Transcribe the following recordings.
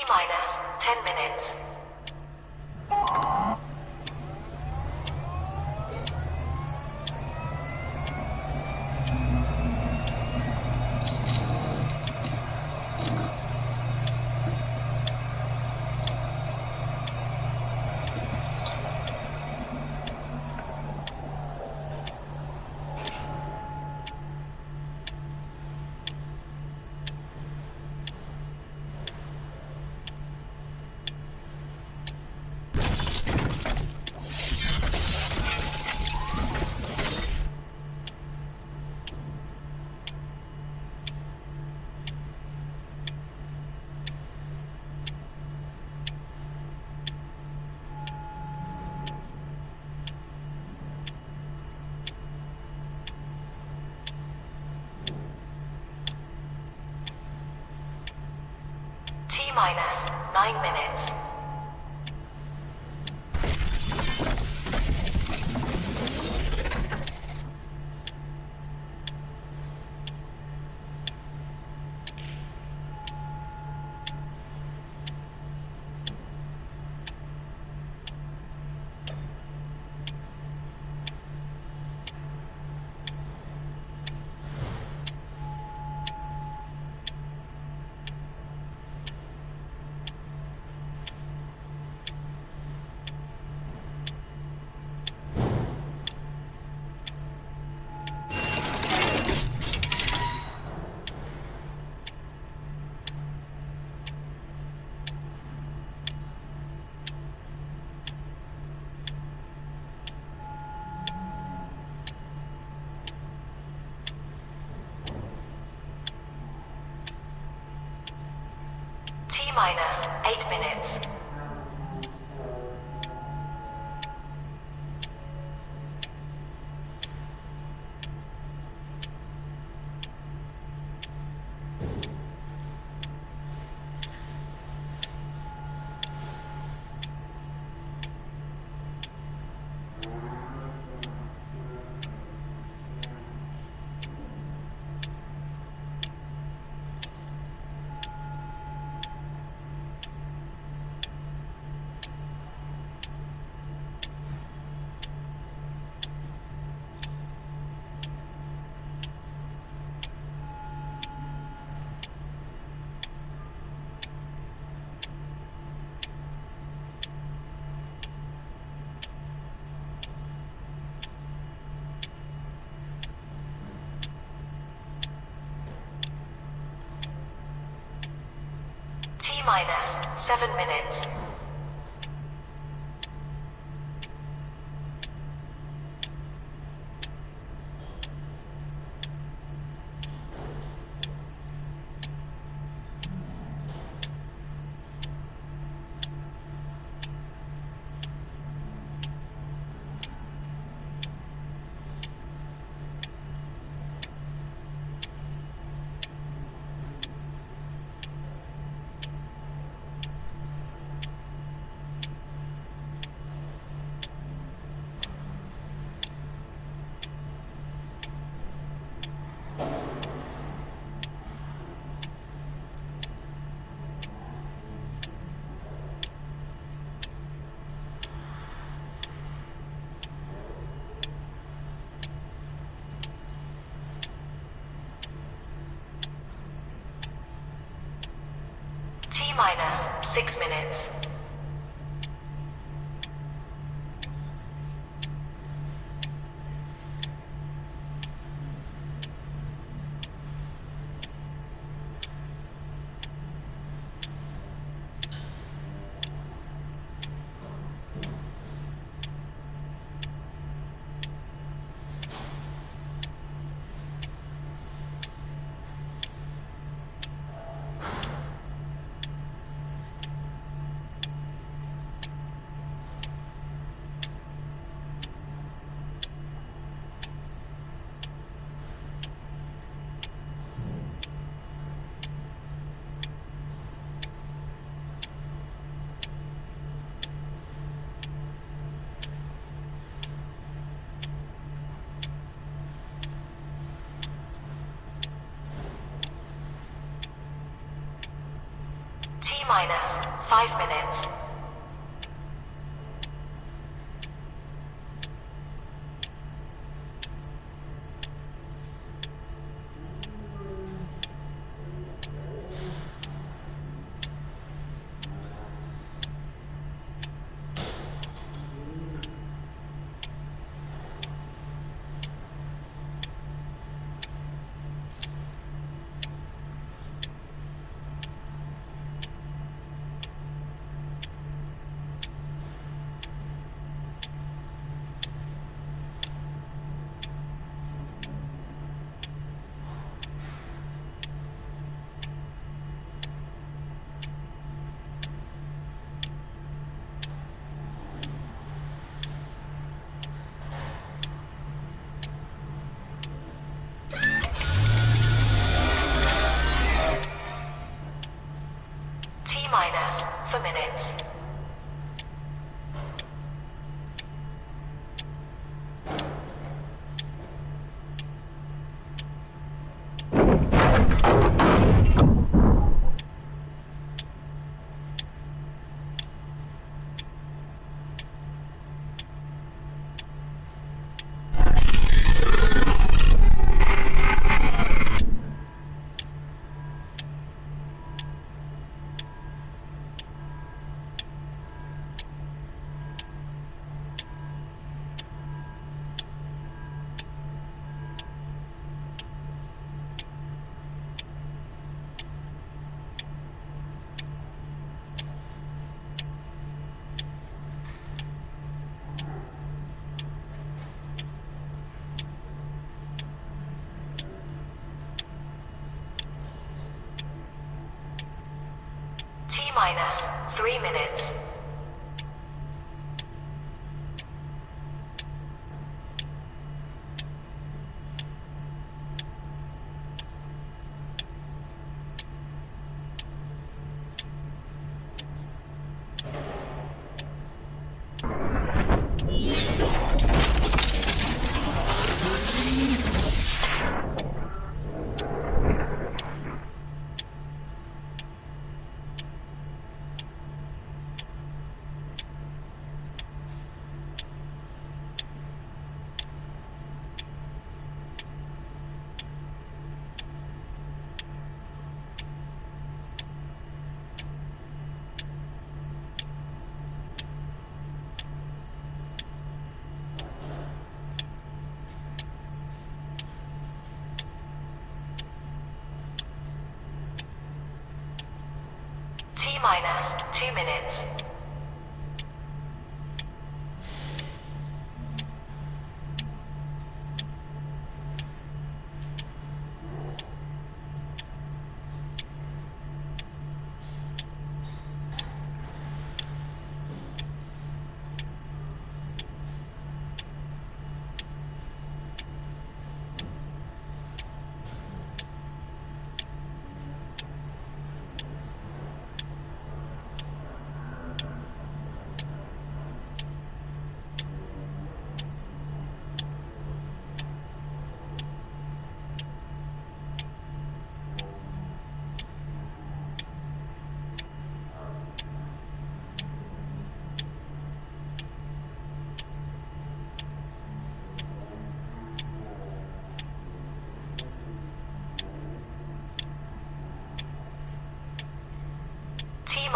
T-minus 10 minutes. T-minus 9 minutes. T-minus 8 minutes. minus 7 minutes. Minus 6 minutes. Minus 5 minutes. Minus for minutes. Minus 3 minutes.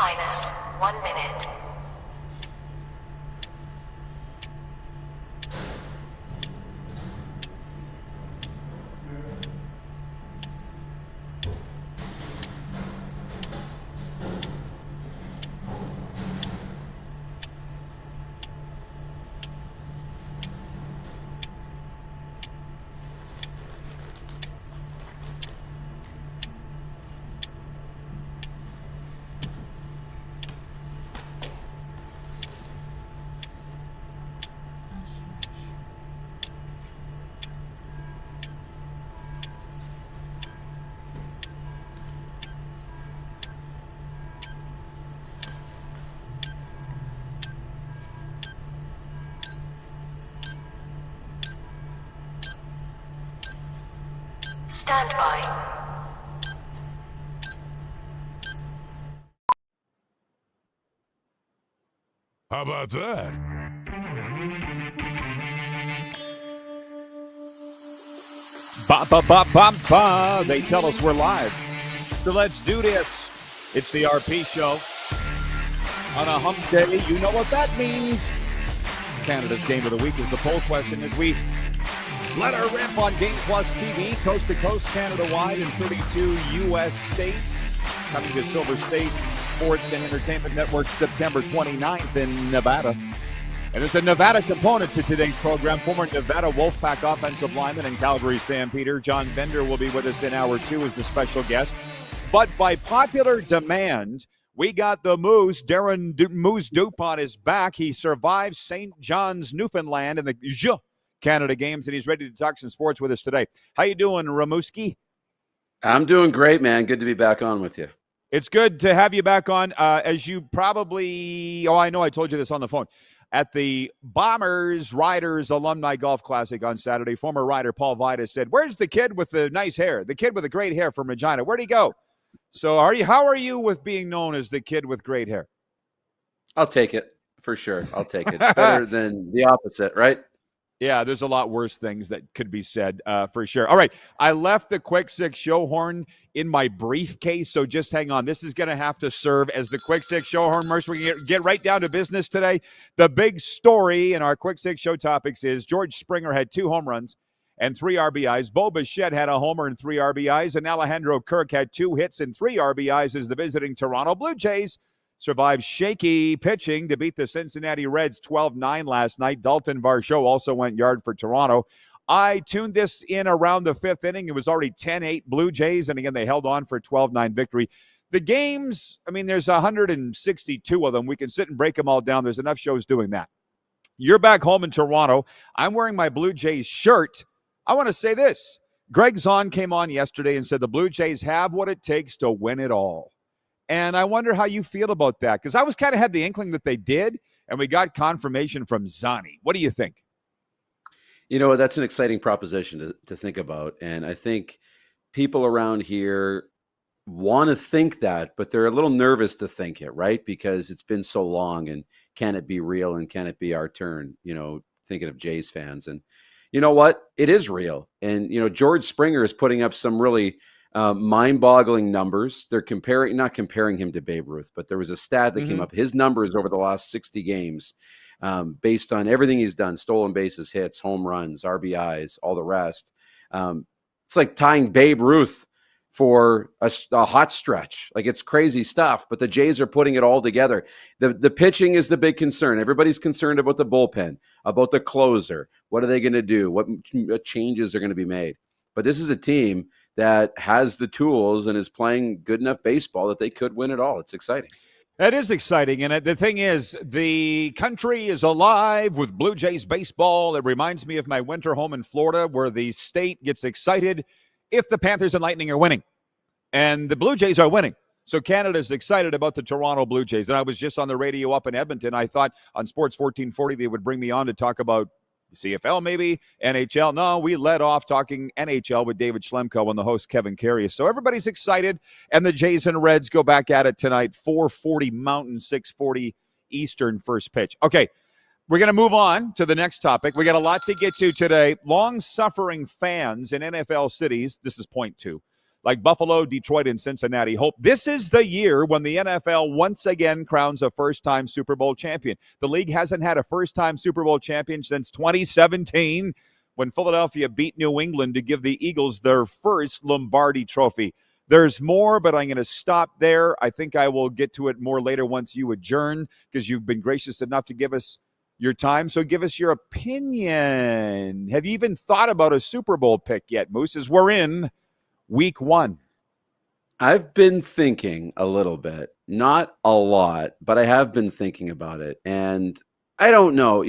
Minus 1 minute. Stand by. How about that? Ba ba ba ba ba. They tell us we're live. So let's do this. It's the RP show. On a hump day, you know what that means. Canada's Game of the Week is the poll question as we let our rip on Game Plus TV, coast to coast, Canada-wide, in 32 U.S. states. Coming to Silver State Sports and Entertainment Network September 29th in Nevada. And there's a Nevada component to today's program. Former Nevada Wolfpack offensive lineman and Calgary Stampeder John Bender will be with us in hour 2 as the special guest. But by popular demand, we got the Moose. Darren Moose Dupont is back. He survived St. John's, Newfoundland in the Canada Games, and he's ready to talk some sports with us today. How you doing, Ramuski? I'm doing great, man. Good to be back on with you. It's good to have you back on. As you probably, I know I told you this on the phone. At the Bombers Riders Alumni Golf Classic on Saturday, former rider Paul Vidas said, "Where's the kid with the nice hair? The kid with the great hair from Regina. Where'd he go?" So how are you with being known as the kid with great hair? I'll take it for sure. I'll take it. It's better than the opposite, right? Yeah, there's a lot worse things that could be said for sure. All right, I left the Quick Six show horn in my briefcase, so just hang on. This is going to have to serve as the Quick Six show horn. Merce, we can get right down to business today. The big story in our Quick Six show topics is George Springer had 2 home runs and 3 RBIs. Bo Bichette had a homer and 3 RBIs, and Alejandro Kirk had 2 hits and 3 RBIs as the visiting Toronto Blue Jays survived shaky pitching to beat the Cincinnati Reds 12-9 last night. Dalton Varsho also went yard for Toronto. I tuned this in around the 5th inning. It was already 10-8 Blue Jays, and again, they held on for a 12-9 victory. The games, there's 162 of them. We can sit and break them all down. There's enough shows doing that. You're back home in Toronto. I'm wearing my Blue Jays shirt. I want to say this. Greg Zahn came on yesterday and said the Blue Jays have what it takes to win it all. And I wonder how you feel about that, because I was kind of had the inkling that they did, and we got confirmation from Zani. What do you think? You know, that's an exciting proposition to think about. And I think people around here want to think that, but they're a little nervous to think it, right? Because it's been so long, and can it be real, and can it be our turn? Thinking of Jays fans. And you know what? It is real. And, George Springer is putting up some really mind-boggling numbers. They're not comparing him to Babe Ruth, but there was a stat that came up. His numbers over the last 60 games, based on everything he's done, stolen bases, hits, home runs, RBIs, all the rest. It's like tying Babe Ruth for a hot stretch. Like, it's crazy stuff, but the Jays are putting it all together. The pitching is the big concern. Everybody's concerned about the bullpen, about the closer. What are they going to do? What changes are going to be made? But this is a team that has the tools and is playing good enough baseball that they could win it all. It's exciting. That is exciting. And the thing is, the country is alive with Blue Jays baseball. It reminds me of my winter home in Florida, where the state gets excited if the Panthers and Lightning are winning. And the Blue Jays are winning. So Canada's excited about the Toronto Blue Jays. And I was just on the radio up in Edmonton. I thought on Sports 1440 they would bring me on to talk about CFL, maybe NHL. No, we led off talking NHL with David Schlemko and the host Kevin Carius. So everybody's excited, and the Jays and Reds go back at it tonight. 4:40 Mountain, 6:40 Eastern, first pitch. Okay, we're going to move on to the next topic. We got a lot to get to today. Long-suffering fans in NFL cities. This is point 2. like Buffalo, Detroit, and Cincinnati hope this is the year when the NFL once again crowns a first-time Super Bowl champion. The league hasn't had a first-time Super Bowl champion since 2017 when Philadelphia beat New England to give the Eagles their first Lombardi trophy. There's more, but I'm going to stop there. I think I will get to it more later once you adjourn because you've been gracious enough to give us your time. So give us your opinion. Have you even thought about a Super Bowl pick yet, Moose, as we're in week 1? I've been thinking a little bit, not a lot, but I have been thinking about it. And I don't know,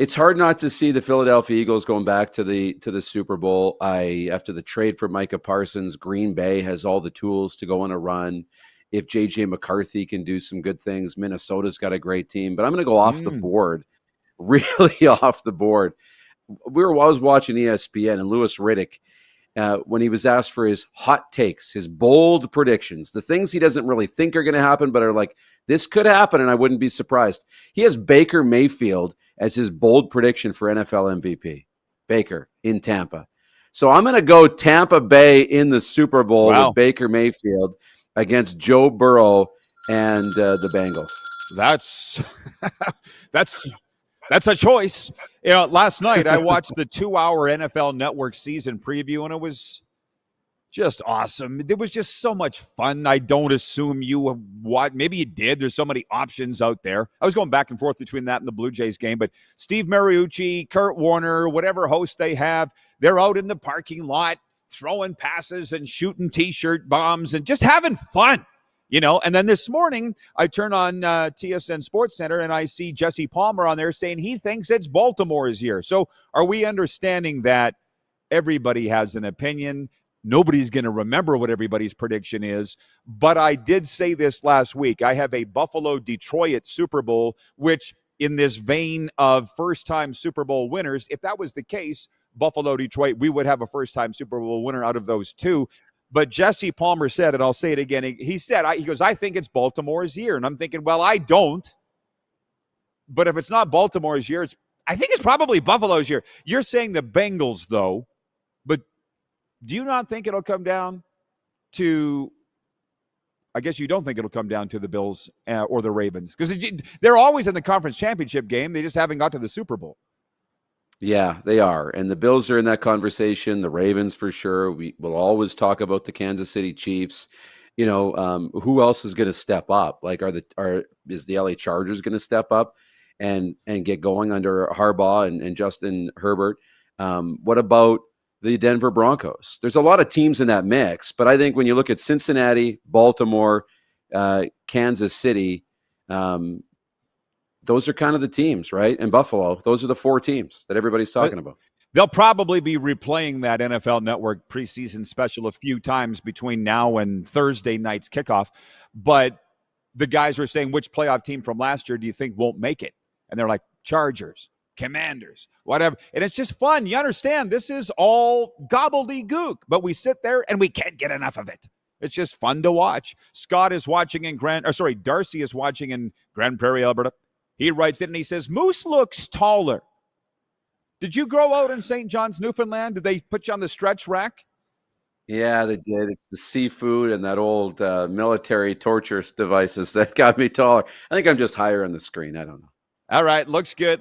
it's hard not to see the Philadelphia Eagles going back to the Super Bowl. After the trade for Micah Parsons, Green Bay has all the tools to go on a run. If J.J. McCarthy can do some good things, Minnesota's got a great team. But I'm going to go off the board, really off the board. I was watching ESPN, and Louis Riddick, when he was asked for his hot takes, his bold predictions, the things he doesn't really think are going to happen, but are like, this could happen, and I wouldn't be surprised. He has Baker Mayfield as his bold prediction for NFL MVP. Baker in Tampa. So I'm going to go Tampa Bay in the Super Bowl with Baker Mayfield against Joe Burrow and the Bengals. That's a choice. Last night I watched the 2-hour NFL Network season preview, and it was just awesome. It was just so much fun. I don't assume you watched. Maybe you did. There's so many options out there. I was going back and forth between that and the Blue Jays game, but Steve Mariucci, Kurt Warner, whatever host they have, they're out in the parking lot throwing passes and shooting T-shirt bombs and just having fun. And then this morning I turn on TSN Sports Center and I see Jesse Palmer on there saying he thinks it's Baltimore's year. So are we understanding that everybody has an opinion? Nobody's going to remember what everybody's prediction is. But I did say this last week. I have a Buffalo-Detroit Super Bowl, which in this vein of first-time Super Bowl winners, if that was the case, Buffalo-Detroit, we would have a first-time Super Bowl winner out of those two. But Jesse Palmer said, and I'll say it again, he said, he goes, I think it's Baltimore's year. And I'm thinking, well, I don't. But if it's not Baltimore's year, I think it's probably Buffalo's year. You're saying the Bengals, though. But do you not think it'll come down to, I guess you don't think it'll come down to the Bills or the Ravens? Because they're always in the conference championship game. They just haven't got to the Super Bowl. Yeah, they are. And the Bills are in that conversation. The Ravens, for sure. We will always talk about the Kansas City Chiefs. Who else is going to step up? Like, is the LA Chargers going to step up and get going under Harbaugh and Justin Herbert? What about the Denver Broncos? There's a lot of teams in that mix, but I think when you look at Cincinnati, Baltimore, Kansas City, those are kind of the teams, right? And Buffalo, those are the 4 teams that everybody's talking about. They'll probably be replaying that NFL Network preseason special a few times between now and Thursday night's kickoff. But the guys were saying, which playoff team from last year do you think won't make it? And they're like, Chargers, Commanders, whatever. And it's just fun. You understand, this is all gobbledygook, but we sit there and we can't get enough of it. It's just fun to watch. Scott is watching in Darcy is watching in Grand Prairie, Alberta. He writes it and he says, Moose looks taller. Did you grow out in St. John's, Newfoundland? Did they put you on the stretch rack? Yeah, they did. It's the seafood and that old military torture devices that got me taller. I think I'm just higher on the screen. I don't know. All right, looks good.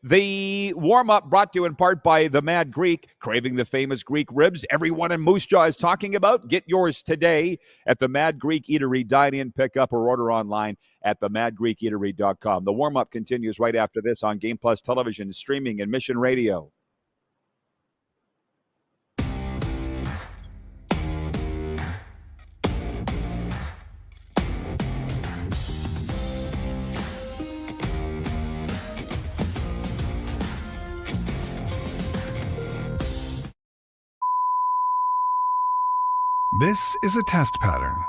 The warm-up brought to you in part by the Mad Greek, craving the famous Greek ribs everyone in Moose Jaw is talking about. Get yours today at the Mad Greek Eatery. Dine in, pick up, or order online at themadgreekeatery.com. The warm-up continues right after this on Game Plus Television, streaming, and Mission Radio. This is a test pattern.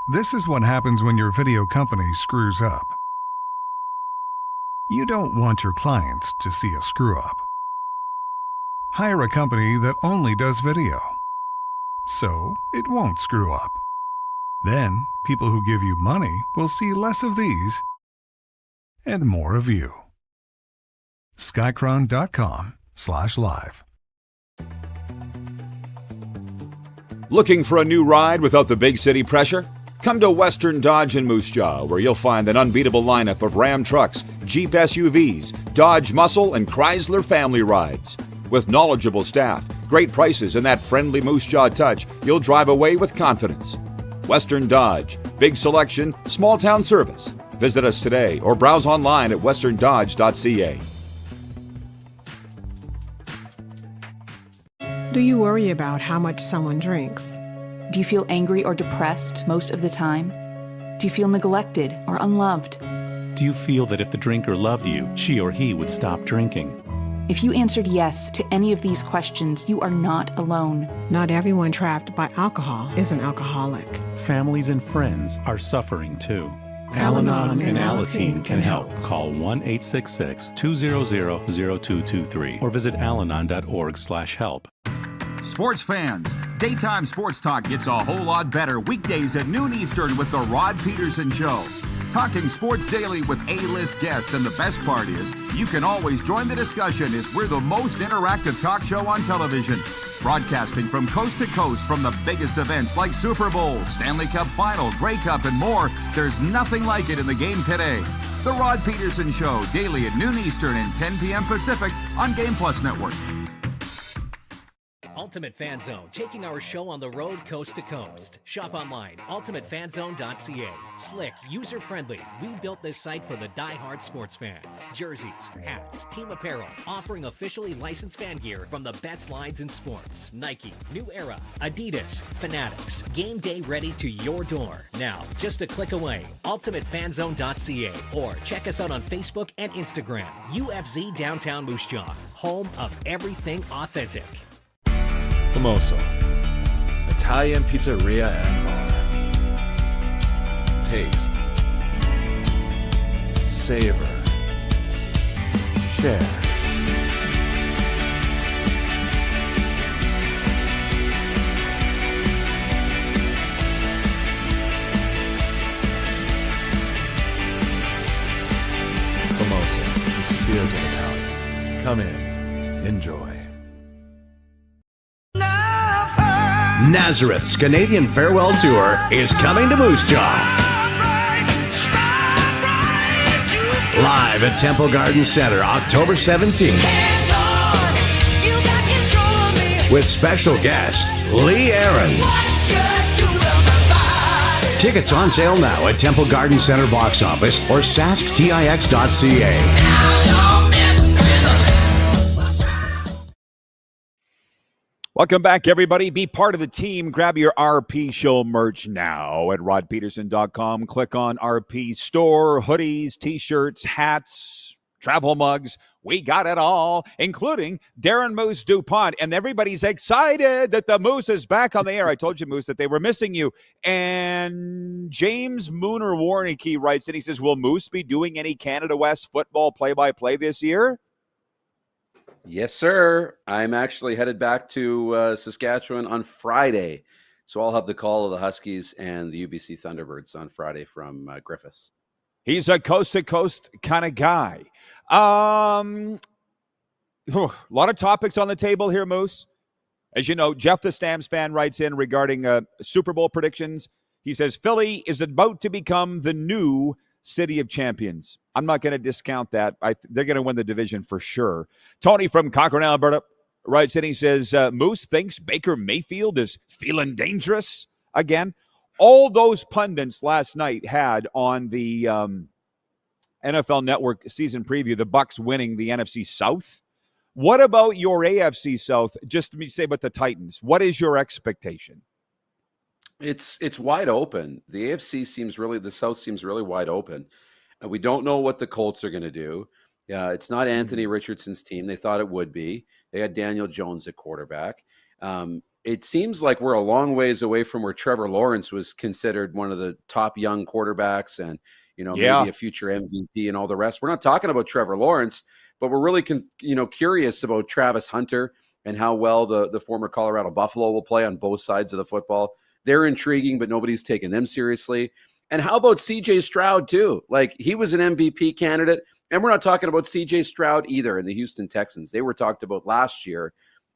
This is what happens when your video company screws up. You don't want your clients to see a screw-up. Hire a company that only does video, so it won't screw up. Then, people who give you money will see less of these and more of you. Skycron.com/live. Looking for a new ride without the big city pressure? Come to Western Dodge in Moose Jaw, where you'll find an unbeatable lineup of Ram trucks, Jeep SUVs, Dodge Muscle, and Chrysler family rides. With knowledgeable staff, great prices, and that friendly Moose Jaw touch, you'll drive away with confidence. Western Dodge. Big selection, small town service. Visit us today or browse online at westerndodge.ca. Do you worry about how much someone drinks? Do you feel angry or depressed most of the time? Do you feel neglected or unloved? Do you feel that if the drinker loved you, she or he would stop drinking? If you answered yes to any of these questions, you are not alone. Not everyone trapped by alcohol is an alcoholic. Families and friends are suffering too. Al-Anon and Alateen can help. Call 1-866-200-0223 or visit alanon.org/help. Sports fans, daytime sports talk gets a whole lot better weekdays at noon Eastern with The Rod Pedersen Show. Talking sports daily with A-list guests, and the best part is you can always join the discussion as we're the most interactive talk show on television. Broadcasting from coast to coast from the biggest events like Super Bowl, Stanley Cup Final, Grey Cup, and more. There's nothing like it in the game today. The Rod Pedersen Show, daily at noon Eastern and 10 p.m. Pacific on Game Plus Network. Ultimate Fan Zone, taking our show on the road coast to coast. Shop online, ultimatefanzone.ca. Slick, user-friendly. We built this site for the die-hard sports fans. Jerseys, hats, team apparel, offering officially licensed fan gear from the best lines in sports. Nike, New Era, Adidas, Fanatics. Game day ready to your door. Now, just a click away, ultimatefanzone.ca, or check us out on Facebook and Instagram. UFZ Downtown Moose Jaw, home of everything authentic. Famoso, Italian pizzeria and bar. Taste, savor, share. Famoso, the spirit of Italian. Come in, enjoy. Nazareth's Canadian Farewell Tour is coming to Moose Jaw. Live at Temple Garden Center, October 17th. With special guest, Lee Aaron. Tickets on sale now at Temple Garden Center box office or sasktix.ca. Welcome back, everybody. Be part of the team. Grab your RP Show merch now at rodpedersen.com. Click on RP Store, hoodies, T-shirts, hats, travel mugs. We got it all, including Darren Moose Dupont. And everybody's excited that the Moose is back on the air. I told you, Moose, that they were missing you. And James Mooner Warnicki writes, and he says, will Moose be doing any Canada West football play-by-play this year? Yes, sir. I'm actually headed back to Saskatchewan on Friday. So I'll have the call of the Huskies and the UBC Thunderbirds on Friday from Griffiths. He's a coast-to-coast kind of guy. A lot of topics on the table here, Moose. As you know, Jeff the Stamps fan writes in regarding Super Bowl predictions. He says, Philly is about to become the new City of Champions. I'm not going to discount that. They're going to win the division for sure. Tony from Cochrane, Alberta writes in. He says, Moose thinks Baker Mayfield is feeling dangerous again. All those pundits last night had on the NFL Network season preview, the Bucs winning the NFC South. What about your AFC South? Just to say about the Titans, what is your expectation? It's wide open. The AFC the South seems really wide open. And we don't know what the Colts are going to do. It's not Anthony Richardson's team. They thought it would be. They had Daniel Jones at quarterback. It seems like we're a long ways away from where Trevor Lawrence was considered one of the top young quarterbacks and, maybe a future MVP and all the rest. We're not talking about Trevor Lawrence, but we're really, curious about Travis Hunter and how well the former Colorado Buffalo will play on both sides of the football. They're intriguing, but nobody's taking them seriously. And how about C.J. Stroud, too? Like, he was an MVP candidate. And we're not talking about C.J. Stroud either in the Houston Texans. They were talked about last year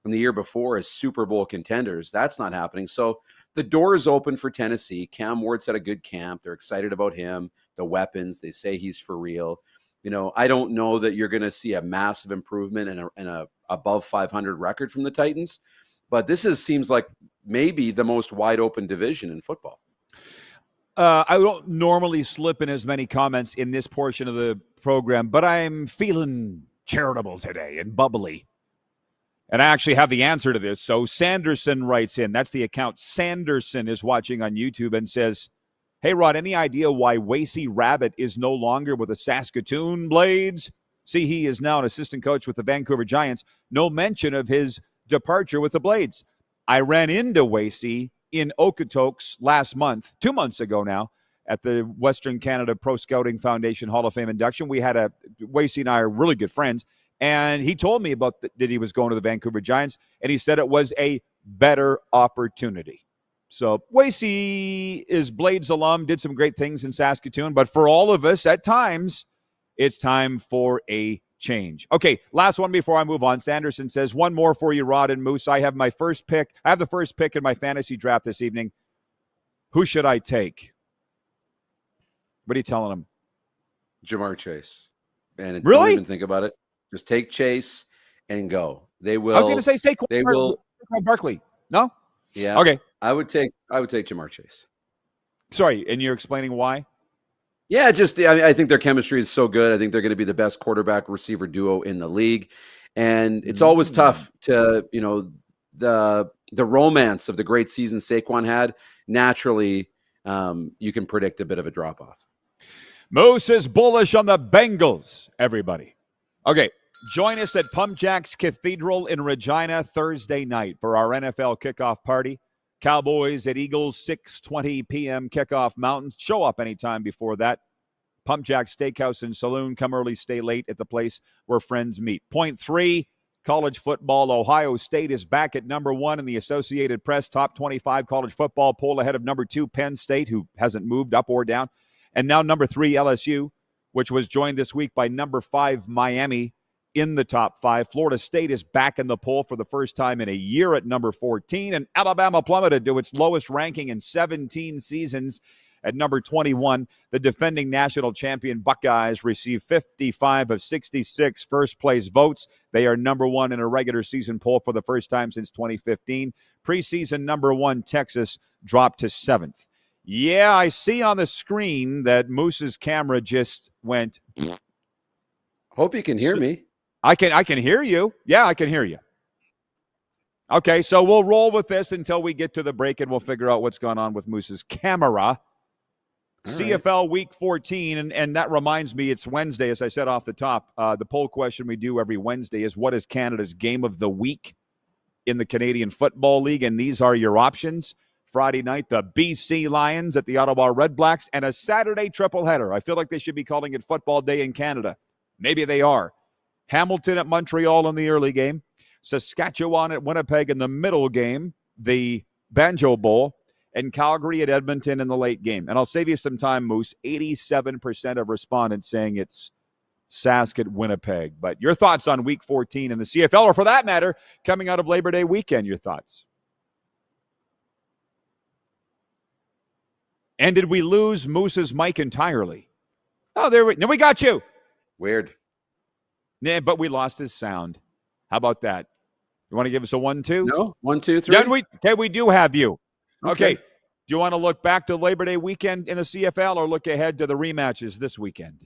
and the year before as Super Bowl contenders. That's not happening. So the door is open for Tennessee. Cam Ward's had a good camp. They're excited about him, the weapons. They say he's for real. I don't know that you're going to see a massive improvement and a above 500 record from the Titans, but this seems like maybe the most wide open division in football. I don't normally slip in as many comments in this portion of the program, but I'm feeling charitable today and bubbly. And I actually have the answer to this. So Sanderson writes in, that's the account. Sanderson is watching on YouTube and says, hey, Rod, any idea why Wasey Rabbit is no longer with the Saskatoon Blades? See, he is now an assistant coach with the Vancouver Giants. No mention of his departure with the Blades. I ran into Wasey in Okotoks last month, 2 months ago now, at the Western Canada Pro Scouting Foundation Hall of Fame induction. Wasey and I are really good friends, and he told me about that he was going to the Vancouver Giants, and he said it was a better opportunity. So Wasey is Blades alum, did some great things in Saskatoon, but for all of us at times, it's time for a change. Okay, last one before I move on. Sanderson says, one more for you, Rod and Moose. I have my first pick. I have the first pick in my fantasy draft this evening. Who should I take? What are you telling him? Jamar Chase. And really? Don't even think about it. Just take Chase and go. They will. I was going to say Saquon. They will. Barkley. No? Yeah. Okay. I would take Jamar Chase. Sorry, and you're explaining why? Yeah, I think their chemistry is so good. I think they're going to be the best quarterback receiver duo in the league. And it's always tough to, the romance of the great season Saquon had. Naturally, you can predict a bit of a drop-off. Moose is bullish on the Bengals, everybody. Okay, join us at Pump Jacks Cathedral in Regina Thursday night for our NFL kickoff party. Cowboys at Eagles, 6:20 p.m. kickoff Mountains. Show up anytime before that. Pump Jack Steakhouse and Saloon. Come early, stay late at the place where friends meet. Point 3, college football. Ohio State is back at number 1 in the Associated Press top 25 college football poll, ahead of number 2 Penn State, who hasn't moved up or down, and now number 3 LSU, which was joined this week by number 5 Miami in the top 5. Florida State is back in the poll for the first time in a year at number 14, and Alabama plummeted to its lowest ranking in 17 seasons at number 21. The defending national champion Buckeyes received 55 of 66 first-place votes. They are number 1 in a regular season poll for the first time since 2015. Preseason number 1 Texas dropped to 7th. Yeah, I see on the screen that Moose's camera just went. Hope you can hear me. I can hear you. Yeah, I can hear you. Okay, so we'll roll with this until we get to the break, and we'll figure out what's going on with Moose's camera. CFL Week 14, and that reminds me, it's Wednesday, as I said off the top. The poll question we do every Wednesday is, what is Canada's game of the week in the Canadian Football League? And these are your options. Friday night, the BC Lions at the Ottawa Red Blacks, and a Saturday tripleheader. I feel like they should be calling it Football Day in Canada. Maybe they are. Hamilton at Montreal in the early game. Saskatchewan at Winnipeg in the middle game, the Banjo Bowl, and Calgary at Edmonton in the late game. And I'll save you some time, Moose. 87% of respondents saying it's Sask at Winnipeg. But your thoughts on Week 14 in the CFL, or for that matter, coming out of Labor Day weekend, your thoughts? And did we lose Moose's mic entirely? Oh, no, we got you. Weird. Nah, but we lost his sound. How about that? You want to give us a 1-2? No, 1, 2, 3. Yeah, we do have you. Okay. Do you want to look back to Labor Day weekend in the CFL, or look ahead to the rematches this weekend?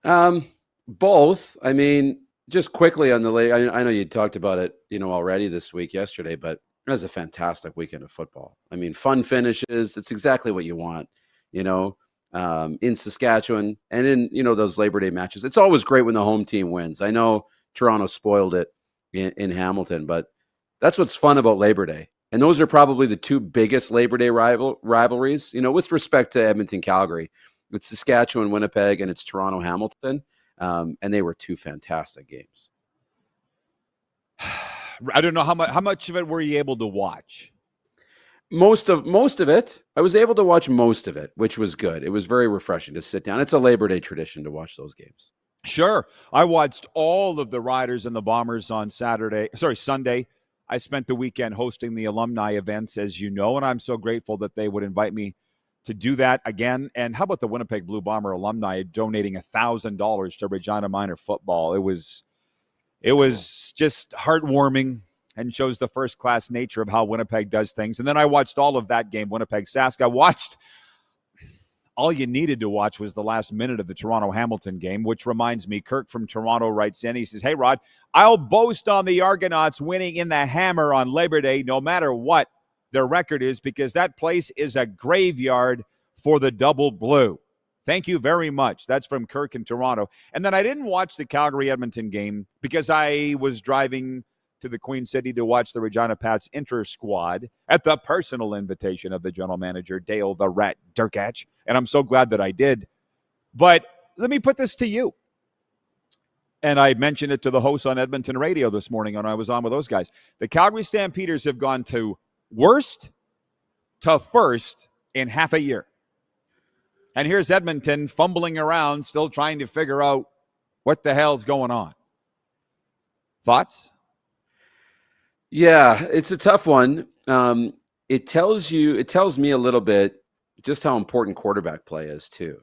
Both. I mean, just quickly on the I know you talked about it, already this week, yesterday, but it was a fantastic weekend of football. I mean, fun finishes. It's exactly what you want, in Saskatchewan and in, those Labor Day matches. It's always great when the home team wins. I know Toronto spoiled it in Hamilton, but that's what's fun about Labor Day. And those are probably the 2 biggest Labor Day rivalries, with respect to Edmonton, Calgary. It's Saskatchewan, Winnipeg, and it's Toronto, Hamilton. And they were 2 fantastic games. I don't know how much of it were you able to watch? Most of it. I was able to watch most of it, which was good. It was very refreshing to sit down. It's a Labor Day tradition to watch those games. Sure. I watched all of the Riders and the Bombers on Sunday. I spent the weekend hosting the alumni events, as you know, and I'm so grateful that they would invite me to do that again. And how about the Winnipeg Blue Bomber alumni donating $1,000 to Regina Minor football? It was just heartwarming and shows the first-class nature of how Winnipeg does things. And then I watched all of that game, Winnipeg-Sask. All you needed to watch was the last minute of the Toronto-Hamilton game, which reminds me, Kirk from Toronto writes in. He says, "Hey, Rod, I'll boast on the Argonauts winning in the Hammer on Labor Day no matter what their record is, because that place is a graveyard for the Double Blue." Thank you very much. That's from Kirk in Toronto. And then I didn't watch the Calgary-Edmonton game because I was driving to the Queen City to watch the Regina Pats inter-squad at the personal invitation of the general manager, Dale the Rat Durkach. And I'm so glad that I did. But let me put this to you. And I mentioned it to the host on Edmonton Radio this morning when I was on with those guys. The Calgary Stampeders have gone to worst to first in half a year. And here's Edmonton fumbling around, still trying to figure out what the hell's going on. Thoughts? Yeah, it's a tough one. It tells me a little bit just how important quarterback play is too.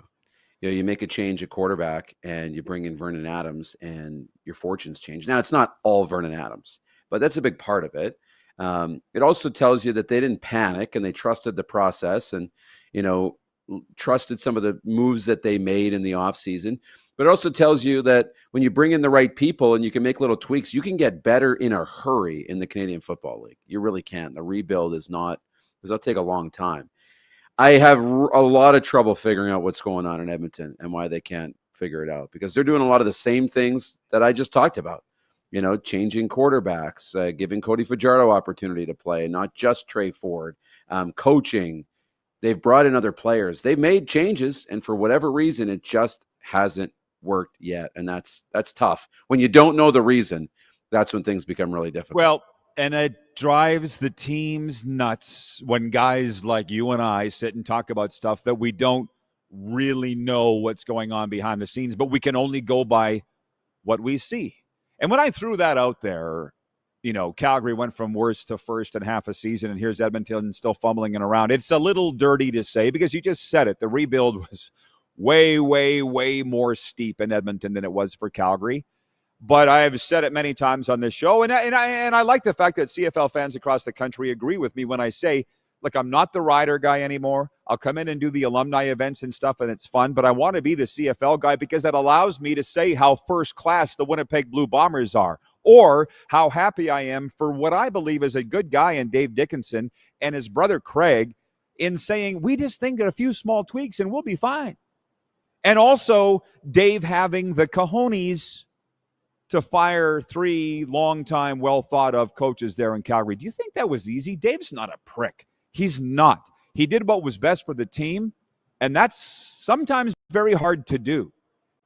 You make a change at quarterback and you bring in Vernon Adams and your fortunes change. Now, it's not all Vernon Adams, but that's a big part of it. It also tells you that they didn't panic and they trusted the process and, trusted some of the moves that they made in the offseason. But it also tells you that when you bring in the right people and you can make little tweaks, you can get better in a hurry in the Canadian Football League. You really can. The rebuild does not take a long time. I have a lot of trouble figuring out what's going on in Edmonton and why they can't figure it out, because they're doing a lot of the same things that I just talked about. Changing quarterbacks, giving Cody Fajardo opportunity to play, not just Trey Ford, coaching. They've brought in other players. They've made changes, and for whatever reason, it just hasn't worked yet. And that's tough. When you don't know the reason, that's when things become really difficult. Well, and it drives the teams nuts when guys like you and I sit and talk about stuff that we don't really know what's going on behind the scenes, but we can only go by what we see. And when I threw that out there, Calgary went from worst to first in half a season, and here's Edmonton still fumbling around. It's a little dirty to say because you just said it. The rebuild was way, way, way more steep in Edmonton than it was for Calgary. But I have said it many times on this show, and I like the fact that CFL fans across the country agree with me when I say, look, I'm not the rider guy anymore. I'll come in and do the alumni events and stuff, and it's fun, but I want to be the CFL guy because that allows me to say how first class the Winnipeg Blue Bombers are, or how happy I am for what I believe is a good guy in Dave Dickinson and his brother Craig in saying, we just think of a few small tweaks and we'll be fine. And also Dave having the cojones to fire 3 longtime, well-thought-of coaches there in Calgary. Do you think that was easy? Dave's not a prick. He's not. He did what was best for the team, and that's sometimes very hard to do.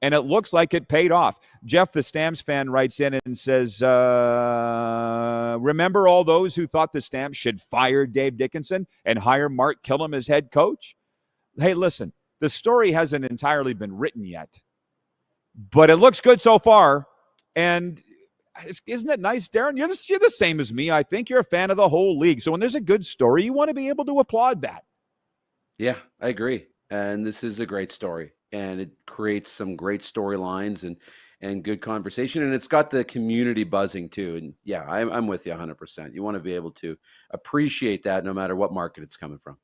And it looks like it paid off. Jeff, the Stamps fan, writes in and says, remember all those who thought the Stamps should fire Dave Dickinson and hire Mark Killam as head coach? Hey, listen, the story hasn't entirely been written yet, but it looks good so far. And isn't it nice, Darren? You're the same as me. I think you're a fan of the whole league. So when there's a good story, you want to be able to applaud that. Yeah, I agree. And this is a great story. And it creates some great storylines and good conversation. And it's got the community buzzing too. And yeah, I'm with you 100%. You want to be able to appreciate that no matter what market it's coming from.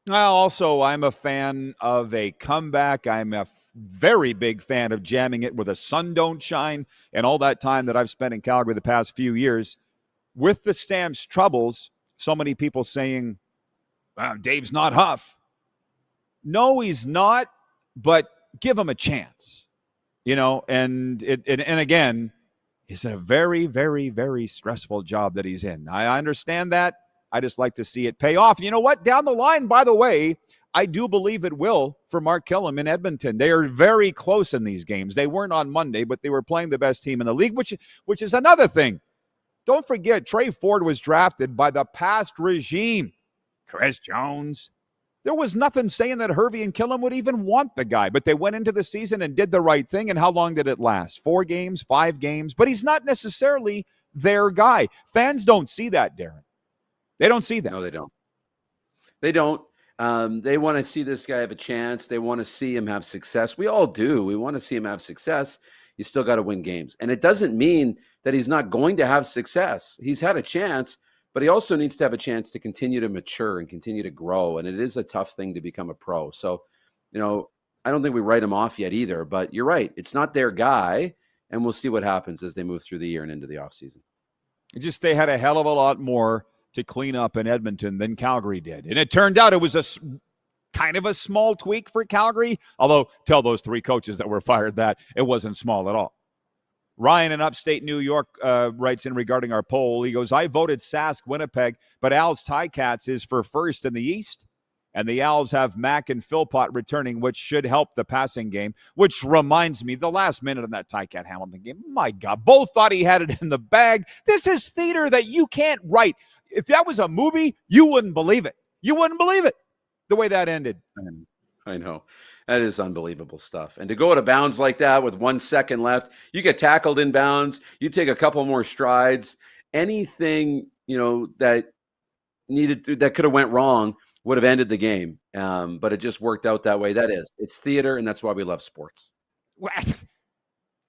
Well, also, I'm a fan of a comeback. I'm a very big fan of jamming it where the sun don't shine, and all that time that I've spent in Calgary the past few years. With the Stamps troubles, so many people saying, Dave's not Huff. No, he's not, but give him a chance. And again, it's a very, very, very stressful job that he's in. I understand that. I just like to see it pay off. You know what? Down the line, by the way, I do believe it will for Mark Killam in Edmonton. They are very close in these games. They weren't on Monday, but they were playing the best team in the league, which is another thing. Don't forget, Trey Ford was drafted by the past regime. Chris Jones. There was nothing saying that Hervey and Killam would even want the guy, but they went into the season and did the right thing. And how long did it last? 4 games, 5 games? But he's not necessarily their guy. Fans don't see that, Darren. They don't see that. No, they don't. They don't. They want to see this guy have a chance. They want to see him have success. We all do. We want to see him have success. You still got to win games. And it doesn't mean that he's not going to have success. He's had a chance, but he also needs to have a chance to continue to mature and continue to grow. And it is a tough thing to become a pro. So, I don't think we write him off yet either, but you're right. It's not their guy. And we'll see what happens as they move through the year and into the offseason. They had a hell of a lot more to clean up in Edmonton than Calgary did. And it turned out it was kind of a small tweak for Calgary, although tell those 3 coaches that were fired that it wasn't small at all. Ryan in upstate New York writes in regarding our poll. He goes, I voted Sask Winnipeg, but Al's Ticats is for first in the East. And the Owls have Mack and Philpott returning, which should help the passing game, which reminds me, the last minute of that Ticat Hamilton game, my God, both thought he had it in the bag. This is theater that you can't write. If that was a movie, you wouldn't believe it. You wouldn't believe it, the way that ended. I know. That is unbelievable stuff. And to go out of bounds like that with 1 second left, you get tackled in bounds, you take a couple more strides, anything, that could have went wrong would have ended the game. But it just worked out that way. It's theater, and that's why we love sports.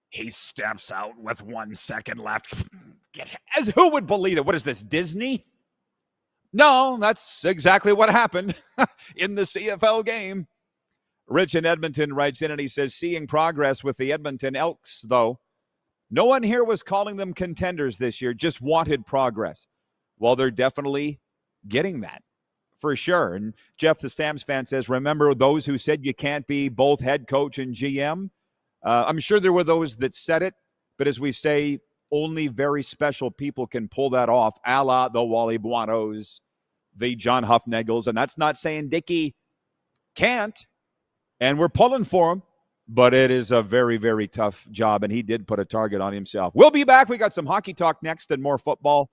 He steps out with 1 second left. Who would believe it? What is this, Disney? No, that's exactly what happened in the CFL game. Rich in Edmonton writes in and he says, seeing progress with the Edmonton Elks, though. No one here was calling them contenders this year, just wanted progress. Well, they're definitely getting that. For sure. And Jeff, the Stamps fan, says, remember those who said you can't be both head coach and GM? I'm sure there were those that said it, but as we say, only very special people can pull that off, a la the Wally Buonos, the John Huffnagels. And that's not saying Dickie can't, and we're pulling for him, but it is a very, very tough job, and he did put a target on himself. We'll be back. We got some hockey talk next and more football.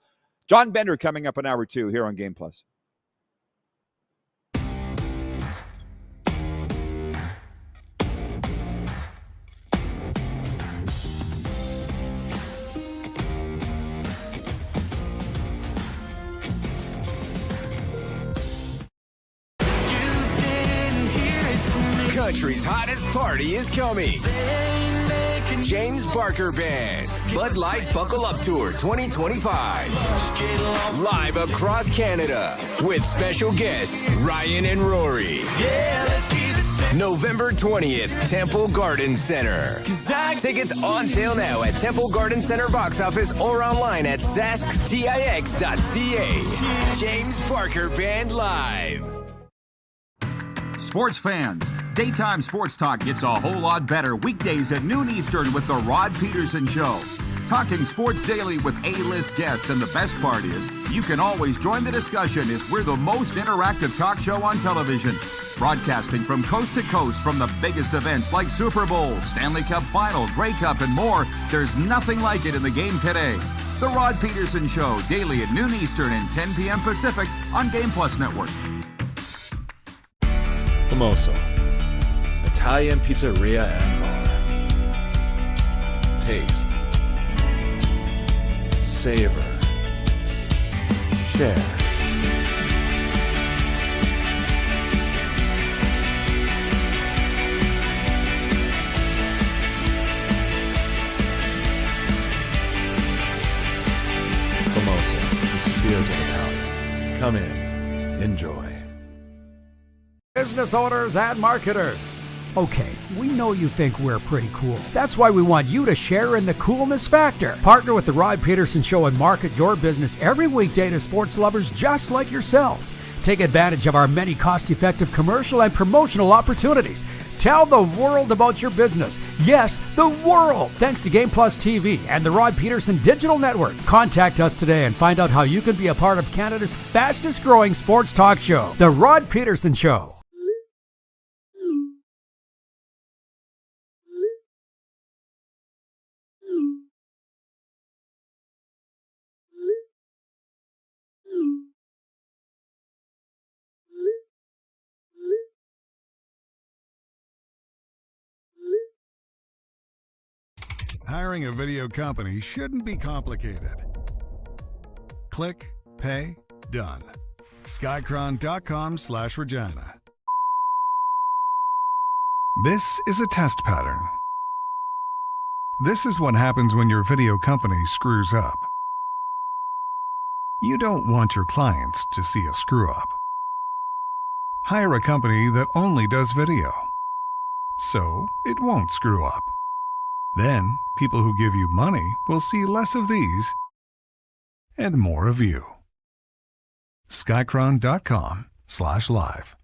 John Bender coming up in hour 2 here on Game Plus. Country's hottest party is coming. James Barker Band, Bud Light Buckle Up Tour 2025. Live across Canada with special guests Ryan and Rory. November 20th, Temple Garden Center. Tickets on sale now at Temple Garden Center box office or online at zasktix.ca. James Barker Band Live. Sports fans, daytime sports talk gets a whole lot better weekdays at noon Eastern with The Rod Pedersen Show. Talking sports daily with A-list guests, and the best part is you can always join the discussion as we're the most interactive talk show on television. Broadcasting from coast to coast from the biggest events like Super Bowl, Stanley Cup Final, Grey Cup, and more. There's nothing like it in the game today. The Rod Pedersen Show, daily at noon Eastern and 10 p.m. Pacific on Game Plus Network. Famoso, Italian pizzeria and bar. Taste, savor, share. Famoso, the spirit of Italian. Come in, enjoy. Business owners and marketers. Okay, we know you think we're pretty cool. That's why we want you to share in the coolness factor. Partner with The Rod Pedersen Show and market your business every weekday to sports lovers just like yourself. Take advantage of our many cost-effective commercial and promotional opportunities. Tell the world about your business. Yes, the world. Thanks to Game Plus TV and the Rod Pedersen Digital Network. Contact us today and find out how you can be a part of Canada's fastest growing sports talk show, The Rod Pedersen Show. Hiring a video company shouldn't be complicated. Click, pay, done. Skycron.com/Regina. This is a test pattern. This is what happens when your video company screws up. You don't want your clients to see a screw up. Hire a company that only does video, so it won't screw up. Then, people who give you money will see less of these and more of you. Skycron.com/live.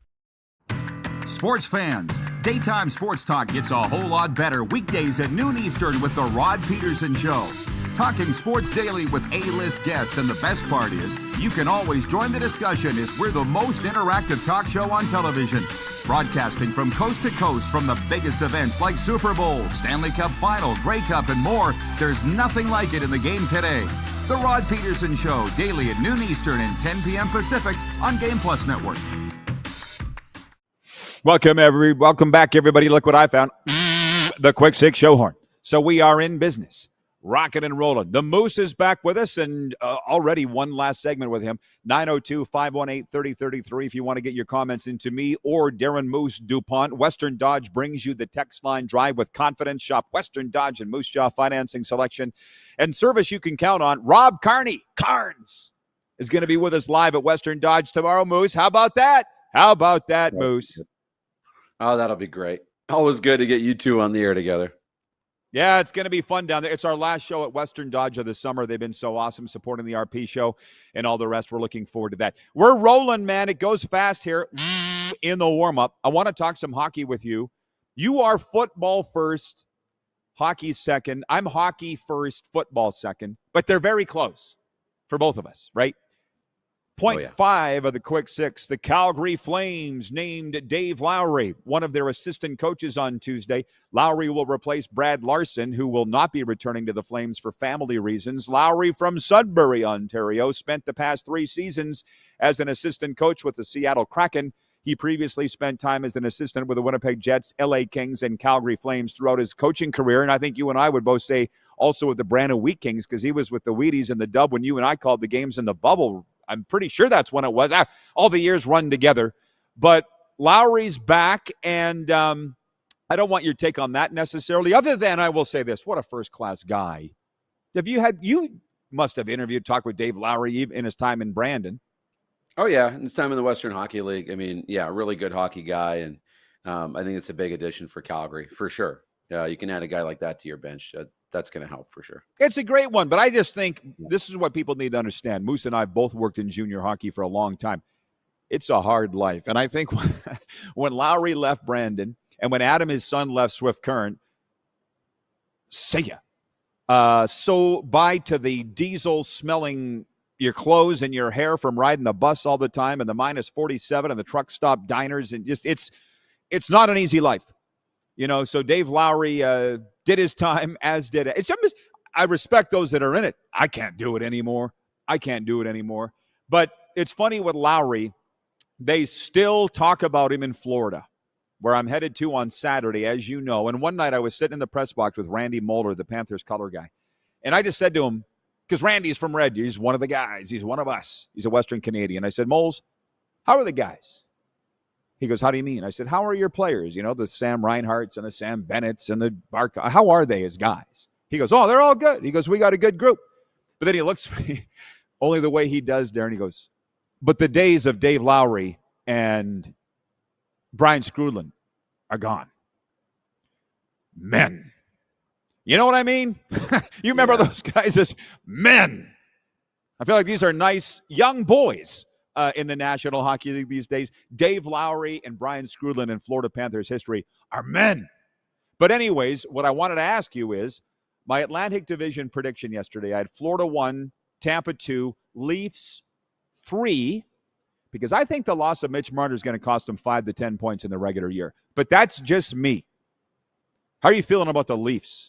Sports fans, daytime sports talk gets a whole lot better weekdays at noon Eastern with The Rod Pedersen Show. Talking sports daily with A-list guests, and the best part is you can always join the discussion as we're the most interactive talk show on television. Broadcasting from coast to coast from the biggest events like Super Bowl, Stanley Cup Final, Grey Cup, and more. There's nothing like it in the game today. The Rod Pedersen Show, daily at noon Eastern and 10 p.m. Pacific on Game Plus Network. Welcome back, everybody. Look what I found. The Quick Six show horn. So we are in business. Rocking and rolling. The Moose is back with us, and already one last segment with him. 902-518-3033 if you want to get your comments into me or Darren Moose Dupont. Western Dodge brings you the text line. Drive with confidence. Shop Western Dodge and Moose Jaw financing selection and service you can count on. Rob Carnes is going to be with us live at Western Dodge tomorrow, Moose. How about that? Moose? Oh, that'll be great. Always good to get you two on the air together. Yeah, it's going to be fun down there. It's our last show at Western Dodge of the summer. They've been so awesome supporting the RP show and all the rest. We're looking forward to that. We're rolling, man. It goes fast here in the warm-up. I want to talk some hockey with you. You are football first, hockey second. I'm hockey first, football second. But they're very close for both of us, right? Point 5 of the Quick Six. The Calgary Flames named Dave Lowry one of their assistant coaches on Tuesday. Lowry will replace Brad Larson, who will not be returning to the Flames for family reasons. Lowry from Sudbury, Ontario, spent the past 3 seasons as an assistant coach with the Seattle Kraken. He previously spent time as an assistant with the Winnipeg Jets, LA Kings, and Calgary Flames throughout his coaching career. And I think you and I would both say also with the Brandon Wheat Kings, because he was with the Wheaties and the Dub when you and I called the games in the bubble. I'm pretty sure that's when it was. All the years run together. But Lowry's back, and I don't want your take on that necessarily, other than I will say this. What a first-class guy. You must have talked with Dave Lowry in his time in Brandon. Oh, yeah. In his time in the Western Hockey League. I mean, yeah, really good hockey guy, and I think it's a big addition for Calgary, for sure. You can add a guy like that to your bench. That's going to help for sure. It's a great one, but I just think this is what people need to understand. Moose and I both worked in junior hockey for a long time. It's a hard life. And I think when Lowry left Brandon and when Adam, his son, left Swift Current, see ya. So bye to the diesel smelling your clothes and your hair from riding the bus all the time and the minus 47 and the truck stop diners. And just it's not an easy life. So Dave Lowry did his time, as did it. I respect those that are in it. I can't do it anymore. But it's funny with Lowry, they still talk about him in Florida, where I'm headed to on Saturday, as you know. And one night I was sitting in the press box with Randy Moeller, the Panthers color guy. And I just said to him, because Randy's from Red, he's one of the guys. He's one of us. He's a Western Canadian. I said, Moles, how are the guys? He goes, how do you mean? I said, how are your players? The Sam Reinharts and the Sam Bennetts and the Bark. How are they as guys? He goes, oh, they're all good. He goes, we got a good group. But then he looks at me, only the way he does, Darren. He goes, but the days of Dave Lowry and Brian Scrudlin are gone. Men. You know what I mean? You remember those guys as men. I feel like these are nice young boys. In the National Hockey League these days. Dave Lowry and Brian Scrudlin in Florida Panthers history are men. But anyways, what I wanted to ask you is my Atlantic Division prediction yesterday. I had Florida 1, Tampa 2, Leafs 3, because I think the loss of Mitch Marner is going to cost them 5 to 10 points in the regular year. But that's just me. How are you feeling about the Leafs?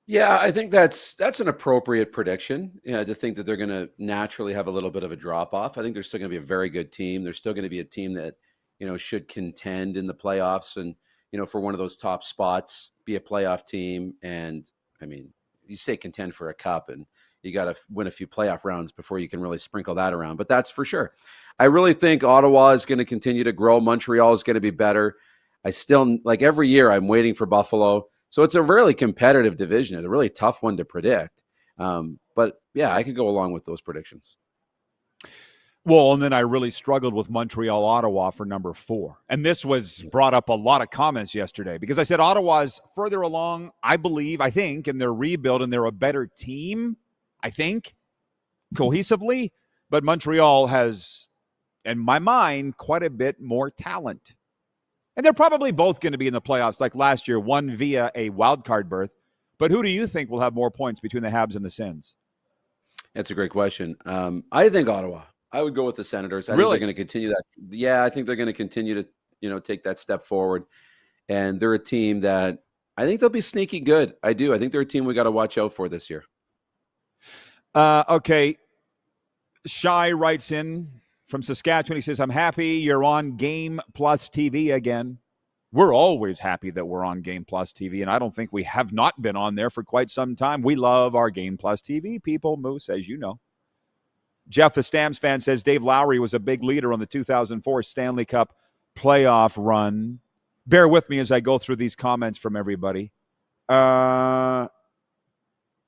Yeah, I think that's an appropriate prediction. To think that they're going to naturally have a little bit of a drop off. I think they're still going to be a very good team. They're still going to be a team that should contend in the playoffs and for one of those top spots, be a playoff team. And I mean, you say contend for a cup, and You got to win a few playoff rounds before you can really sprinkle that around. But that's for sure. I really think Ottawa is going to continue to grow. Montreal is going to be better. I still, like every year, I'm waiting for Buffalo. So it's a really competitive division. It's a really tough one to predict. But yeah, I could go along with those predictions. Well, and then I really struggled with Montreal, Ottawa for number 4. And this was brought up a lot of comments yesterday because I said Ottawa's further along, I think, in their rebuild, and they're a better team, I think, cohesively. But Montreal has, in my mind, quite a bit more talent. And they're probably both going to be in the playoffs like last year, one via a wild card berth. But who do you think will have more points between the Habs and the Sens? That's a great question. I think Ottawa. I would go with the Senators. I think they're going to continue that. Yeah, I think they're going to continue to, take that step forward. And they're a team that I think they'll be sneaky good. I do. I think they're a team we got to watch out for this year. Okay. Shai writes in from Saskatchewan. He says, I'm happy you're on Game Plus TV again. We're always happy that we're on Game Plus TV, and I don't think we have not been on there for quite some time. We love our Game Plus TV people, Moose, as you know. Jeff, the Stamps fan, says Dave Lowry was a big leader on the 2004 Stanley Cup playoff run. Bear with me as I go through these comments from everybody.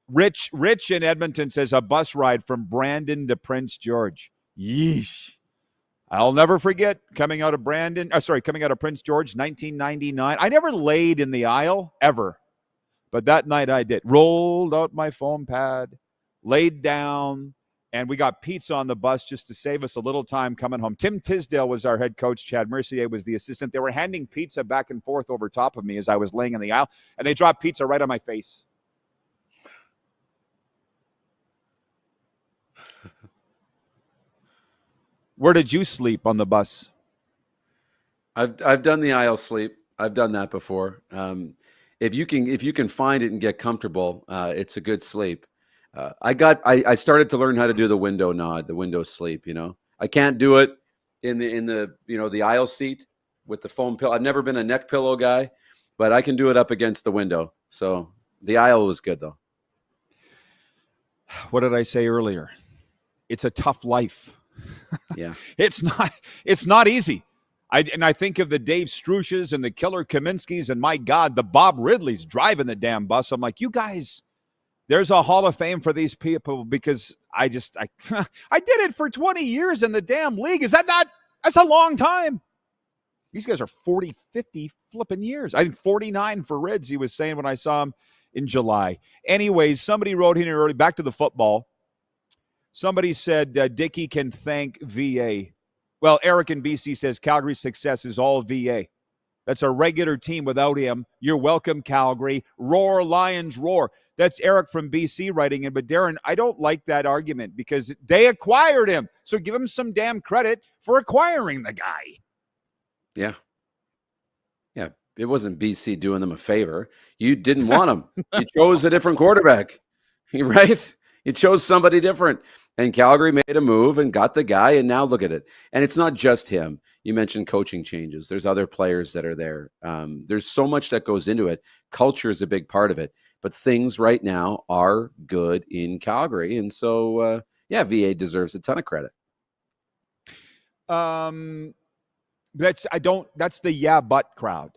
Rich in Edmonton says a bus ride from Brandon to Prince George. Yeesh. I'll never forget coming out of Prince George, 1999. I never laid in the aisle, ever. But that night I did. Rolled out my foam pad, laid down, and we got pizza on the bus just to save us a little time coming home. Tim Tisdale was our head coach. Chad Mercier was the assistant. They were handing pizza back and forth over top of me as I was laying in the aisle, and they dropped pizza right on my face. Where did you sleep on the bus? I've done the aisle sleep. I've done that before. If you can find it and get comfortable, it's a good sleep. I started to learn how to do the window nod, the window sleep. I can't do it in the aisle seat with the foam pillow. I've never been a neck pillow guy, but I can do it up against the window. So the aisle was good though. What did I say earlier? It's a tough life. Yeah, it's not easy. I think of the Dave Struches and the Killer Kaminskis, and my God, the Bob Ridleys driving the damn bus. I'm like, you guys, there's a Hall of Fame for these people because I did it for 20 years in the damn league. Is that not? That's a long time. These guys are 40, 50 flipping years. I think 49 for Rids, he was saying when I saw him in July. Anyways, somebody wrote in here early, back to the football. Somebody said Dickey can thank VA. Well, Eric in BC says Calgary's success is all VA. That's a regular team without him. You're welcome, Calgary. Roar, Lions, roar. That's Eric from BC writing in. But, Darren, I don't like that argument because they acquired him. So give him some damn credit for acquiring the guy. Yeah. Yeah. It wasn't BC doing them a favor. You didn't want him. You chose a different quarterback, right? You chose somebody different. And Calgary made a move and got the guy, and now look at it. And it's not just him. You mentioned coaching changes. There's other players that are there. There's so much that goes into it. Culture is a big part of it. But things right now are good in Calgary. And so, VA deserves a ton of credit. That's the yeah, but crowd.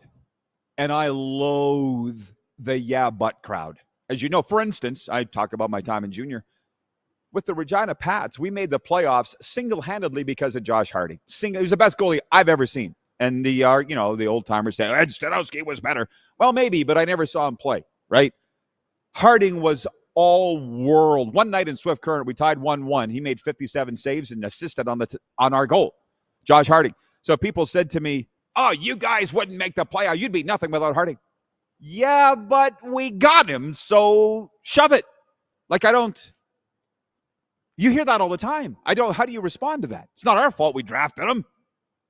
And I loathe the yeah, but crowd. As you know, for instance, I talk about my time in junior. With the Regina Pats, we made the playoffs single-handedly because of Josh Harding. He was the best goalie I've ever seen. And the old-timers say, Ed Stanowski was better. Well, maybe, but I never saw him play, right? Harding was all-world. One night in Swift Current, we tied 1-1. He made 57 saves and assisted on our goal, Josh Harding. So people said to me, oh, you guys wouldn't make the playoff. You'd be nothing without Harding. Yeah, but we got him, so shove it. Like, I don't... You hear that all the time. How do you respond to that? It's not our fault we drafted him,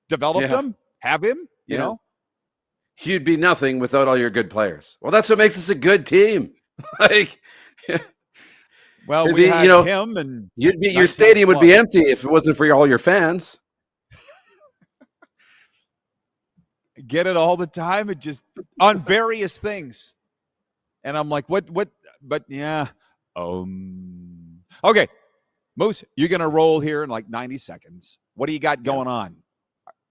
developed him, have him, you know? You'd be nothing without all your good players. Well, that's what makes us a good team. Well, we had him, and your stadium would be empty if it wasn't for all your fans. Get it all the time. It just on various things. And I'm like, what, but yeah. Okay, Moose, you're going to roll here in like 90 seconds. What do you got going on?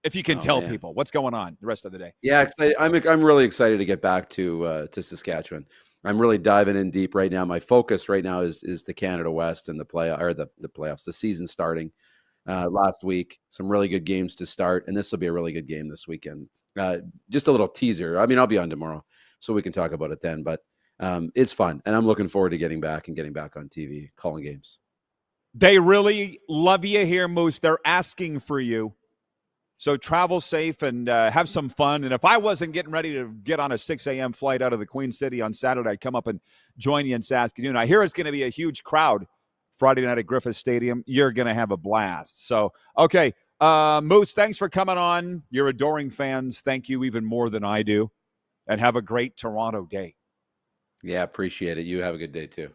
If you can tell people what's going on the rest of the day. Yeah, excited. I'm really excited to get back to Saskatchewan. I'm really diving in deep right now. My focus right now is the Canada West and the playoffs, the season starting last week. Some really good games to start, and this will be a really good game this weekend. Just a little teaser. I mean, I'll be on tomorrow, so we can talk about it then. But it's fun, and I'm looking forward to getting back on TV, calling games. They really love you here, Moose. They're asking for you. So travel safe and have some fun. And if I wasn't getting ready to get on a 6 a.m. flight out of the Queen City on Saturday, I'd come up and join you in Saskatoon. I hear it's going to be a huge crowd Friday night at Griffith Stadium. You're going to have a blast. So, okay, Moose, thanks for coming on. Your adoring fans, thank you even more than I do. And have a great Toronto day. Yeah, appreciate it. You have a good day too.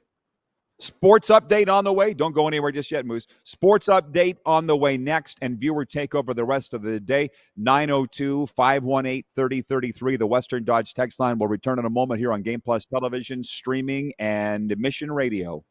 Sports update on the way. Don't go anywhere just yet, Moose. Sports update on the way next, and viewer takeover the rest of the day. 902-518-3033. The Western Dodge text line will return in a moment here on Game Plus Television, streaming, and Mission Radio.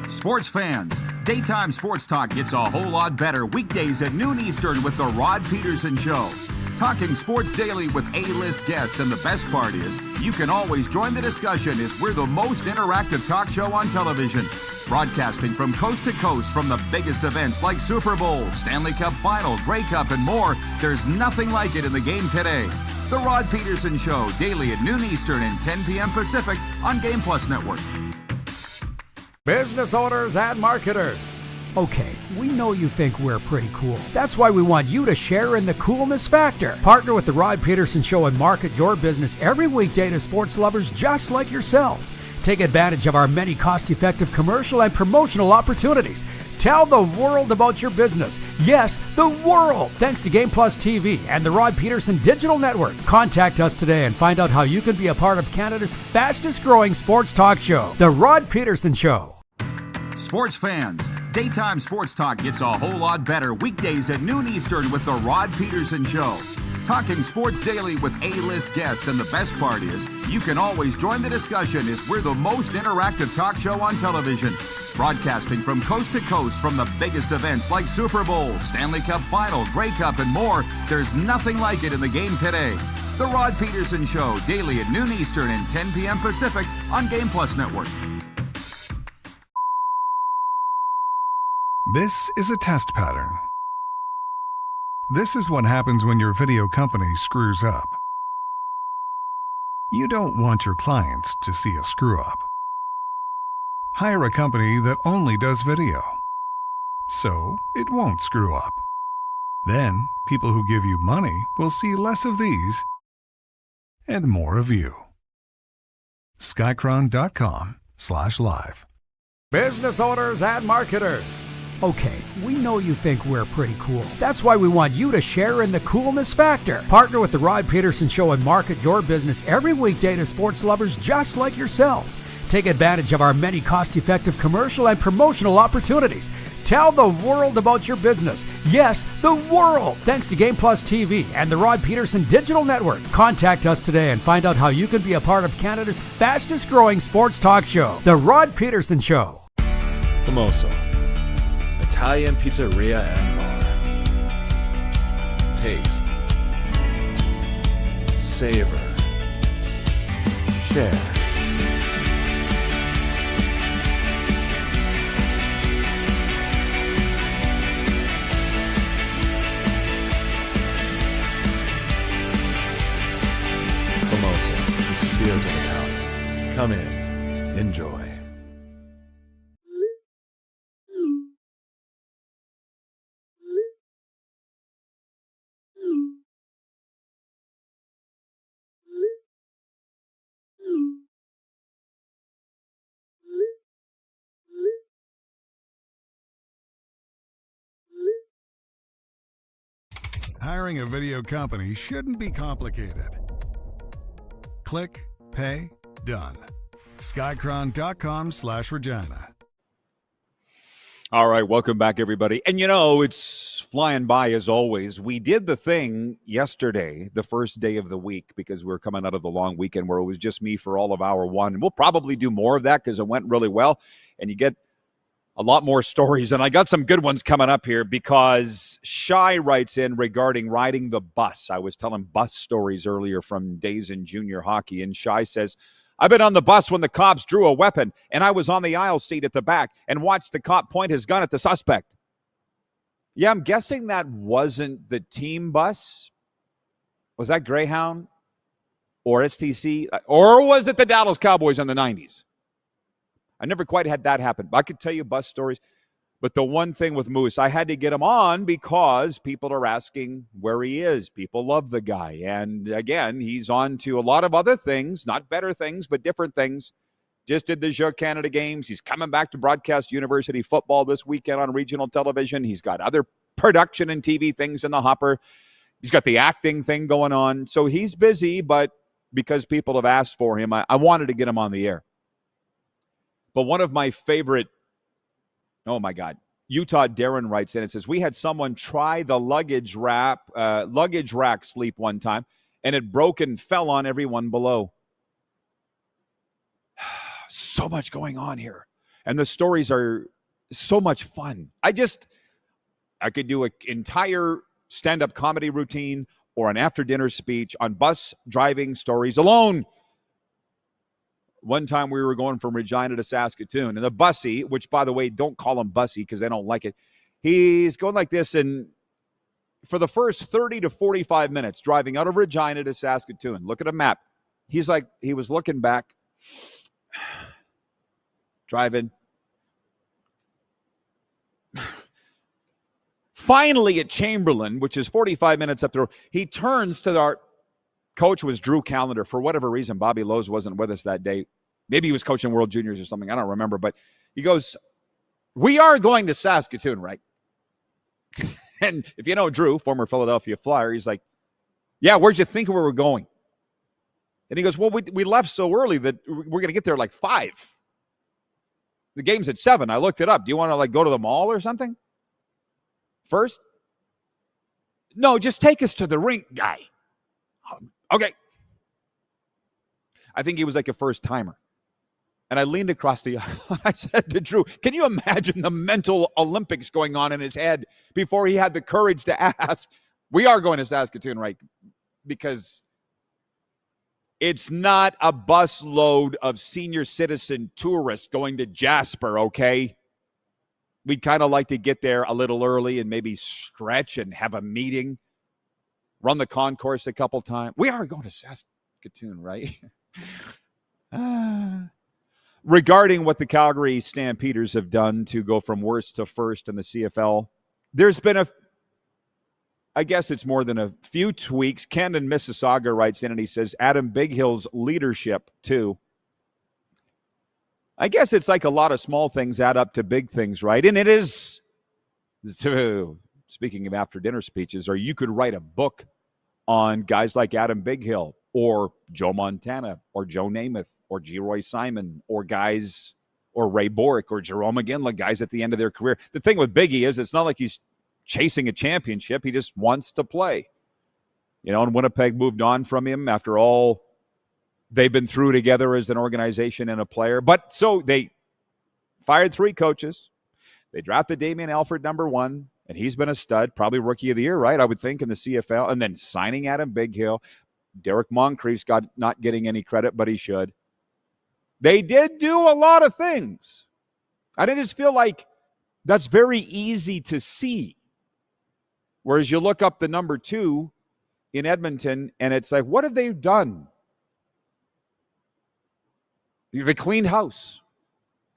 Sports fans, daytime sports talk gets a whole lot better weekdays at noon Eastern with The Rod Pedersen Show. Talking sports daily with A-list guests, and the best part is, you can always join the discussion as we're the most interactive talk show on television. Broadcasting from coast to coast from the biggest events like Super Bowl, Stanley Cup Final, Grey Cup, and more, there's nothing like it in the game today. The Rod Pedersen Show, daily at noon Eastern and 10 p.m. Pacific on Game Plus Network. Business owners and marketers. Okay, we know you think we're pretty cool. That's why we want you to share in the coolness factor. Partner with the Rod Pedersen Show and market your business every weekday to sports lovers just like yourself. Take advantage of our many cost-effective commercial and promotional opportunities. Tell the world about your business. Yes, the world. Thanks to Game Plus TV and the Rod Pedersen Digital Network. Contact us today and find out how you can be a part of Canada's fastest growing sports talk show, The Rod Pedersen Show. Sports fans, daytime sports talk gets a whole lot better weekdays at noon Eastern with The Rod Pedersen Show. Talking sports daily with A-list guests, and the best part is, you can always join the discussion as we're the most interactive talk show on television. Broadcasting from coast to coast from the biggest events like Super Bowl, Stanley Cup Final, Grey Cup, and more, there's nothing like it in the game today. The Rod Pedersen Show, daily at noon Eastern and 10 p.m. Pacific on Game Plus Network. This is a test pattern. This is what happens when your video company screws up. You don't want your clients to see a screw-up. Hire a company that only does video, so it won't screw up. Then, people who give you money will see less of these and more of you. Skycron.com/live. Business owners and marketers. Okay, we know you think we're pretty cool. That's why we want you to share in the coolness factor. Partner with the Rod Pedersen Show and market your business every weekday to sports lovers just like yourself. Take advantage of our many cost-effective commercial and promotional opportunities. Tell the world about your business. Yes, the world. Thanks to Game Plus TV and the Rod Pedersen Digital Network. Contact us today and find out how you can be a part of Canada's fastest growing sports talk show, The Rod Pedersen Show. Famoso, Italian pizzeria and bar. Taste, savor, share. Famoso, the spirit of Italian. Come in, enjoy. Hiring a video company shouldn't be complicated. Click, pay, done. Skycron.com/Regina. All right, welcome back, everybody. And it's flying by as always. We did the thing yesterday, the first day of the week, because we're coming out of the long weekend where it was just me for all of hour one. And we'll probably do more of that because it went really well. And you get a lot more stories. And I got some good ones coming up here because Shai writes in regarding riding the bus. I was telling bus stories earlier from days in junior hockey. And Shai says, I've been on the bus when the cops drew a weapon, and I was on the aisle seat at the back and watched the cop point his gun at the suspect. Yeah, I'm guessing that wasn't the team bus. Was that Greyhound or STC? Or was it the Dallas Cowboys in the 90s? I never quite had that happen. I could tell you bus stories. But the one thing with Moose, I had to get him on because people are asking where he is. People love the guy. And again, he's on to a lot of other things, not better things, but different things. Just did the Jeux Canada games. He's coming back to broadcast university football this weekend on regional television. He's got other production and TV things in the hopper. He's got the acting thing going on. So he's busy, but because people have asked for him, I wanted to get him on the air. But one of my favorite, oh my God, Utah Darren writes in and says, we had someone try the luggage rack sleep one time, and it broke and fell on everyone below. So much going on here. And the stories are so much fun. I could do an entire stand-up comedy routine or an after-dinner speech on bus driving stories alone. One time we were going from Regina to Saskatoon, and the bussy, which, by the way, don't call him bussy because they don't like it, he's going like this, and for the first 30 to 45 minutes driving out of Regina to Saskatoon, look at a map. He's like, he was looking back, driving. Finally, at Chamberlain, which is 45 minutes up the road, he turns to our coach was Drew Callender. For whatever reason, Bobby Lowe's wasn't with us that day. Maybe he was coaching World Juniors or something. I don't remember. But he goes, we are going to Saskatoon, right? And if you know Drew, former Philadelphia Flyer, he's like, yeah, where'd you think we were going? And he goes, well, we left so early that we're going to get there like 5. The game's at 7. I looked it up. Do you want to go to the mall or something first? No, just take us to the rink, guy. Okay. I think he was like a first timer. And I leaned across the aisle and I said to Drew, can you imagine the mental Olympics going on in his head before he had the courage to ask, we are going to Saskatoon, right? Because it's not a bus load of senior citizen tourists going to Jasper, okay? We'd kind of like to get there a little early and maybe stretch and have a meeting. Run the concourse a couple times. We are going to Saskatoon, right? Regarding what the Calgary Stampeders have done to go from worst to first in the CFL, there's been I guess it's more than a few tweaks. Ken in Mississauga writes in and he says, Adam Bighill's leadership too. I guess it's like a lot of small things add up to big things, right? And it is, speaking of after-dinner speeches, or you could write a book on guys like Adam Bighill or Joe Montana or Joe Namath or G. Roy Simon or guys or Ray Borick or Jerome McGinley, guys at the end of their career. The thing with Biggie is it's not like he's chasing a championship. He just wants to play. And Winnipeg moved on from him after all they've been through together as an organization and a player. But so they fired 3 coaches. They drafted Damian Alford #1, and he's been a stud, probably rookie of the year, right? I would think in the CFL. And then signing Adam Bighill. Derek Moncrief's not getting any credit, but he should. They did do a lot of things. I just feel like that's very easy to see. Whereas you look up the #2 in Edmonton, and it's like, what have they done? They cleaned house.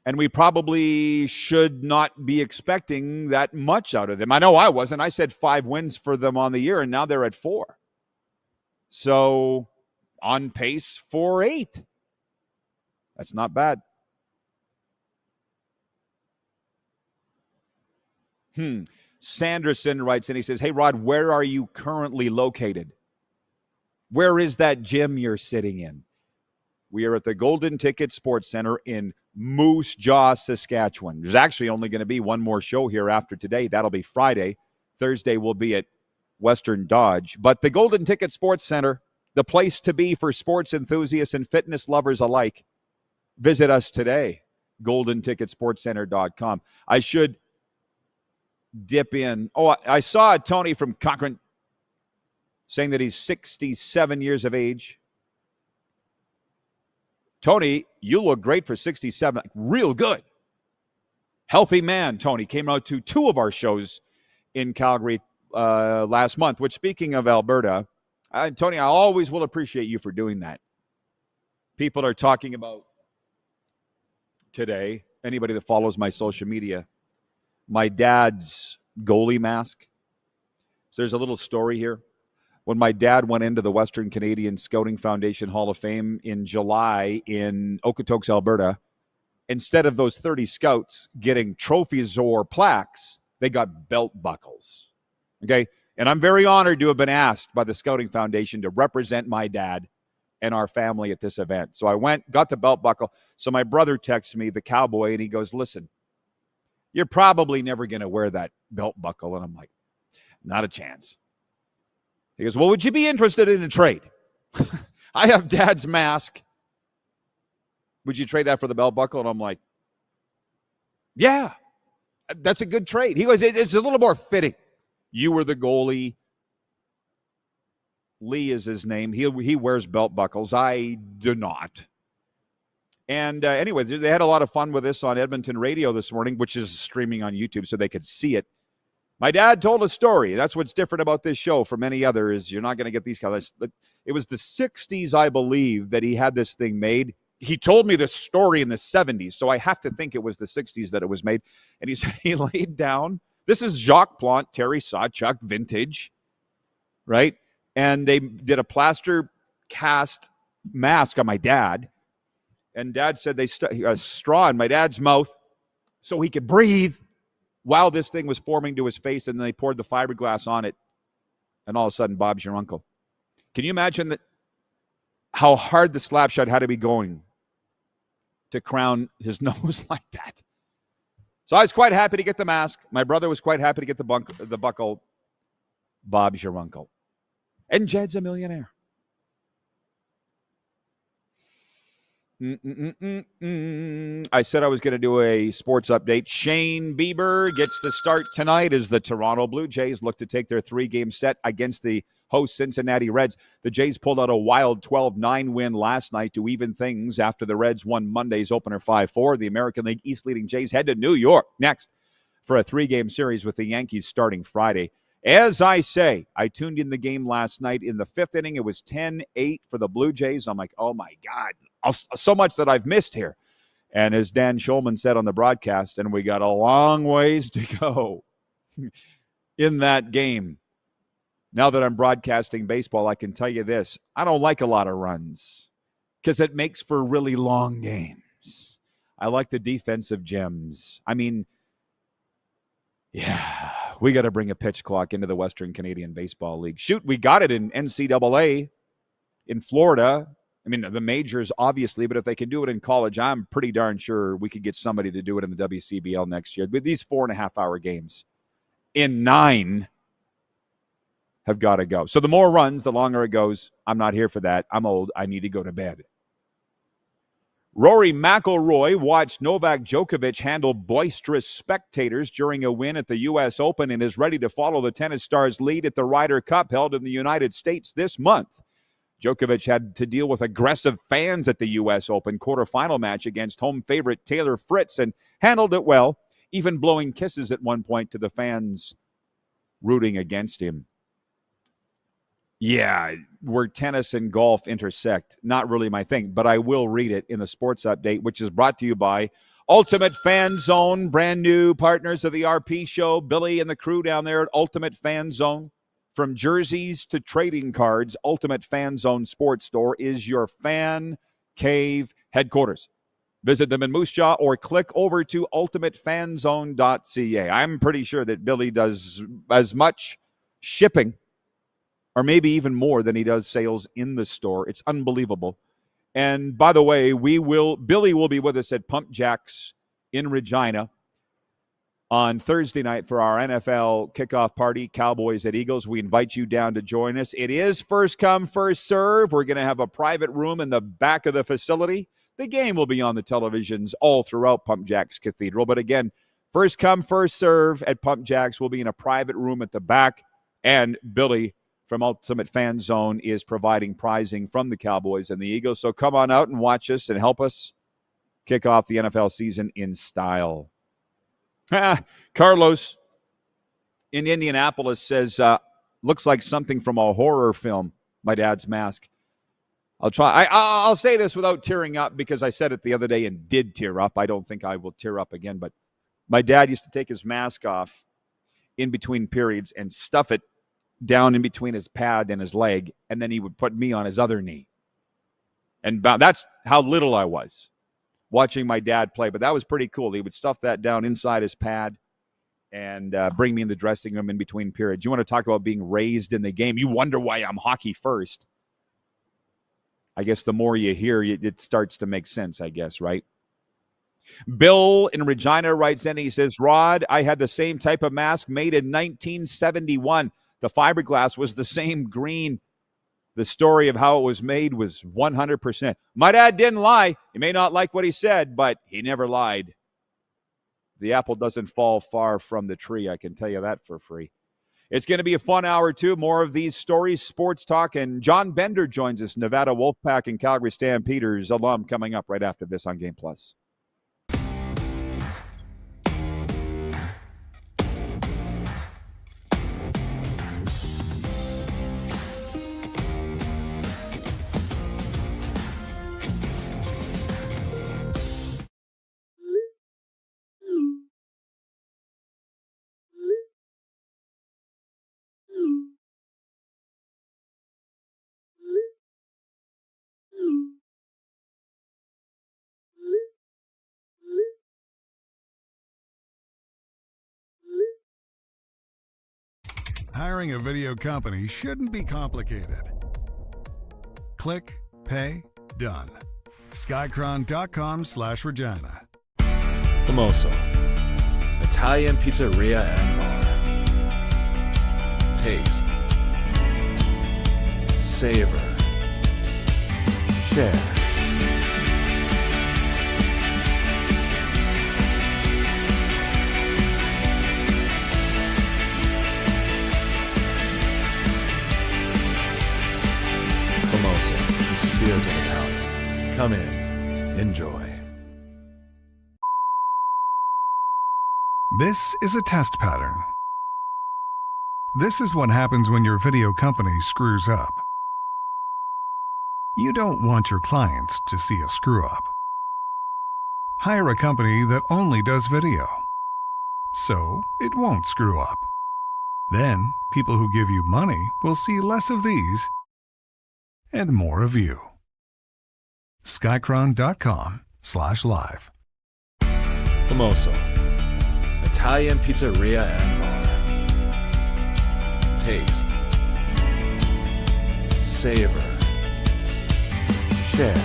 And we probably should not be expecting that much out of them. I know I wasn't. I said 5 wins for them on the year, and now they're at 4. So on pace for 8. That's not bad. Sanderson writes in, he says, hey, Rod, where are you currently located? Where is that gym you're sitting in? We are at the Golden Ticket Sports Center in Moose Jaw, Saskatchewan. There's actually only going to be one more show here after today. That'll be Friday. Thursday will be at Western Dodge. But the Golden Ticket Sports Center, the place to be for sports enthusiasts and fitness lovers alike. Visit us today, goldenticketsportscenter.com. I should dip in. Oh, I saw Tony from Cochrane saying that he's 67 years of age. Tony, you look great for 67. Real good. Healthy man, Tony. Came out to 2 of our shows in Calgary last month, which, speaking of Alberta, Tony, I always will appreciate you for doing that. People are talking about today, anybody that follows my social media, my dad's goalie mask. So there's a little story here. When my dad went into the Western Canadian Scouting Foundation Hall of Fame in July in Okotoks, Alberta, instead of those 30 scouts getting trophies or plaques, they got belt buckles. Okay? And I'm very honored to have been asked by the Scouting Foundation to represent my dad and our family at this event. So I went, got the belt buckle. So my brother texts me, the cowboy, and he goes, listen, you're probably never going to wear that belt buckle. And I'm like, not a chance. He goes, well, would you be interested in a trade? I have dad's mask. Would you trade that for the belt buckle? And I'm like, yeah, that's a good trade. He goes, it's a little more fitting. You were the goalie. Lee is his name. He wears belt buckles. I do not. And anyway, they had a lot of fun with this on Edmonton Radio this morning, which is streaming on YouTube so they could see it. My dad told a story. That's what's different about this show from any other is you're not going to get these guys. It was the 60s, I believe, that he had this thing made. He told me this story in the 70s, so I have to think it was the 60s that it was made. And he said he laid down. This is Jacques Plante, Terry Sawchuk vintage, right? And they did a plaster cast mask on my dad. And Dad said they stuck a straw in my dad's mouth so he could breathe while this thing was forming to his face, and then they poured the fiberglass on it, and all of a sudden, Bob's your uncle. Can you imagine that? How hard the slap shot had to be going to crown his nose like that? So I was quite happy to get the mask. My brother was quite happy to get the buckle. Bob's your uncle. And Jed's a millionaire. I said I was going to do a sports update. Shane Bieber gets the start tonight as the Toronto Blue Jays look to take their 3-game set against the host Cincinnati Reds. The Jays pulled out a wild 12-9 win last night to even things after the Reds won Monday's opener 5-4. The American League East leading Jays head to New York next for a 3-game series with the Yankees starting Friday. As I say, I tuned in the game last night in the 5th inning. It was 10-8 for the Blue Jays. I'm like, oh, my God, so much that I've missed here. And as Dan Schulman said on the broadcast, and we got a long ways to go in that game. Now that I'm broadcasting baseball, I can tell you this. I don't like a lot of runs because it makes for really long games. I like the defensive gems. I mean, yeah. We got to bring a pitch clock into the Western Canadian Baseball League. Shoot, we got it in NCAA in Florida. I mean, the majors, obviously, but if they can do it in college, I'm pretty darn sure we could get somebody to do it in the WCBL next year. But these 4.5-hour games in 9 have got to go. So the more runs, the longer it goes. I'm not here for that. I'm old. I need to go to bed. Rory McIlroy watched Novak Djokovic handle boisterous spectators during a win at the U.S. Open and is ready to follow the tennis star's lead at the Ryder Cup held in the United States this month. Djokovic had to deal with aggressive fans at the U.S. Open quarterfinal match against home favorite Taylor Fritz and handled it well, even blowing kisses at one point to the fans rooting against him. Yeah, where tennis and golf intersect, not really my thing, but I will read it in the sports update, which is brought to you by Ultimate Fan Zone, brand new partners of the RP show, Billy and the crew down there at Ultimate Fan Zone. From jerseys to trading cards, Ultimate Fan Zone Sports Store is your fan cave headquarters. Visit them in Moose Jaw or click over to ultimatefanzone.ca. I'm pretty sure that Billy does as much shipping or maybe even more than he does sales in the store. It's unbelievable. And by the way, Billy will be with us at Pump Jacks in Regina on Thursday night for our NFL kickoff party, Cowboys at Eagles. We invite you down to join us. It is first come, first serve. We're going to have a private room in the back of the facility. The game will be on the televisions all throughout Pump Jacks Cathedral. But again, first come, first serve at Pump Jacks. We'll be in a private room at the back. And Billy from Ultimate Fan Zone is providing prizing from the Cowboys and the Eagles. So come on out and watch us and help us kick off the NFL season in style. Carlos in Indianapolis says, looks like something from a horror film, My Dad's Mask. I'll say this without tearing up because I said it the other day and did tear up. I don't think I will tear up again, but my dad used to take his mask off in between periods and stuff it down in between his pad and his leg, and then he would put me on his other knee. And that's how little I was watching my dad play, but that was pretty cool. He would stuff that down inside his pad and bring me in the dressing room in between periods. You want to talk about being raised in the game? You wonder why I'm hockey first. I guess the more you hear, it starts to make sense, I guess, right? Bill in Regina writes in, he says, Rod, I had the same type of mask made in 1971. The fiberglass was the same green. The story of how it was made was 100%. My dad didn't lie. You may not like what he said, but he never lied. The apple doesn't fall far from the tree. I can tell you that for free. It's going to be a fun hour, too. More of these stories, sports talk, and John Bender joins us, Nevada Wolfpack and Calgary Stampeders alum, coming up right after this on Game Plus. Hiring a video company shouldn't be complicated. Click, pay, done. Skycron.com/Regina. Famoso, Italian pizzeria and bar. Taste, savor, share. Famoso, the spirit of Italian. Come in, enjoy. This is a test pattern. This is what happens when your video company screws up. You don't want your clients to see a screw-up. Hire a company that only does video, so it won't screw up. Then, people who give you money will see less of these and more of you. Skycron.com/live. Famoso, Italian pizzeria and bar. Taste, savor, share.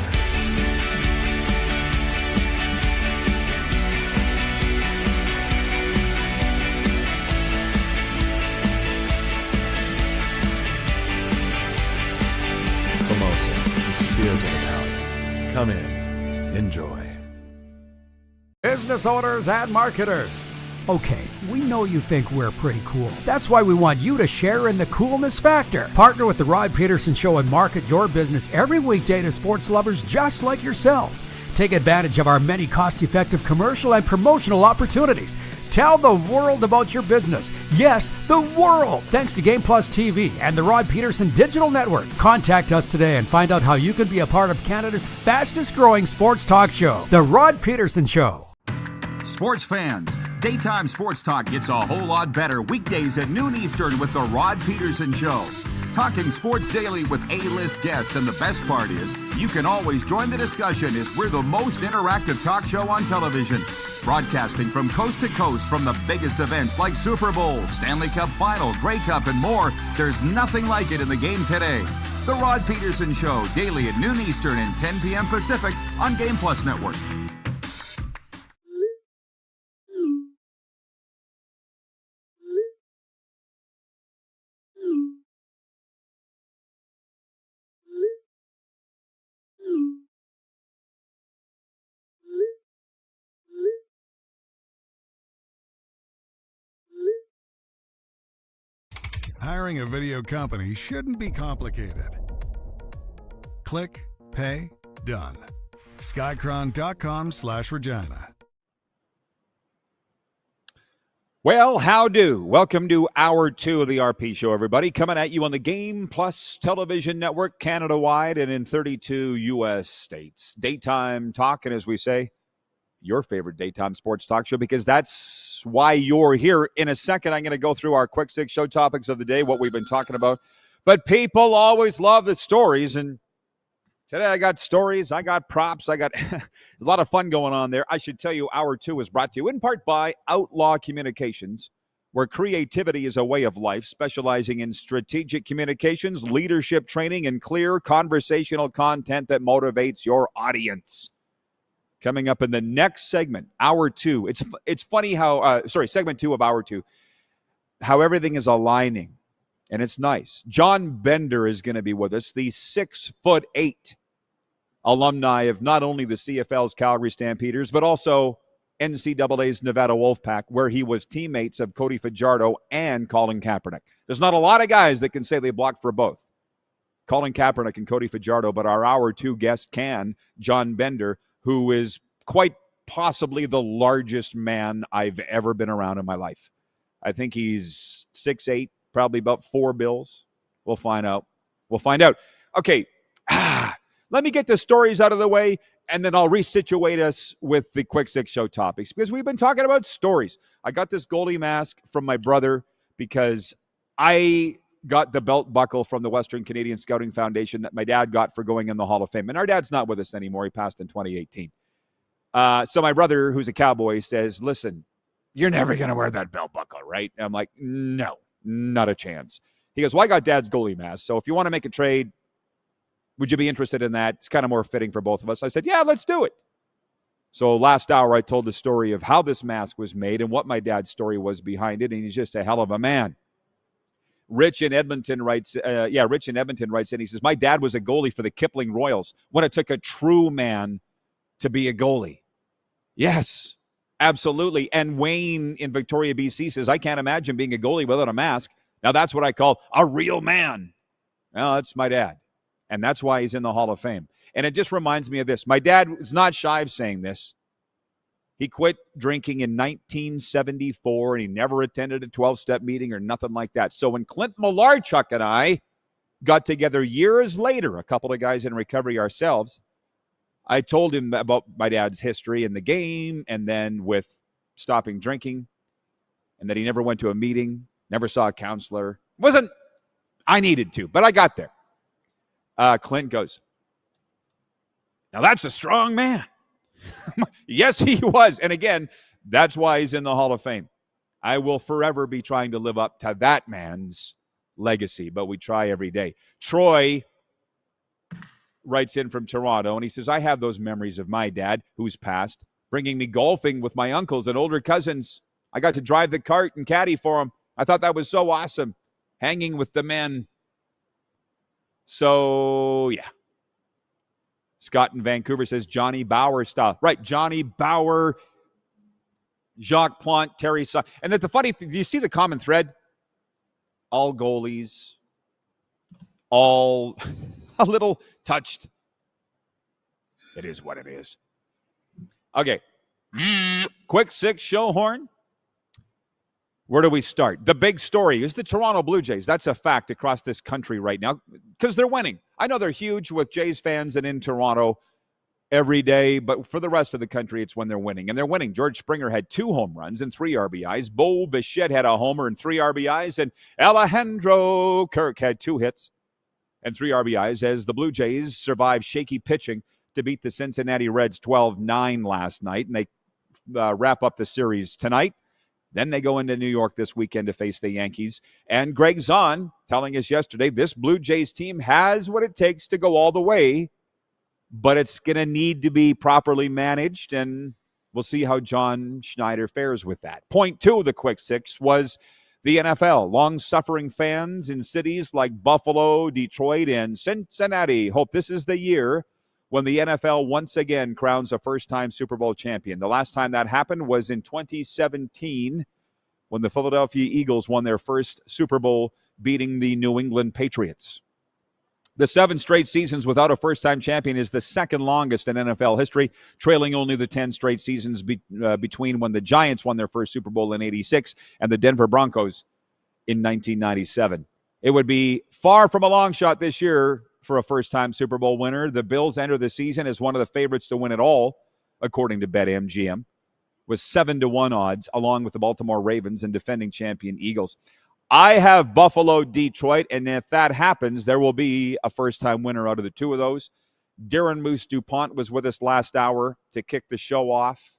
Famoso, the spirit of Italian. Come in, enjoy. Business owners and marketers. Okay, we know you think we're pretty cool. That's why we want you to share in the coolness factor. Partner with the Rod Pedersen Show and market your business every weekday to sports lovers just like yourself. Take advantage of our many cost-effective commercial and promotional opportunities. Tell the world about your business. Yes, the world. Thanks to Game Plus TV and the Rod Pedersen Digital Network. Contact us today and find out how you can be a part of Canada's fastest growing sports talk show, The Rod Pedersen Show. Sports fans, daytime sports talk gets a whole lot better weekdays at noon Eastern with the Rod Pedersen Show. Talking sports daily with A-list guests, and the best part is, you can always join the discussion as we're the most interactive talk show on television. Broadcasting from coast to coast from the biggest events like Super Bowl, Stanley Cup Final, Grey Cup, and more, there's nothing like it in the game today. The Rod Pedersen Show, daily at noon Eastern and 10 p.m. Pacific on Game Plus Network. Hiring a video company shouldn't be complicated. Click, pay, done. Skycron.com/Regina. Well, how do? Welcome to Hour 2 of the RP Show, everybody. Coming at you on the Game Plus Television Network, Canada-wide and in 32 U.S. states. Daytime talk, and as we say, your favorite daytime sports talk show, because that's why you're here. In a second, I'm going to go through our quick six show topics of the day, what we've been talking about. But people always love the stories, and today I got stories, I got props, I got a lot of fun going on there. I should tell you, Hour 2 is brought to you in part by Outlaw Communications, where creativity is a way of life, specializing in strategic communications, leadership training, and clear conversational content that motivates your audience. Coming up in the next segment, Hour 2. It's funny how, segment 2 of Hour 2, how everything is aligning, and it's nice. John Bender is going to be with us, the 6'8" alumni of not only the CFL's Calgary Stampeders, but also NCAA's Nevada Wolfpack, where he was teammates of Cody Fajardo and Colin Kaepernick. There's not a lot of guys that can say they blocked for both, Colin Kaepernick and Cody Fajardo, but our Hour 2 guest can, John Bender, who is quite possibly the largest man I've ever been around in my life. I think he's 6'8", probably about 4 bills. We'll find out. Okay, let me get the stories out of the way, and then I'll resituate us with the quick six show topics, because we've been talking about stories. I got this goalie mask from my brother because I got the belt buckle from the Western Canadian Scouting Foundation that my dad got for going in the Hall of Fame. And our dad's not with us anymore. He passed in 2018. So my brother, who's a Cowboy, says, listen, you're never going to wear that belt buckle, right? And I'm like, no, not a chance. He goes, well, I got dad's goalie mask, so if you want to make a trade, would you be interested in that? It's kind of more fitting for both of us. I said, yeah, let's do it. So last hour, I told the story of how this mask was made and what my dad's story was behind it, and he's just a hell of a man. Rich in Edmonton writes in. He says, my dad was a goalie for the Kipling Royals when it took a true man to be a goalie. Yes, absolutely. And Wayne in Victoria, BC says, I can't imagine being a goalie without a mask. Now that's what I call a real man. Well, that's my dad. And that's why he's in the Hall of Fame. And it just reminds me of this. My dad is not shy of saying this. He quit drinking in 1974, and he never attended a 12-step meeting or nothing like that. So when Clint Malarchuk and I got together years later, a couple of guys in recovery ourselves, I told him about my dad's history in the game and then with stopping drinking, and that he never went to a meeting, never saw a counselor. I needed to, but I got there. Clint goes, now that's a strong man. Yes, he was. And again, that's why he's in the Hall of Fame. I will forever be trying to live up to that man's legacy, but we try every day. Troy writes in from Toronto, and he says, I have those memories of my dad, who's passed, bringing me golfing with my uncles and older cousins. I got to drive the cart and caddy for him. I thought that was so awesome, hanging with the men. So, yeah. Scott in Vancouver says Johnny Bauer style. Right, Johnny Bauer, Jacques Plante, Terry Son. And that the funny thing, do you see the common thread? All goalies, all a little touched. It is what it is. Okay. Quick six show horn. Where do we start? The big story is the Toronto Blue Jays. That's a fact across this country right now because they're winning. I know they're huge with Jays fans and in Toronto every day, but for the rest of the country, it's when they're winning. And they're winning. George Springer had 2 home runs and 3 RBIs. Bo Bichette had a homer and 3 RBIs. And Alejandro Kirk had 2 hits and 3 RBIs as the Blue Jays survived shaky pitching to beat the Cincinnati Reds 12-9 last night. And they wrap up the series tonight Then they go into New York this weekend to face the Yankees. And Greg Zahn telling us yesterday, this Blue Jays team has what it takes to go all the way, but it's going to need to be properly managed, and we'll see how John Schneider fares with that. Point two of the Quick Six was the NFL. Long-suffering fans in cities like Buffalo, Detroit, and Cincinnati hope this is the year when the NFL once again crowns a first-time Super Bowl champion. The last time that happened was in 2017 when the Philadelphia Eagles won their first Super Bowl, beating the New England Patriots. The 7 straight seasons without a first-time champion is the second longest in NFL history, trailing only the 10 straight seasons between when the Giants won their first Super Bowl in '86 and the Denver Broncos in 1997. It would be far from a long shot this year for a first-time Super Bowl winner. The Bills enter the season as one of the favorites to win it all, according to BetMGM, with 7-1 odds, along with the Baltimore Ravens and defending champion Eagles. I have Buffalo, Detroit, and if that happens, there will be a first-time winner out of the two of those. Darren Moose Dupont was with us last hour to kick the show off,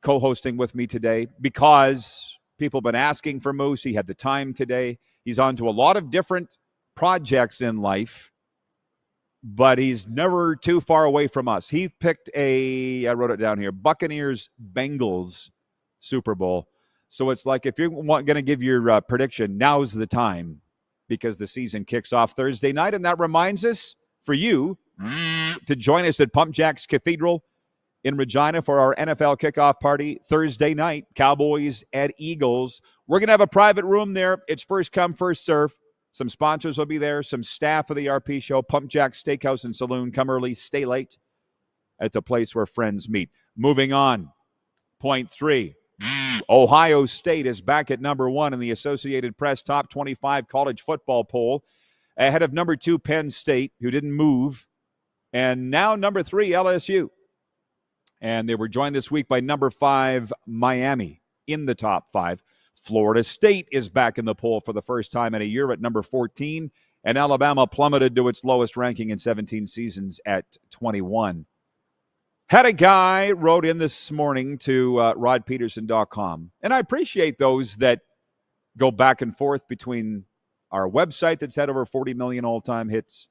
co-hosting with me today, because people have been asking for Moose. He had the time today. He's on to a lot of different projects in life, but he's never too far away from us. He picked I wrote it down here, Buccaneers-Bengals Super Bowl. So it's like, if you're going to give your prediction, now's the time, because the season kicks off Thursday night. And that reminds us, for you, to join us at Pump Jacks Cathedral in Regina for our NFL kickoff party Thursday night, Cowboys at Eagles. We're going to have a private room there. It's first come, first serve. Some sponsors will be there, some staff of the RP show, Pump Jack Steakhouse and Saloon. Come early, stay late at the place where friends meet. Moving on, point 3. Ohio State is back at number 1 in the Associated Press Top 25 college football poll, ahead of number 2 Penn State, who didn't move, and now number 3 LSU. And they were joined this week by number 5 Miami in the top 5. Florida State is back in the poll for the first time in a year at number 14, and Alabama plummeted to its lowest ranking in 17 seasons at 21. Had a guy wrote in this morning to rodpeterson.com, and I appreciate those that go back and forth between our website that's had over 40 million all-time hits,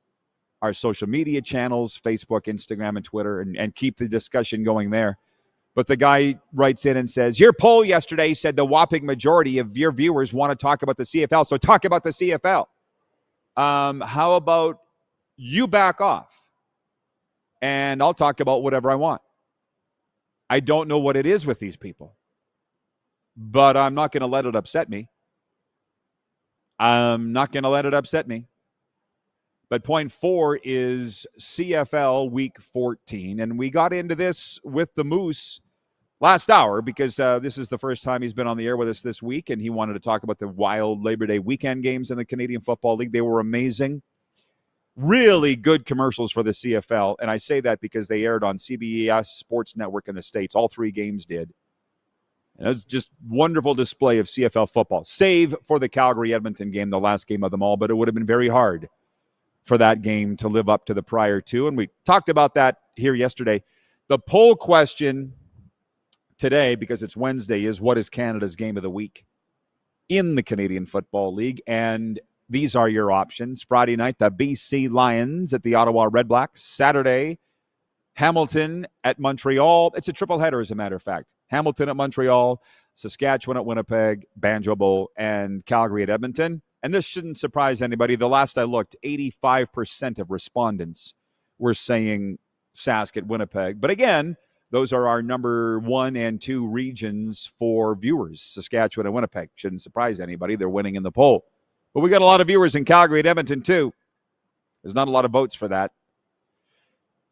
our social media channels, Facebook, Instagram, and Twitter, and keep the discussion going there. But the guy writes in and says, your poll yesterday said the whopping majority of your viewers want to talk about the CFL, so talk about the CFL. How about you back off? And I'll talk about whatever I want. I don't know what it is with these people, but I'm not going to let it upset me. But point 4 is CFL Week 14. And we got into this with the Moose last hour because this is the first time he's been on the air with us this week, and he wanted to talk about the wild Labor Day weekend games in the Canadian Football League. They were amazing. Really good commercials for the CFL, and I say that because they aired on CBS Sports Network in the States. All 3 games did. And it was just wonderful display of CFL football, save for the Calgary-Edmonton game, the last game of them all, but it would have been very hard for that game to live up to the prior 2, and we talked about that here yesterday. The poll question today, because it's Wednesday, is what is Canada's game of the week in the Canadian Football League? And these are your options. Friday night, the BC Lions at the Ottawa Redblacks. Saturday, Hamilton at Montreal. It's a triple header, as a matter of fact. Hamilton at Montreal, Saskatchewan at Winnipeg, Banjo Bowl, and Calgary at Edmonton. And this shouldn't surprise anybody. The last I looked, 85% of respondents were saying Sask at Winnipeg. But again, those are our number 1 and 2 regions for viewers, Saskatchewan and Winnipeg. Shouldn't surprise anybody. They're winning in the poll. But we got a lot of viewers in Calgary and Edmonton, too. There's not a lot of votes for that.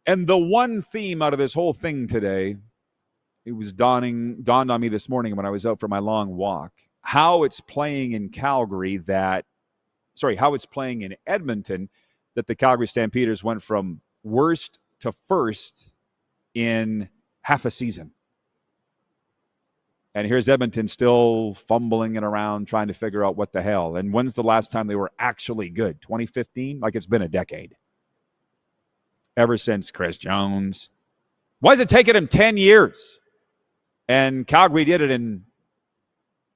And the one theme out of this whole thing today, it was dawned on me this morning when I was out for my long walk, how it's playing in Edmonton, that the Calgary Stampeders went from worst to first in half a season. And here's Edmonton still fumbling it around, trying to figure out what the hell. And when's the last time they were actually good? 2015? Like, it's been a decade. Ever since Chris Jones. Why is it taking him 10 years? And Calgary did it in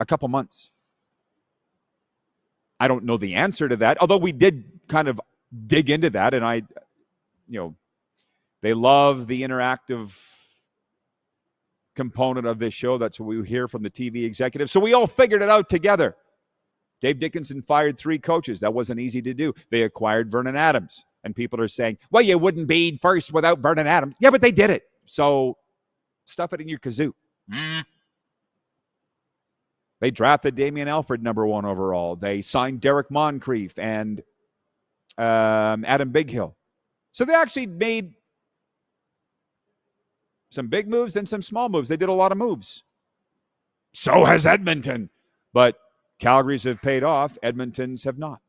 a couple months. I don't know the answer to that, although we did kind of dig into that, and they love the interactive component of this show. That's what we hear from the TV executives. So we all figured it out together. Dave Dickenson fired 3 coaches. That wasn't easy to do. They acquired Vernon Adams. And people are saying, well, you wouldn't be first without Vernon Adams. Yeah, but they did it. So stuff it in your kazoo. They drafted Damian Alford number 1 overall. They signed Derek Moncrief and Adam Bighill. So they actually made some big moves and some small moves. They did a lot of moves. So has Edmonton. But Calgary's have paid off. Edmonton's have not.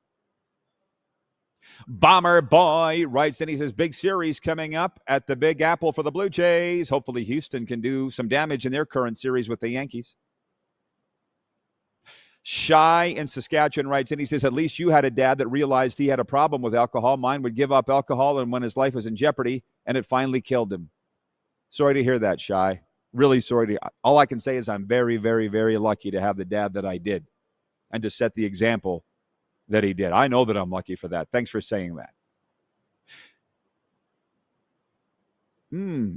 Bomber Boy writes in, he says, big series coming up at the Big Apple for the Blue Jays. Hopefully Houston can do some damage in their current series with the Yankees. Shy in Saskatchewan writes in, he says, at least you had a dad that realized he had a problem with alcohol. Mine would give up alcohol and when his life was in jeopardy, and it finally killed him. Sorry to hear that, Shy. Really sorry to. All I can say is I'm very, very, very lucky to have the dad that I did and to set the example that he did. I know that I'm lucky for that. Thanks for saying that.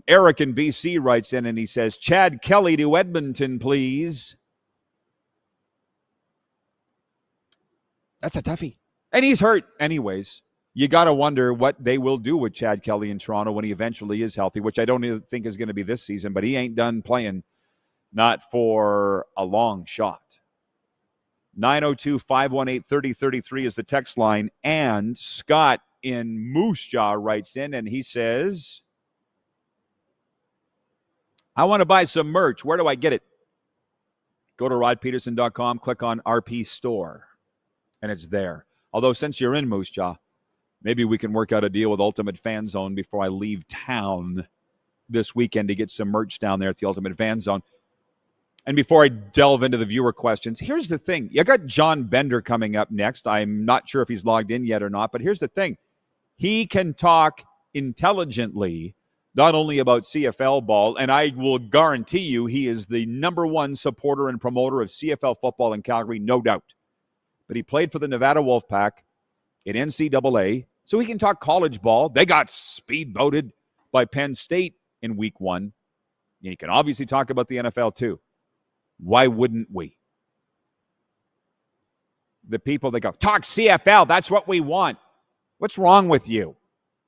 Eric in BC writes in and he says, Chad Kelly to Edmonton, please. That's a toughie. And he's hurt anyways. You got to wonder what they will do with Chad Kelly in Toronto when he eventually is healthy, which I don't even think is going to be this season, but he ain't done playing, not for a long shot. 902-518-3033 is the text line. And Scott in Moose Jaw writes in and he says, I want to buy some merch. Where do I get it? Go to rodpeterson.com, click on RP Store, and it's there. Although since you're in Moose Jaw, maybe we can work out a deal with Ultimate Fan Zone before I leave town this weekend to get some merch down there at the Ultimate Fan Zone. And before I delve into the viewer questions, here's the thing. You got John Bender coming up next. I'm not sure if he's logged in yet or not, but here's the thing. He can talk intelligently, not only about CFL ball, and I will guarantee you he is the number 1 supporter and promoter of CFL football in Calgary, no doubt. But he played for the Nevada Wolfpack in NCAA, so he can talk college ball. They got speedboated by Penn State in week 1. And he can obviously talk about the NFL too. Why wouldn't we? The people that go, talk CFL, that's what we want. What's wrong with you?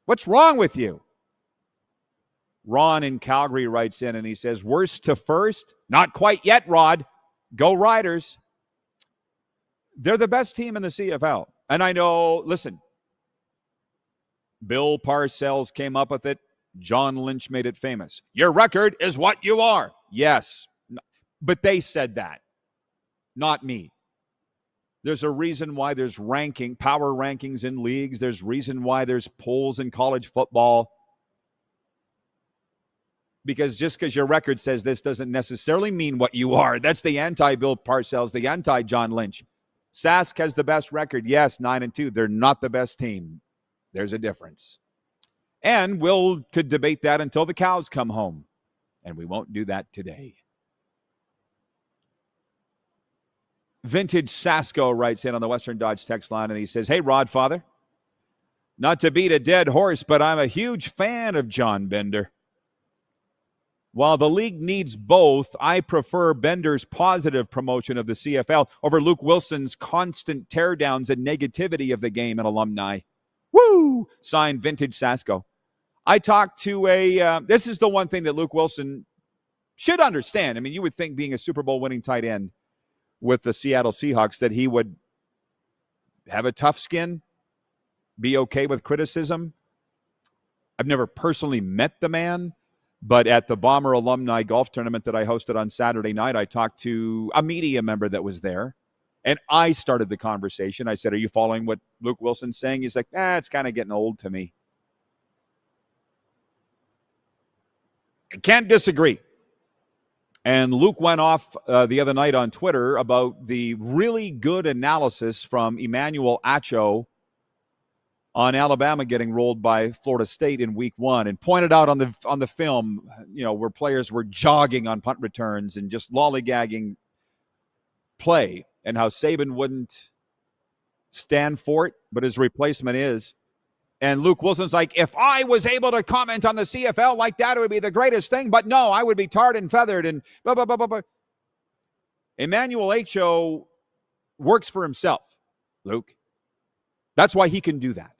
What's wrong with you? Ron in Calgary writes in and he says, worst to first? Not quite yet, Rod. Go Riders. They're the best team in the CFL. And I know, listen, Bill Parcells came up with it. John Lynch made it famous. Your record is what you are. Yes. But they said that, not me. There's a reason why there's power rankings in leagues. There's reason why there's polls in college football. Because just because your record says this doesn't necessarily mean what you are. That's the anti-Bill Parcells, the anti-John Lynch. Sask has the best record. Yes, 9-2. They're not the best team. There's a difference. And we'll could debate that until the cows come home. And we won't do that today. Vintage Sasko writes in on the Western Dodge text line and he says, hey, Rod Father, not to beat a dead horse, but I'm a huge fan of John Bender. While the league needs both, I prefer Bender's positive promotion of the CFL over Luke Wilson's constant teardowns and negativity of the game and alumni. Woo! Signed Vintage Sasko. I talked to this is the one thing that Luke Wilson should understand. I mean, you would think being a Super Bowl winning tight end with the Seattle Seahawks that he would have a tough skin, be okay with criticism. I've never personally met the man, but at the Bomber Alumni Golf Tournament that I hosted on Saturday night, I talked to a media member that was there, and I started the conversation. I said, are you following what Luke Wilson's saying? He's like, it's kind of getting old to me. I can't disagree. And Luke went off the other night on Twitter about the really good analysis from Emmanuel Acho on Alabama getting rolled by Florida State in week 1 and pointed out on the film, where players were jogging on punt returns and just lollygagging play and how Saban wouldn't stand for it, but his replacement is. And Luke Wilson's like, if I was able to comment on the CFL like that, it would be the greatest thing. But no, I would be tarred and feathered and blah, blah, blah, blah, blah. Emmanuel Acho works for himself, Luke. That's why he can do that.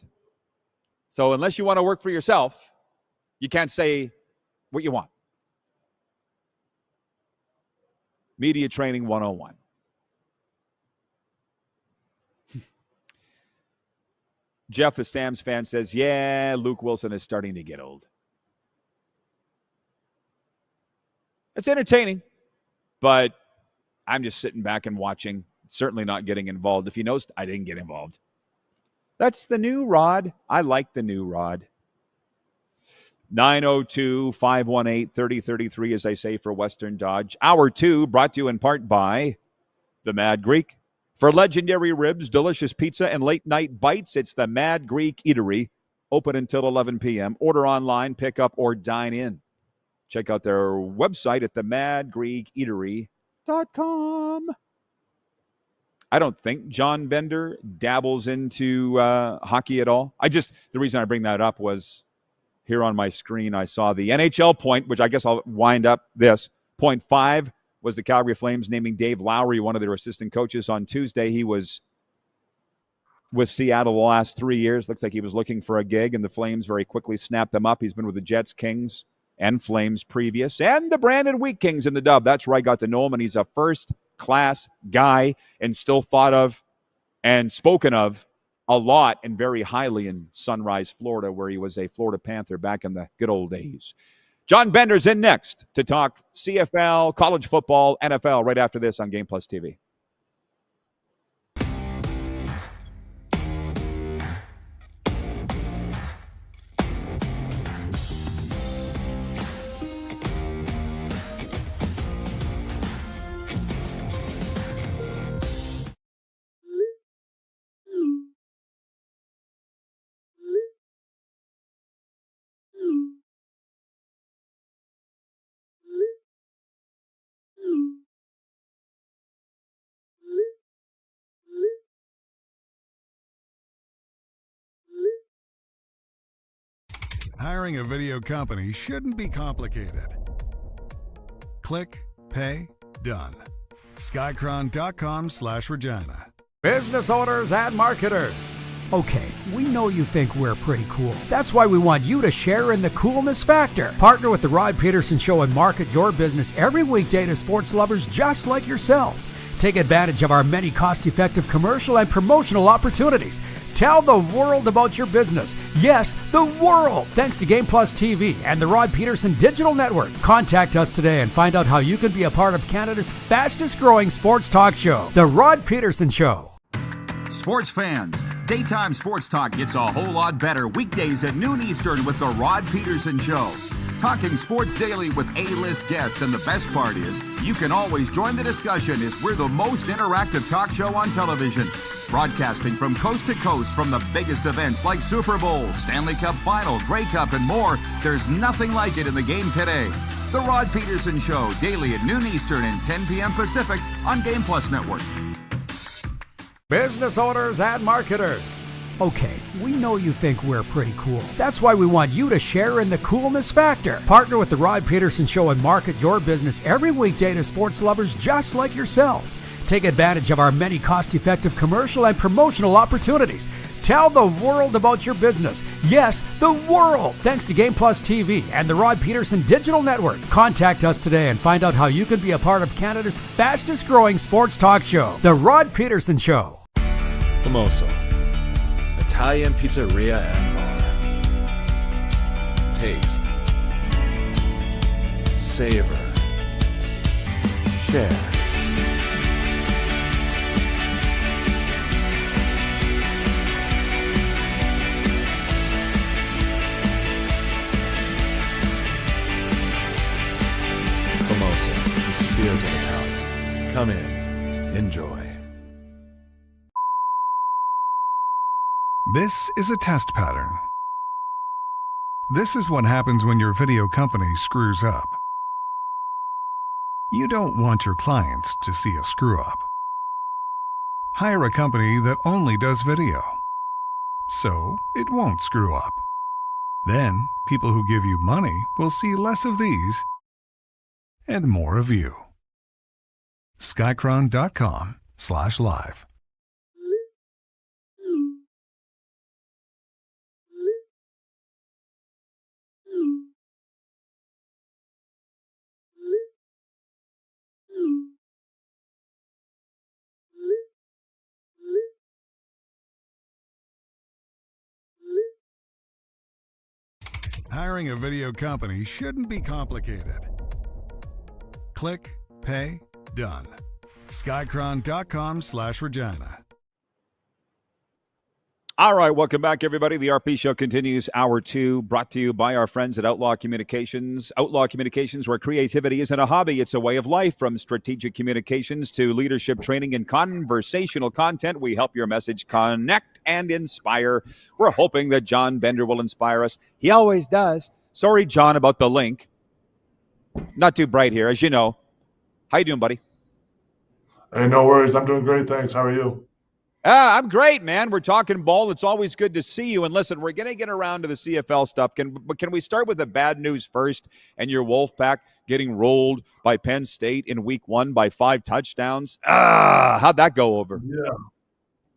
So unless you want to work for yourself, you can't say what you want. Media Training 101. Jeff, the Stamps fan, says, yeah, Luke Wilson is starting to get old. It's entertaining, but I'm just sitting back and watching, certainly not getting involved. If you noticed, I didn't get involved. That's the new Rod. I like the new Rod. 902-518-3033, as I say, for Western Dodge. Hour 2 brought to you in part by the Mad Greek. For legendary ribs, delicious pizza, and late-night bites, it's the Mad Greek Eatery, open until 11 p.m. Order online, pick up, or dine in. Check out their website at themadgreekeatery.com. I don't think John Bender dabbles into hockey at all. The reason I bring that up was here on my screen, I saw the NHL point, which I guess I'll wind up this. Point 5 was the Calgary Flames naming Dave Lowry one of their assistant coaches on Tuesday. He was with Seattle the last 3 years. Looks like he was looking for a gig, and the Flames very quickly snapped them up. He's been with the Jets, Kings, and Flames previous, and the Brandon Wheat Kings in the Dub. That's where I got to know him, and he's a first-class guy and still thought of and spoken of a lot and very highly in Sunrise, Florida, where he was a Florida Panther back in the good old days. John Bender's in next to talk CFL, college football, NFL, right after this on Game Plus TV. Hiring a video company shouldn't be complicated. Click, pay, done. Skycron.com/Regina. Business owners and marketers. Okay, we know you think we're pretty cool. That's why we want you to share in the coolness factor. Partner with the Rod Pedersen Show and market your business every weekday to sports lovers just like yourself. Take advantage of our many cost-effective commercial and promotional opportunities. Tell the world about your business. Yes, the world. Thanks to Game Plus TV and the Rod Pedersen Digital Network. Contact us today and find out how you can be a part of Canada's fastest-growing sports talk show, The Rod Pedersen Show. Sports fans, daytime sports talk gets a whole lot better weekdays at noon Eastern with the Rod Pedersen Show. Talking sports daily with A-list guests, and the best part is you can always join the discussion as we're the most interactive talk show on television. Broadcasting from coast to coast from the biggest events like Super Bowl, Stanley Cup Final, Grey Cup, and more. There's nothing like it in the game today. The Rod Pedersen Show, daily at noon Eastern and 10 p.m. Pacific on Game Plus Network. Business owners and marketers. Okay, we know you think we're pretty cool. That's why we want you to share in the coolness factor. Partner with the Rod Pedersen Show and market your business every weekday to sports lovers just like yourself. Take advantage of our many cost-effective commercial and promotional opportunities. Tell the world about your business. Yes, the world. Thanks to Game Plus TV and the Rod Pedersen Digital Network. Contact us today and find out how you can be a part of Canada's fastest-growing sports talk show, The Rod Pedersen Show. Famoso, Italian pizzeria and bar. Taste, savor, share. Famoso, the spirit of Italian. Come in, enjoy. This is a test pattern. This is what happens when your video company screws up. You don't want your clients to see a screw up. Hire a company that only does video, so it won't screw up. Then, people who give you money will see less of these and more of you. Skycron.com/live. Hiring a video company shouldn't be complicated. Click, pay, done. Skycron.com/Regina. All right, welcome back, everybody. The RP Show continues, Hour 2, brought to you by our friends at Outlaw Communications. Outlaw Communications, where creativity isn't a hobby, it's a way of life. From strategic communications to leadership training and conversational content, we help your message connect and inspire. We're hoping that John Bender will inspire us. He always does. Sorry, John, about the link. Not too bright here, as you know. How you doing, buddy? Hey, no worries. I'm doing great, thanks. How are you? I'm great, man. We're talking ball. It's always good to see you. And listen, we're going to get around to the CFL stuff. But can we start with the bad news first and your Wolfpack getting rolled by Penn State in week 1 by 5 touchdowns? How'd that go over?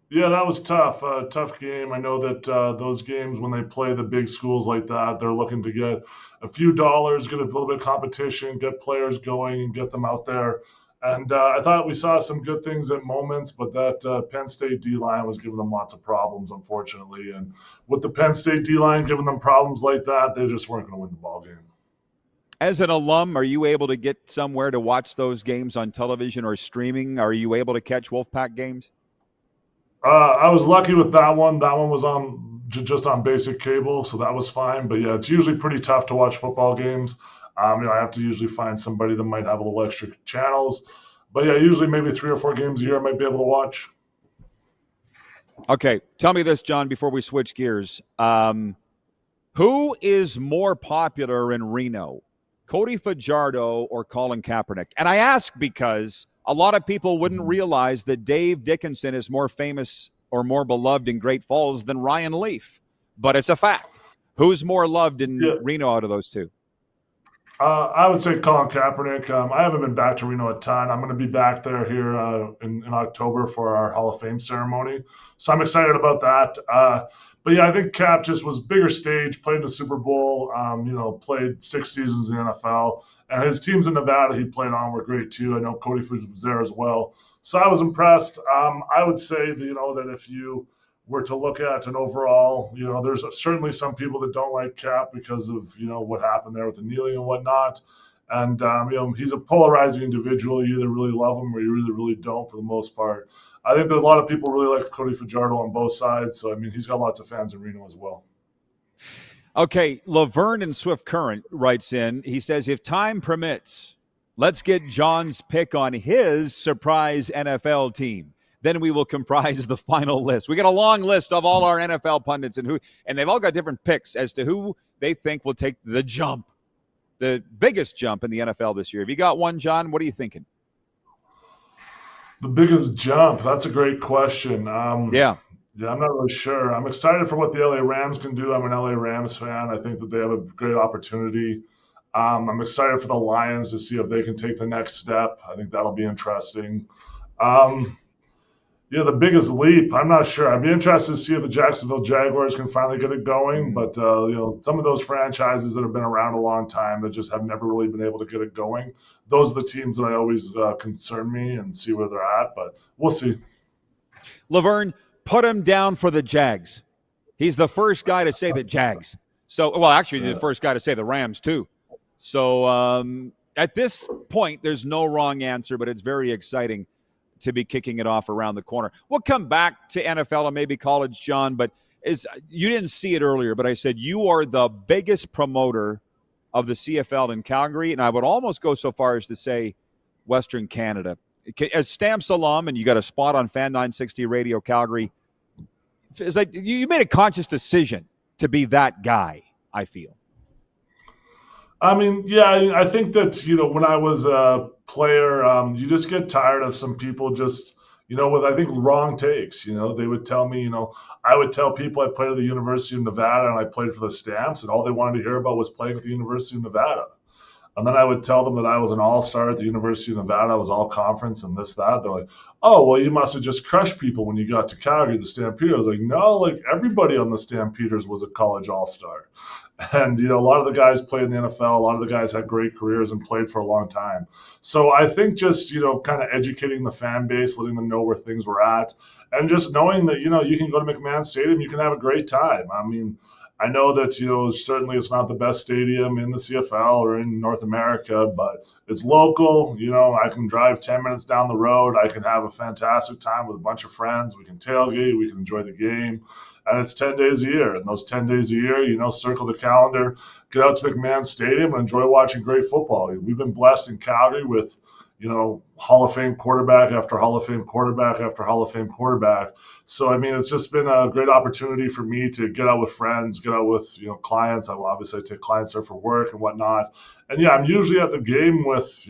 Yeah, that was tough. Tough game. I know that those games, when they play the big schools like that, they're looking to get a few dollars, get a little bit of competition, get players going, and get them out there. And I thought we saw some good things at moments, but that Penn State D-line was giving them lots of problems, unfortunately. And with the Penn State D-line giving them problems like that, they just weren't going to win the ball game. As an alum, are you able to get somewhere to watch those games on television or streaming? Are you able to catch Wolfpack games? I was lucky with that one. That one was on just on basic cable, so that was fine. But yeah, it's usually pretty tough to watch football games. I have to usually find somebody that might have a little extra channels. But yeah, usually maybe 3 or 4 games a year I might be able to watch. Okay, tell me this, John, before we switch gears. Who is more popular in Reno, Cody Fajardo or Colin Kaepernick? And I ask because a lot of people wouldn't realize that Dave Dickinson is more famous or more beloved in Great Falls than Ryan Leaf. But it's a fact. Who's more loved in Reno out of those two? I would say Colin Kaepernick. I haven't been back to Reno a ton. I'm going to be back there here in October for our Hall of Fame ceremony. So I'm excited about that. But yeah, I think Cap just was bigger stage, played in the Super Bowl, played 6 seasons in the NFL. And his teams in Nevada he played on were great too. I know Cody was there as well. So I was impressed. I would say that if you were to look at an overall, there's certainly some people that don't like Cap because of, what happened there with the kneeling and whatnot. And, he's a polarizing individual. You either really love him or you either really don't for the most part. I think there's a lot of people really like Cody Fajardo on both sides. So, he's got lots of fans in Reno as well. Okay, Laverne in Swift Current writes in. He says, if time permits, let's get John's pick on his surprise NFL team. Then we will comprise the final list. We got a long list of all our NFL pundits and they've all got different picks as to who they think will take the jump, the biggest jump in the NFL this year. Have you got one, John? What are you thinking? The biggest jump? That's a great question. Yeah, I'm not really sure. I'm excited for what the LA Rams can do. I'm an LA Rams fan. I think that they have a great opportunity. I'm excited for the Lions to see if they can take the next step. I think that'll be interesting. The biggest leap, I'm not sure. I'd be interested to see if the Jacksonville Jaguars can finally get it going. But, some of those franchises that have been around a long time that just have never really been able to get it going, those are the teams that I always concern me and see where they're at. But we'll see. Laverne, put him down for the Jags. He's the first guy to say the Jags. The first guy to say the Rams, too. So at this point, there's no wrong answer, but it's very exciting to be kicking it off around the corner. We'll come back to NFL and maybe college, John, but you didn't see it earlier, but I said you are the biggest promoter of the CFL in Calgary, and I would almost go so far as to say Western Canada. As Stamps alum, and you got a spot on Fan 960 Radio Calgary, it's like you made a conscious decision to be that guy, I feel. I think that, when I was a player, you just get tired of some people just, with, I think, wrong takes. They would tell me, I would tell people I played at the University of Nevada and I played for the Stamps, and all they wanted to hear about was playing at the University of Nevada. And then I would tell them that I was an all-star at the University of Nevada. I was all conference and this, that. They're like, oh, well, you must have just crushed people when you got to Calgary, the Stampeders. I was like, no, like everybody on the Stampeders was a college all-star. And, a lot of the guys played in the NFL. A lot of the guys had great careers and played for a long time. So I think just, kind of educating the fan base, letting them know where things were at, and just knowing that, you can go to McMahon Stadium, you can have a great time. I mean, I know that, certainly it's not the best stadium in the CFL or in North America, but it's local. I can drive 10 minutes down the road. I can have a fantastic time with a bunch of friends. We can tailgate. We can enjoy the game. And it's 10 days a year. And those 10 days a year, circle the calendar, get out to McMahon Stadium and enjoy watching great football. We've been blessed in Calgary with, Hall of Fame quarterback after Hall of Fame quarterback after Hall of Fame quarterback. So, I mean, it's just been a great opportunity for me to get out with friends, get out with, clients. I will obviously take clients there for work and whatnot. And yeah, I'm usually at the game with,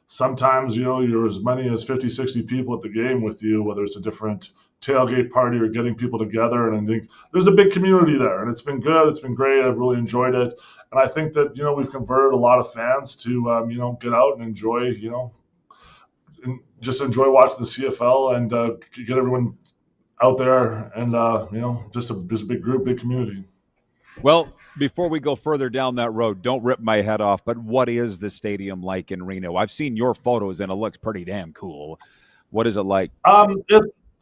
sometimes, you're as many as 50, 60 people at the game with you, whether it's a different tailgate party or getting people together. And I think there's a big community there, and it's been good. It's been great. I've really enjoyed it. And I think that, we've converted a lot of fans to, get out and enjoy, and just enjoy watching the CFL and get everyone out there and, just a big group, big community. Well, before we go further down that road, don't rip my head off, but what is the stadium like in Reno? I've seen your photos and it looks pretty damn cool. What is it like?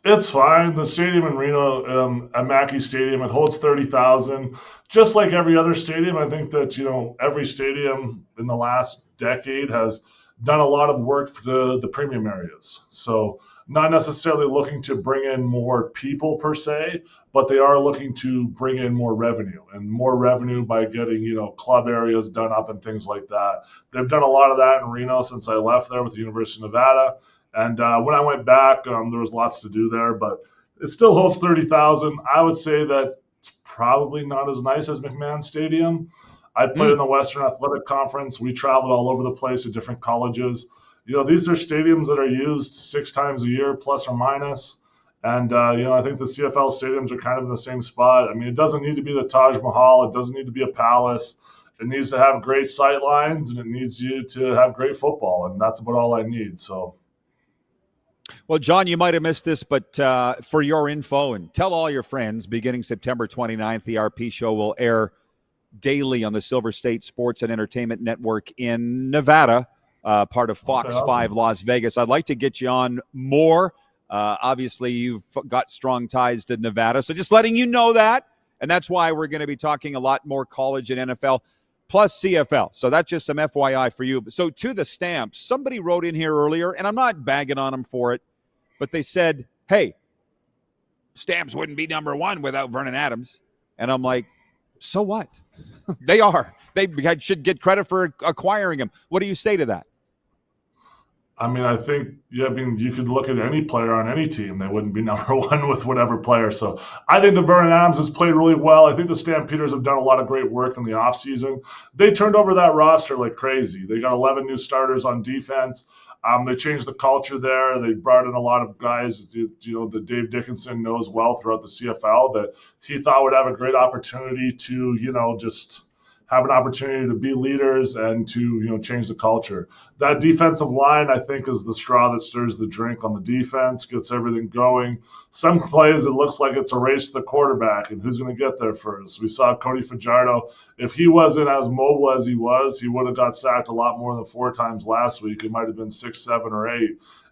It's fine. The stadium in Reno, at Mackey Stadium, it holds 30,000. Just like every other stadium, I think that, every stadium in the last decade has done a lot of work for the premium areas. So not necessarily looking to bring in more people per se, but they are looking to bring in more revenue by getting, club areas done up and things like that. They've done a lot of that in Reno since I left there with the University of Nevada. And when I went back, there was lots to do there, but it still holds 30,000. I would say that it's probably not as nice as McMahon Stadium. I played in the Western Athletic Conference. We traveled all over the place to different colleges. These are stadiums that are used 6 times a year, plus or minus. And, I think the CFL stadiums are kind of in the same spot. I mean, it doesn't need to be the Taj Mahal. It doesn't need to be a palace. It needs to have great sight lines, and it needs you to have great football. And that's about all I need. So. Well, John, you might have missed this, but for your info, and tell all your friends, beginning September 29th, the RP show will air daily on the Silver State Sports and Entertainment Network in Nevada, part of Fox 5 Las Vegas. I'd like to get you on more. Obviously, you've got strong ties to Nevada, so just letting you know that. And that's why we're going to be talking a lot more college and NFL, plus CFL. So that's just some FYI for you. So to the Stamps, somebody wrote in here earlier, and I'm not bagging on them for it, but they said, hey, Stamps wouldn't be number one without Vernon Adams. And I'm like, so what? They are. They should get credit for acquiring him. What do you say to that? I mean, I think, you could look at any player on any team. They wouldn't be number one with whatever player. So I think that Vernon Adams has played really well. I think the Stampeders have done a lot of great work in the offseason. They turned over that roster like crazy. They got 11 new starters on defense. They changed the culture there. They brought in a lot of guys, that Dave Dickinson knows well throughout the CFL that he thought would have a great opportunity to, just have an opportunity to be leaders and to, change the culture. That defensive line, I think, is the straw that stirs the drink on the defense, gets everything going. Some plays, it looks like it's a race to the quarterback and who's going to get there first. We saw Cody Fajardo. If he wasn't as mobile as he was, he would have got sacked a lot more than 4 times last week. It might have been 6, 7, or 8.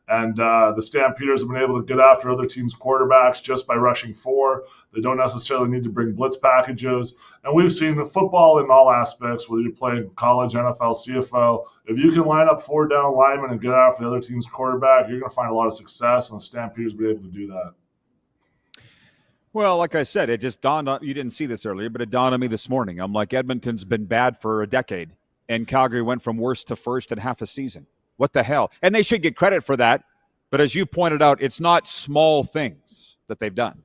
And the Stampeders have been able to get after other teams' quarterbacks just by rushing 4. They don't necessarily need to bring blitz packages. And we've seen the football in all aspects, whether you're playing college, NFL, CFL. If you can line up 4 down linemen and get after the other team's quarterback, you're going to find a lot of success, and the Stampeders will be able to do that. Well, like I said, it just dawned on you. Didn't see this earlier, but it dawned on me this morning. I'm like, Edmonton's been bad for a decade, and Calgary went from worst to first in half a season. What the hell? And they should get credit for that. But as you pointed out, it's not small things that they've done.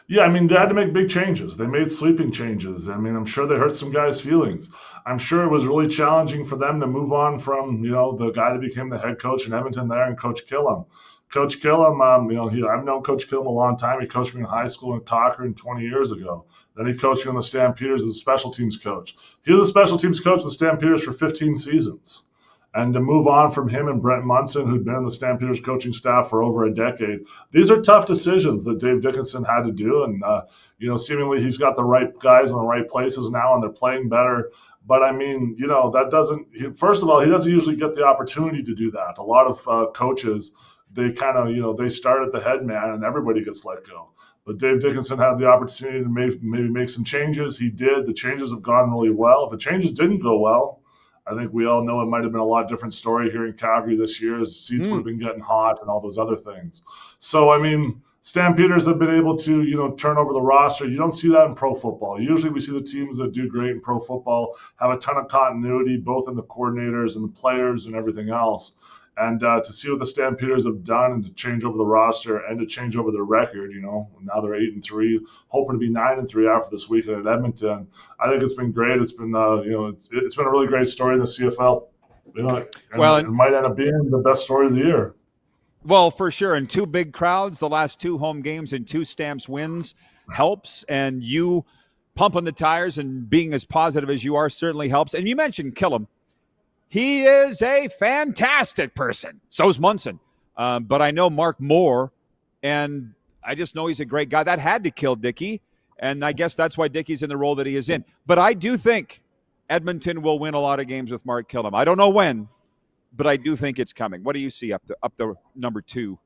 Yeah, I mean, they had to make big changes. They made sleeping changes. I mean, I'm sure they hurt some guys' feelings. I'm sure it was really challenging for them to move on from, the guy that became the head coach in Edmonton there and Coach Killam. Coach Killam, I've known Coach Killam a long time. He coached me in high school in Cochrane 20 years ago. Then he coached me on the Stampeders as a special teams coach. He was a special teams coach with the Stampeders for 15 seasons. And to move on from him and Brent Munson, who'd been in the Stampeders coaching staff for over a decade, these are tough decisions that Dave Dickinson had to do. And, seemingly he's got the right guys in the right places now, and they're playing better. But, I mean, that doesn't – first of all, he doesn't usually get the opportunity to do that. A lot of coaches, they kind of, they start at the head man and everybody gets let go. But Dave Dickinson had the opportunity to maybe make some changes. He did. The changes have gone really well. If the changes didn't go well, I think we all know it might have been a lot different story here in Calgary this year, as seats would have been getting hot and all those other things. So, I mean, Stampeders have been able to, turn over the roster. You don't see that in pro football. Usually we see the teams that do great in pro football have a ton of continuity, both in the coordinators and the players and everything else. And to see what the Stampeders have done and to change over the roster and to change over their record, now they're 8-3, hoping to be 9-3 after this weekend at Edmonton. I think it's been great. It's been, it's been a really great story in the CFL. It might end up being the best story of the year. Well, for sure. And 2 big crowds, the last 2 home games and 2 Stamps wins helps. And you pumping the tires and being as positive as you are certainly helps. And you mentioned Killam. He is a fantastic person. So's Munson. But I know Mark Moore, and I just know he's a great guy. That had to kill Dickey, and I guess that's why Dickey's in the role that he is in. But I do think Edmonton will win a lot of games with Mark Killam. I don't know when, but I do think it's coming. What do you see up the number 2?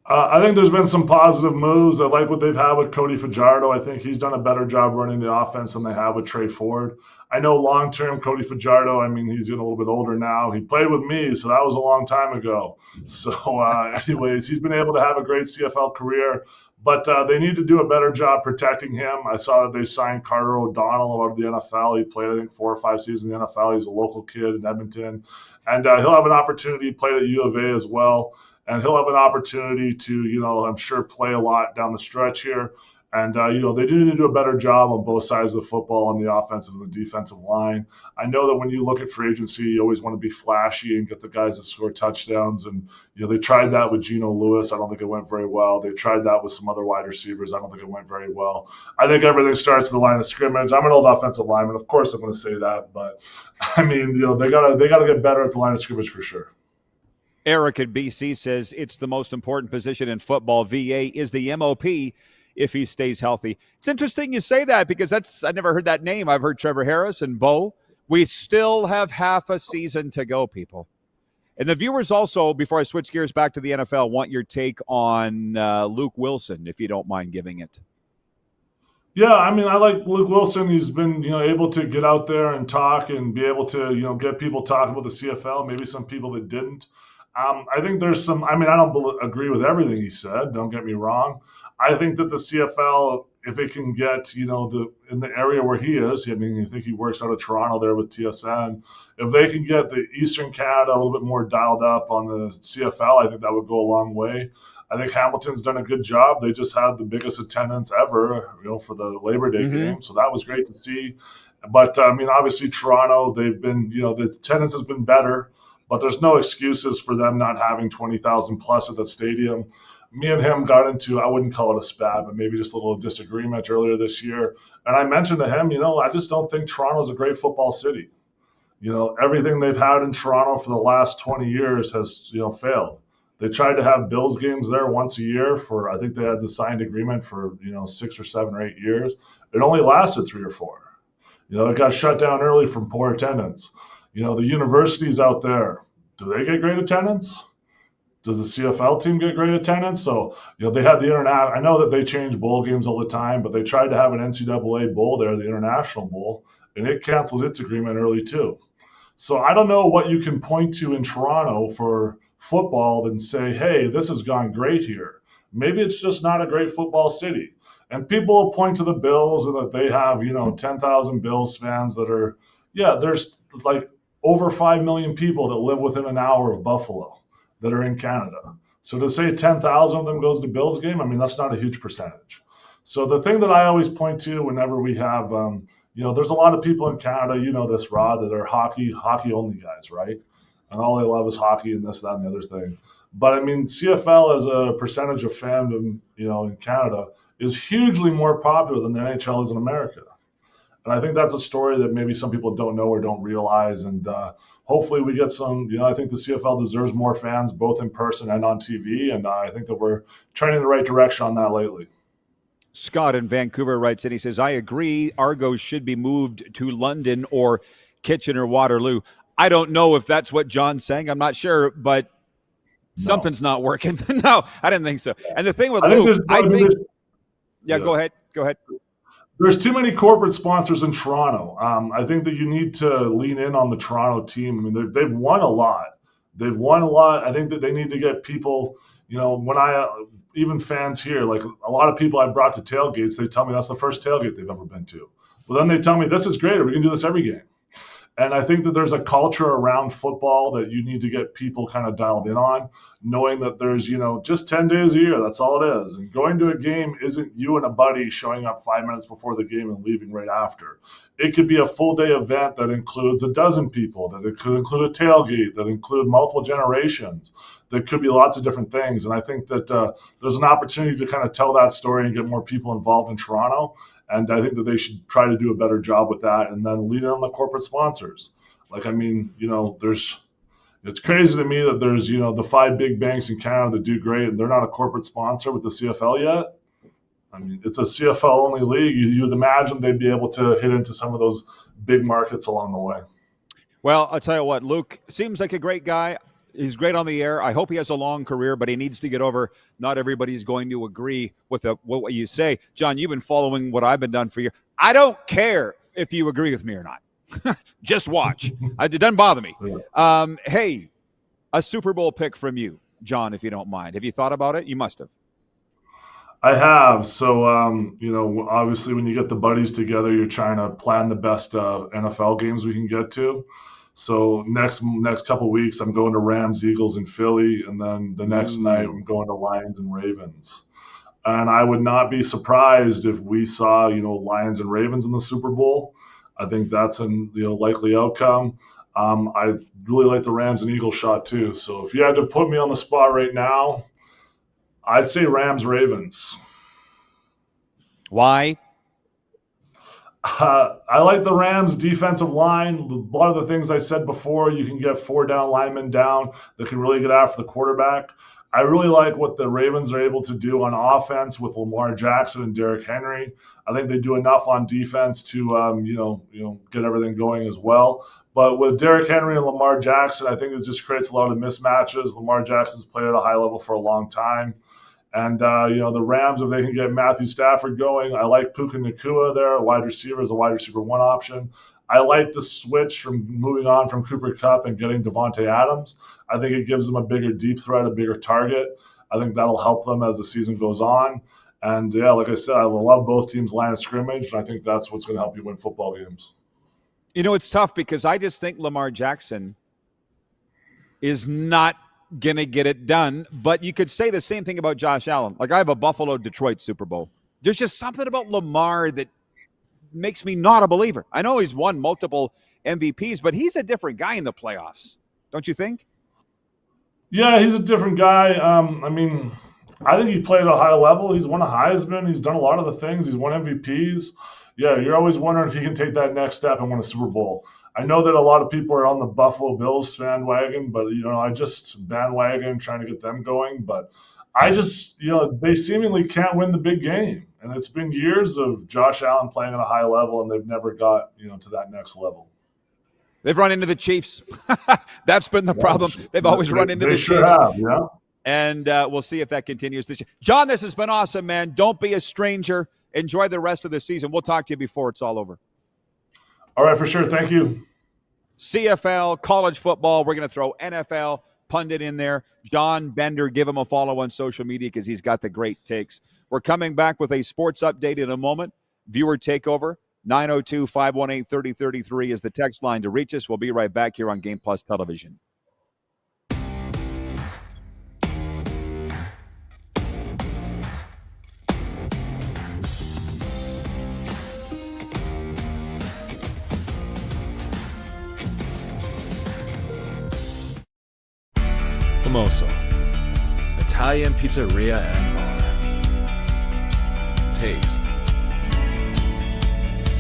I think there's been some positive moves. I like what they've had with Cody Fajardo. I think he's done a better job running the offense than they have with Trey Ford. I know long-term Cody Fajardo, I mean, he's getting a little bit older now. He played with me, so that was a long time ago. So anyways, he's been able to have a great CFL career, but they need to do a better job protecting him. I saw that they signed Carter O'Donnell out of the NFL. He played, I think, 4 or 5 seasons in the NFL. He's a local kid in Edmonton. And he'll have an opportunity. He played at U of A as well. And he'll have an opportunity to, I'm sure, play a lot down the stretch here. And, they do need to do a better job on both sides of the football, on the offensive and the defensive line. I know that when you look at free agency, you always want to be flashy and get the guys that score touchdowns. And, they tried that with Geno Lewis. I don't think it went very well. They tried that with some other wide receivers. I don't think it went very well. I think everything starts at the line of scrimmage. I'm an old offensive lineman. Of course I'm going to say that. But, I mean, they gotta get better at the line of scrimmage for sure. Eric at BC says it's the most important position in football. VA is the MOP if he stays healthy. It's interesting you say that because I never heard that name. I've heard Trevor Harris and Bo. We still have half a season to go, people. And the viewers also, before I switch gears back to the NFL, want your take on Luke Wilson, if you don't mind giving it. Yeah, I mean, I like Luke Wilson. He's been, able to get out there and talk and be able to, get people talking about the CFL, maybe some people that didn't. I think there's some, I don't agree with everything he said. Don't get me wrong. I think that the CFL, if it can get, in the area where he is, I think he works out of Toronto there with TSN. If they can get the Eastern Canada a little bit more dialed up on the CFL, I think that would go a long way. I think Hamilton's done a good job. They just had the biggest attendance ever, for the Labor Day game. So that was great to see. But, obviously Toronto, they've been, the attendance has been better. But there's no excuses for them not having 20,000 plus at the stadium. Me and him got into, I wouldn't call it a spat, but maybe just a little disagreement earlier this year. And I mentioned to him, I just don't think Toronto's a great football city. Everything they've had in Toronto for the last 20 years has, failed. They tried to have Bills games there once a year for, I think they had the signed agreement for, 6 or 7 or 8 years. It only lasted 3 or 4. It got shut down early from poor attendance. The universities out there, do they get great attendance? Does the CFL team get great attendance? So, they had the internet. I know that they change bowl games all the time, but they tried to have an NCAA bowl there, the International Bowl, and it canceled its agreement early too. So I don't know what you can point to in Toronto for football and say, hey, this has gone great here. Maybe it's just not a great football city. And people will point to the Bills and that they have, 10,000 Bills fans that are, there's like over 5 million people that live within an hour of Buffalo that are in Canada. So to say 10,000 of them goes to Bills game, that's not a huge percentage. So the thing that I always point to whenever we have, there's a lot of people in Canada, this, Rod, that are hockey only guys, right? And all they love is hockey and this, that, and the other thing. But I mean, CFL as a percentage of fandom, in Canada is hugely more popular than the NHL is in America. And I think that's a story that maybe some people don't know or don't realize. And hopefully we get some, I think the CFL deserves more fans, both in person and on TV. And I think that we're trending in the right direction on that lately. Scott in Vancouver writes in, he says, I agree Argos should be moved to London or Kitchener-Waterloo. I don't know if that's what John's saying. I'm not sure, but something's not working. No, I didn't think so. And the thing with Luke, go ahead. There's too many corporate sponsors in Toronto. I think that you need to lean in on the Toronto team. I mean, they've won a lot. I think that they need to get people, even fans here, like a lot of people I brought to tailgates, they tell me that's the first tailgate they've ever been to. Well, then they tell me this is great. We can do this every game. And I think that there's a culture around football that you need to get people kind of dialed in on, knowing that there's, just 10 days a year. That's all it is. And going to a game isn't you and a buddy showing up 5 minutes before the game and leaving right after. It could be a full day event that includes a dozen people, that it could include a tailgate, that include multiple generations. There could be lots of different things. And I think that there's an opportunity to kind of tell that story and get more people involved in Toronto. And I think that they should try to do a better job with that and then lean on the corporate sponsors. Like, I mean, it's crazy to me that there's, the 5 big banks in Canada that do great and they're not a corporate sponsor with the CFL yet. I mean, it's a CFL only league. You'd imagine they'd be able to hit into some of those big markets along the way. Well, I'll tell you what, Luke seems like a great guy. He's great on the air. I hope he has a long career, but he needs to get over. Not everybody's going to agree with what you say. John, you've been following what I've been done for you. I don't care if you agree with me or not. Just watch. It doesn't bother me. Hey, a Super Bowl pick from you, John, if you don't mind. Have you thought about it? You must have. I have. So, obviously when you get the buddies together, you're trying to plan the best NFL games we can get to. So next couple of weeks, I'm going to Rams, Eagles, and Philly, and then the next night I'm going to Lions and Ravens. And I would not be surprised if we saw, Lions and Ravens in the Super Bowl. I think that's an likely outcome. I really like the Rams and Eagles shot too. So if you had to put me on the spot right now, I'd say Rams, Ravens. Why? I like the Rams defensive line. A lot of the things I said before, you can get 4 down linemen down that can really get after the quarterback. I really like what the Ravens are able to do on offense with Lamar Jackson and Derrick Henry. I think they do enough on defense to, get everything going as well. But with Derrick Henry and Lamar Jackson, I think it just creates a lot of mismatches. Lamar Jackson's played at a high level for a long time. And, the Rams, if they can get Matthew Stafford going, I like Puka Nacua there, a wide receiver as a wide receiver 1 option. I like the switch from moving on from Cooper Kupp and getting Devontae Adams. I think it gives them a bigger deep threat, a bigger target. I think that'll help them as the season goes on. And, like I said, I love both teams' line of scrimmage, and I think that's what's going to help you win football games. It's tough because I just think Lamar Jackson is not going to get it done, but you could say the same thing about Josh Allen. Like, I have a Buffalo-Detroit Super Bowl. There's just something about Lamar that makes me not a believer. I know he's won multiple MVPs, but he's a different guy in the playoffs. Don't you think? Yeah, he's a different guy. I think he played at a high level. He's won a Heisman. He's done a lot of the things. He's won MVPs. Yeah, you're always wondering if he can take that next step and win a Super Bowl. I know that a lot of people are on the Buffalo Bills bandwagon, but, I just bandwagon trying to get them going. But I just, they seemingly can't win the big game. And it's been years of Josh Allen playing at a high level, and they've never got, to that next level. They've run into the Chiefs. That's been the problem. They've always run into the Chiefs. They sure have, yeah. And we'll see if that continues this year. John, this has been awesome, man. Don't be a stranger. Enjoy the rest of the season. We'll talk to you before it's all over. All right, for sure. Thank you. CFL, college football. We're going to throw NFL pundit in there. John Bender, give him a follow on social media because he's got the great takes. We're coming back with a sports update in a moment. Viewer takeover, 902-518-3033 is the text line to reach us. We'll be right back here on Game Plus Television. Famoso, Italian pizzeria and bar. Taste,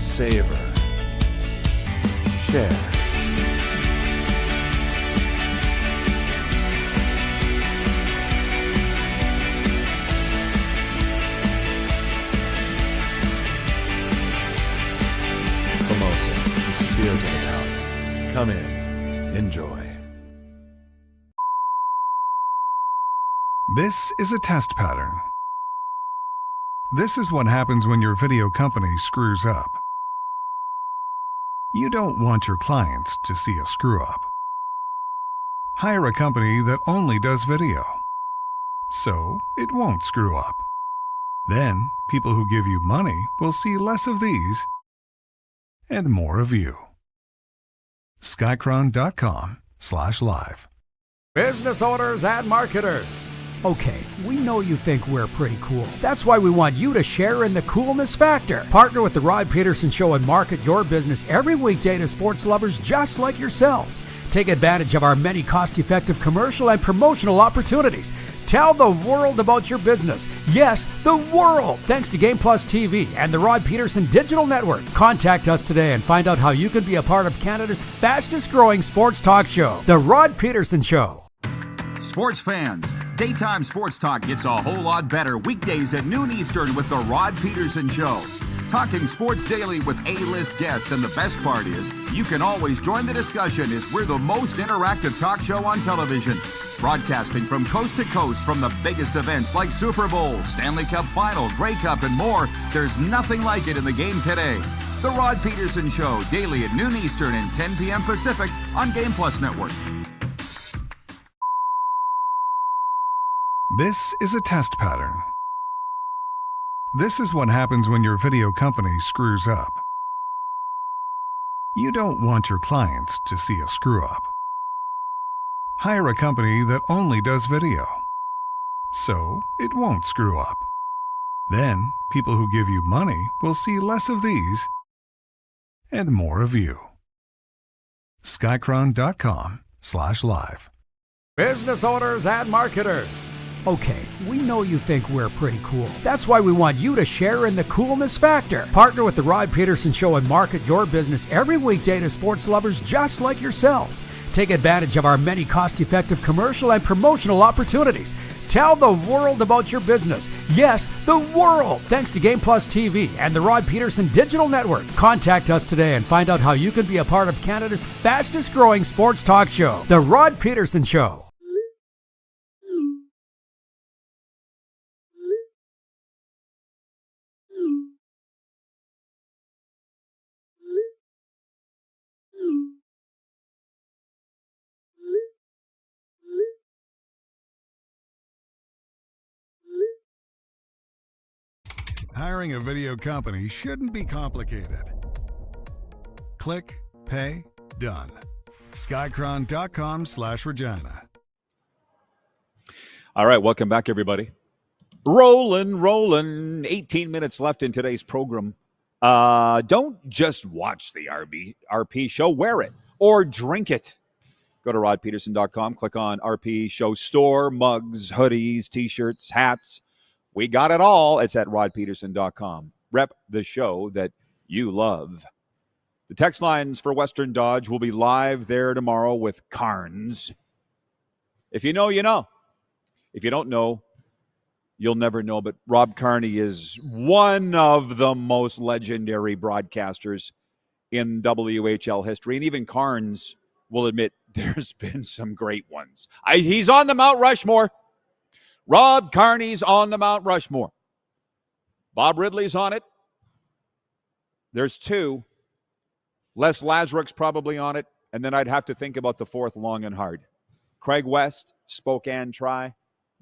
savor, share. Famoso, the spirit of Italian. Come in, enjoy. This is a test pattern. This is what happens when your video company screws up. You don't want your clients to see a screw up. Hire a company that only does video, so it won't screw up. Then, people who give you money will see less of these and more of you. Skycron.com/live. Business owners and marketers. Okay, we know you think we're pretty cool. That's why we want you to share in the coolness factor. Partner with the Rod Pedersen Show and market your business every weekday to sports lovers just like yourself. Take advantage of our many cost-effective commercial and promotional opportunities. Tell the world about your business. Yes, the world! Thanks to Game Plus TV and the Rod Pedersen Digital Network. Contact us today and find out how you can be a part of Canada's fastest-growing sports talk show, The Rod Pedersen Show. Sports fans, daytime sports talk gets a whole lot better weekdays at noon Eastern with The Rod Pedersen Show. Talking sports daily with A-list guests, and the best part is, you can always join the discussion as we're the most interactive talk show on television. Broadcasting from coast to coast from the biggest events like Super Bowl, Stanley Cup Final, Grey Cup, and more, there's nothing like it in the game today. The Rod Pedersen Show, daily at noon Eastern and 10 p.m. Pacific on Game Plus Network. This is a test pattern. This is what happens when your video company screws up. You don't want your clients to see a screw up. Hire a company that only does video, so it won't screw up. Then, people who give you money will see less of these and more of you. Skycron.com/live. Business owners and marketers. Okay, we know you think we're pretty cool. That's why we want you to share in the coolness factor. Partner with the Rod Pedersen Show and market your business every weekday to sports lovers just like yourself. Take advantage of our many cost-effective commercial and promotional opportunities. Tell the world about your business. Yes, the world! Thanks to Game Plus TV and the Rod Pedersen Digital Network. Contact us today and find out how you can be a part of Canada's fastest-growing sports talk show, The Rod Pedersen Show. Hiring a video company shouldn't be complicated. Click, pay, done. Skycron.com/Regina. All right, welcome back, everybody. Rolling. 18 minutes left in today's program. Don't just watch the RP show, wear it or drink it. Go to rodpedersen.com, click on RP show store, mugs, hoodies, t-shirts, hats. We got it all. It's at rodpedersen.com. Rep the show that you love. The text lines for Western Dodge will be live there tomorrow with Carnes. If you know, you know. If you don't know, you'll never know. But Rob Carney is one of the most legendary broadcasters in WHL history. And even Carnes will admit there's been some great ones. He's on the Mount Rushmore. Rob Carney's on the Mount Rushmore. Bob Ridley's on it. There's two. Les Lazaruk's probably on it. And then I'd have to think about the fourth, long and hard. Craig West, Spokane Tri.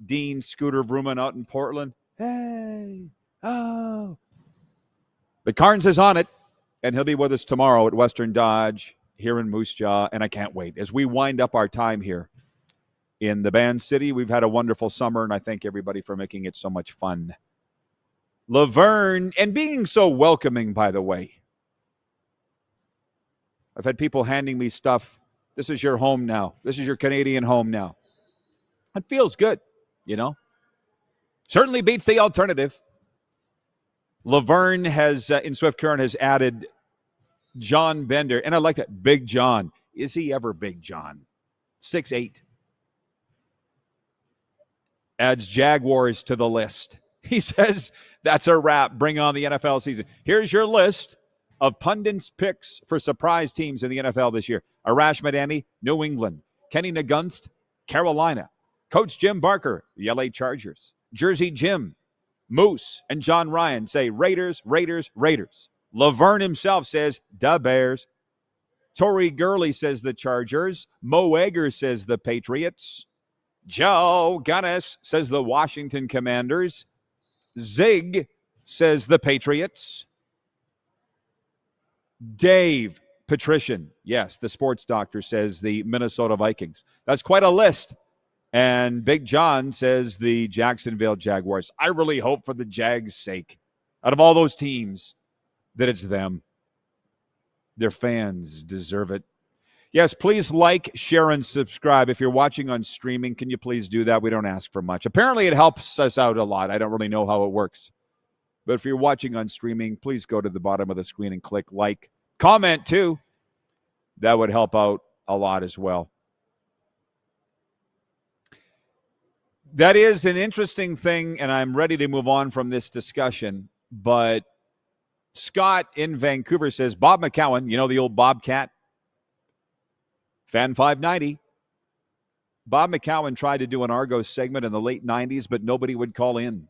Dean Scooter Vrooman out in Portland. Hey, oh. But Carnes is on it, and he'll be with us tomorrow at Western Dodge here in Moose Jaw, and I can't wait. As we wind up our time here in the Band City, we've had a wonderful summer, and I thank everybody for making it so much fun. Laverne, and being so welcoming, by the way. I've had people handing me stuff. This is your home now. This is your Canadian home now. It feels good, you know. Certainly beats the alternative. Laverne has, in Swift Current, has added John Bender. And I like that. Big John. Is he ever Big John? 6'8". Adds Jaguars to the list. He says, that's a wrap. Bring on the NFL season. Here's your list of pundits' picks for surprise teams in the NFL this year. Arash Madani, New England. Kenny Nagunst, Carolina. Coach Jim Barker, the LA Chargers. Jersey Jim, Moose, and John Ryan say Raiders, Raiders, Raiders. Laverne himself says the Bears. Tori Gurley says the Chargers. Mo Egger says the Patriots. Joe Gunnis says the Washington Commanders. Zig says the Patriots. Dave Patrician, yes, the sports doctor, says the Minnesota Vikings. That's quite a list. And Big John says the Jacksonville Jaguars. I really hope for the Jags' sake, out of all those teams, that it's them. Their fans deserve it. Yes, please like, share, and subscribe. If you're watching on streaming, can you please do that? We don't ask for much. Apparently, it helps us out a lot. I don't really know how it works. But if you're watching on streaming, please go to the bottom of the screen and click like. Comment, too. That would help out a lot as well. That is an interesting thing, and I'm ready to move on from this discussion. But Scott in Vancouver says, Bob McCowan, you know the old Bobcat? Fan 590. Bob McCowan tried to do an Argos segment in the late 90s, but nobody would call in.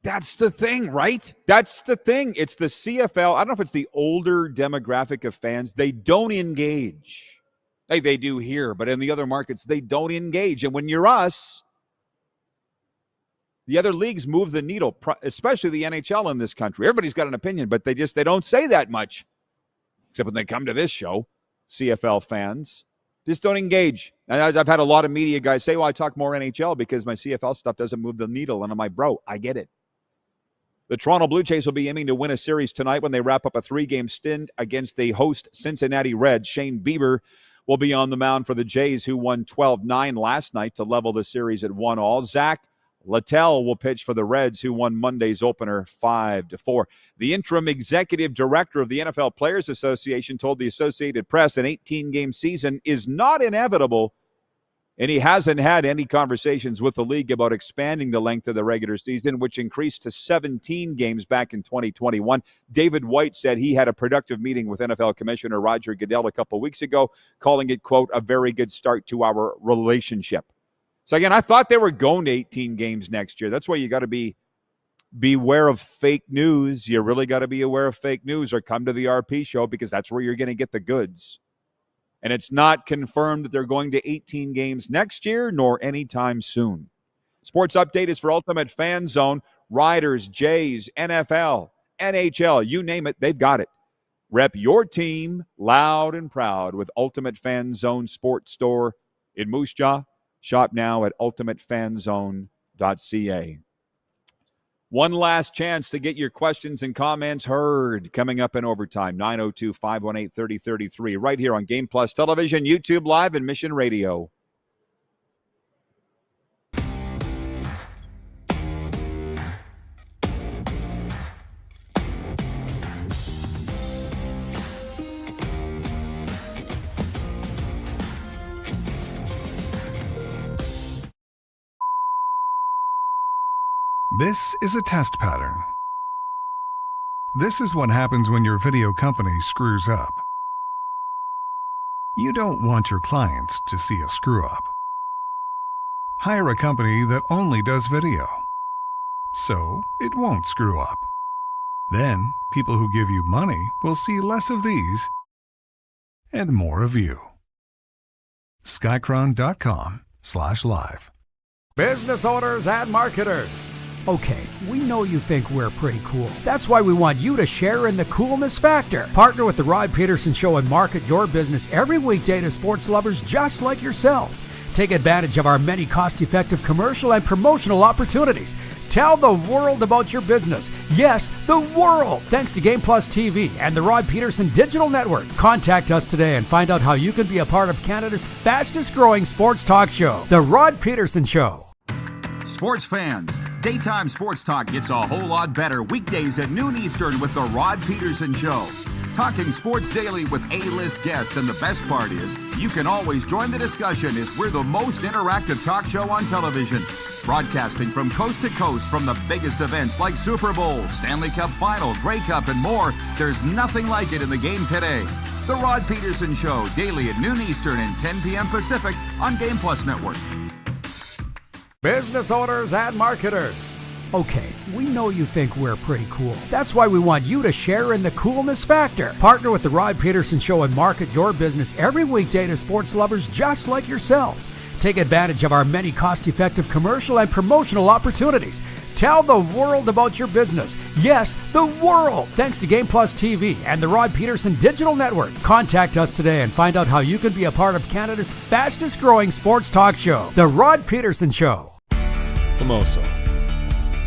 That's the thing, right? That's the thing. It's the CFL. I don't know if it's the older demographic of fans. They don't engage. Hey, they do here, but in the other markets, they don't engage. And when you're us, the other leagues move the needle, especially the NHL in this country. Everybody's got an opinion, but they don't say that much. Except when they come to this show, CFL fans just don't engage. And I've had a lot of media guys say, well, I talk more NHL because my CFL stuff doesn't move the needle. And I'm like, bro, I get it. The Toronto Blue Jays will be aiming to win a series tonight when they wrap up a 3-game stint against the host Cincinnati Reds. Shane Bieber will be on the mound for the Jays, who won 12-9 last night to level the series at 1-1. Zach Littell will pitch for the Reds, who won Monday's opener 5-4. The interim executive director of the NFL Players Association told the Associated Press an 18-game season is not inevitable, and he hasn't had any conversations with the league about expanding the length of the regular season, which increased to 17 games back in 2021. David White said he had a productive meeting with NFL Commissioner Roger Goodell a couple weeks ago, calling it, quote, a very good start to our relationship. So again, I thought they were going to 18 games next year. That's why you got to beware of fake news. You really got to be aware of fake news, or come to the RP show, because that's where you're going to get the goods. And it's not confirmed that they're going to 18 games next year, nor anytime soon. Sports update is for Ultimate Fan Zone. Riders, Jays, NFL, NHL, you name it, they've got it. Rep your team loud and proud with Ultimate Fan Zone Sports Store in Moose Jaw. Shop now at ultimatefanzone.ca. One last chance to get your questions and comments heard coming up in overtime. 902-518-3033 right here on Game Plus Television, YouTube Live, and Mission Radio. This is a test pattern. This is what happens when your video company screws up. You don't want your clients to see a screw-up. Hire a company that only does video, so it won't screw up. Then, people who give you money will see less of these and more of you. Skycron.com/live. Business owners and marketers. Okay, we know you think we're pretty cool. That's why we want you to share in the coolness factor. Partner with the Rod Pedersen Show and market your business every weekday to sports lovers just like yourself. Take advantage of our many cost-effective commercial and promotional opportunities. Tell the world about your business. Yes, the world. Thanks to Game Plus TV and the Rod Pedersen Digital Network. Contact us today and find out how you can be a part of Canada's fastest growing sports talk show, The Rod Pedersen Show. Sports fans, daytime sports talk gets a whole lot better weekdays at noon Eastern with The Rod Pedersen Show. Talking sports daily with A-list guests, and the best part is, you can always join the discussion as we're the most interactive talk show on television. Broadcasting from coast to coast from the biggest events like Super Bowl, Stanley Cup Final, Grey Cup, and more, there's nothing like it in the game today. The Rod Pedersen Show, daily at noon Eastern and 10 p.m. Pacific on Game Plus Network. Business owners and marketers. Okay, we know you think we're pretty cool. That's why we want you to share in the coolness factor. Partner with the Rod Pedersen Show and market your business every weekday to sports lovers just like yourself. Take advantage of our many cost-effective commercial and promotional opportunities. Tell the world about your business. Yes, the world. Thanks to Game Plus TV and the Rod Pedersen Digital Network. Contact us today and find out how you can be a part of Canada's fastest growing sports talk show, The Rod Pedersen Show. Famoso,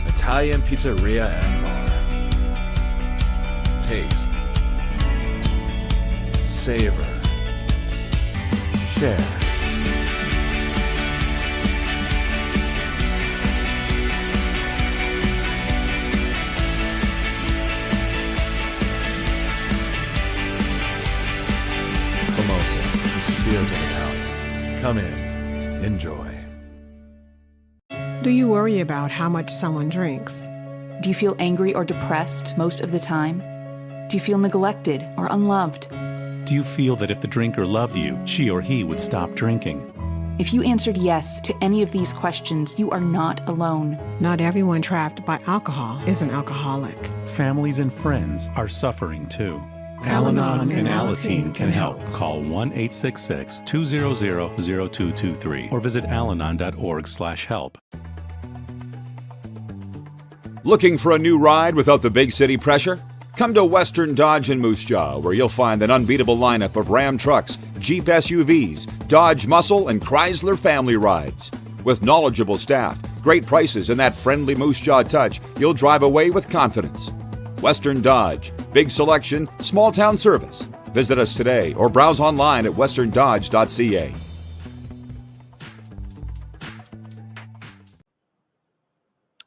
Italian pizzeria and bar. Taste, savor, share. Famoso, the spirit of Italian. Come in, enjoy. Do you worry about how much someone drinks? Do you feel angry or depressed most of the time? Do you feel neglected or unloved? Do you feel that if the drinker loved you, she or he would stop drinking? If you answered yes to any of these questions, you are not alone. Not everyone trapped by alcohol is an alcoholic. Families and friends are suffering too. Al-Anon and Alateen can help. Call 1-866-200-0223 or visit alanon.org/help. Looking for a new ride without the big city pressure? Come to Western Dodge in Moose Jaw, where you'll find an unbeatable lineup of Ram trucks, Jeep SUVs, Dodge Muscle, and Chrysler family rides. With knowledgeable staff, great prices, and that friendly Moose Jaw touch, you'll drive away with confidence. Western Dodge, big selection, small town service. Visit us today or browse online at westerndodge.ca.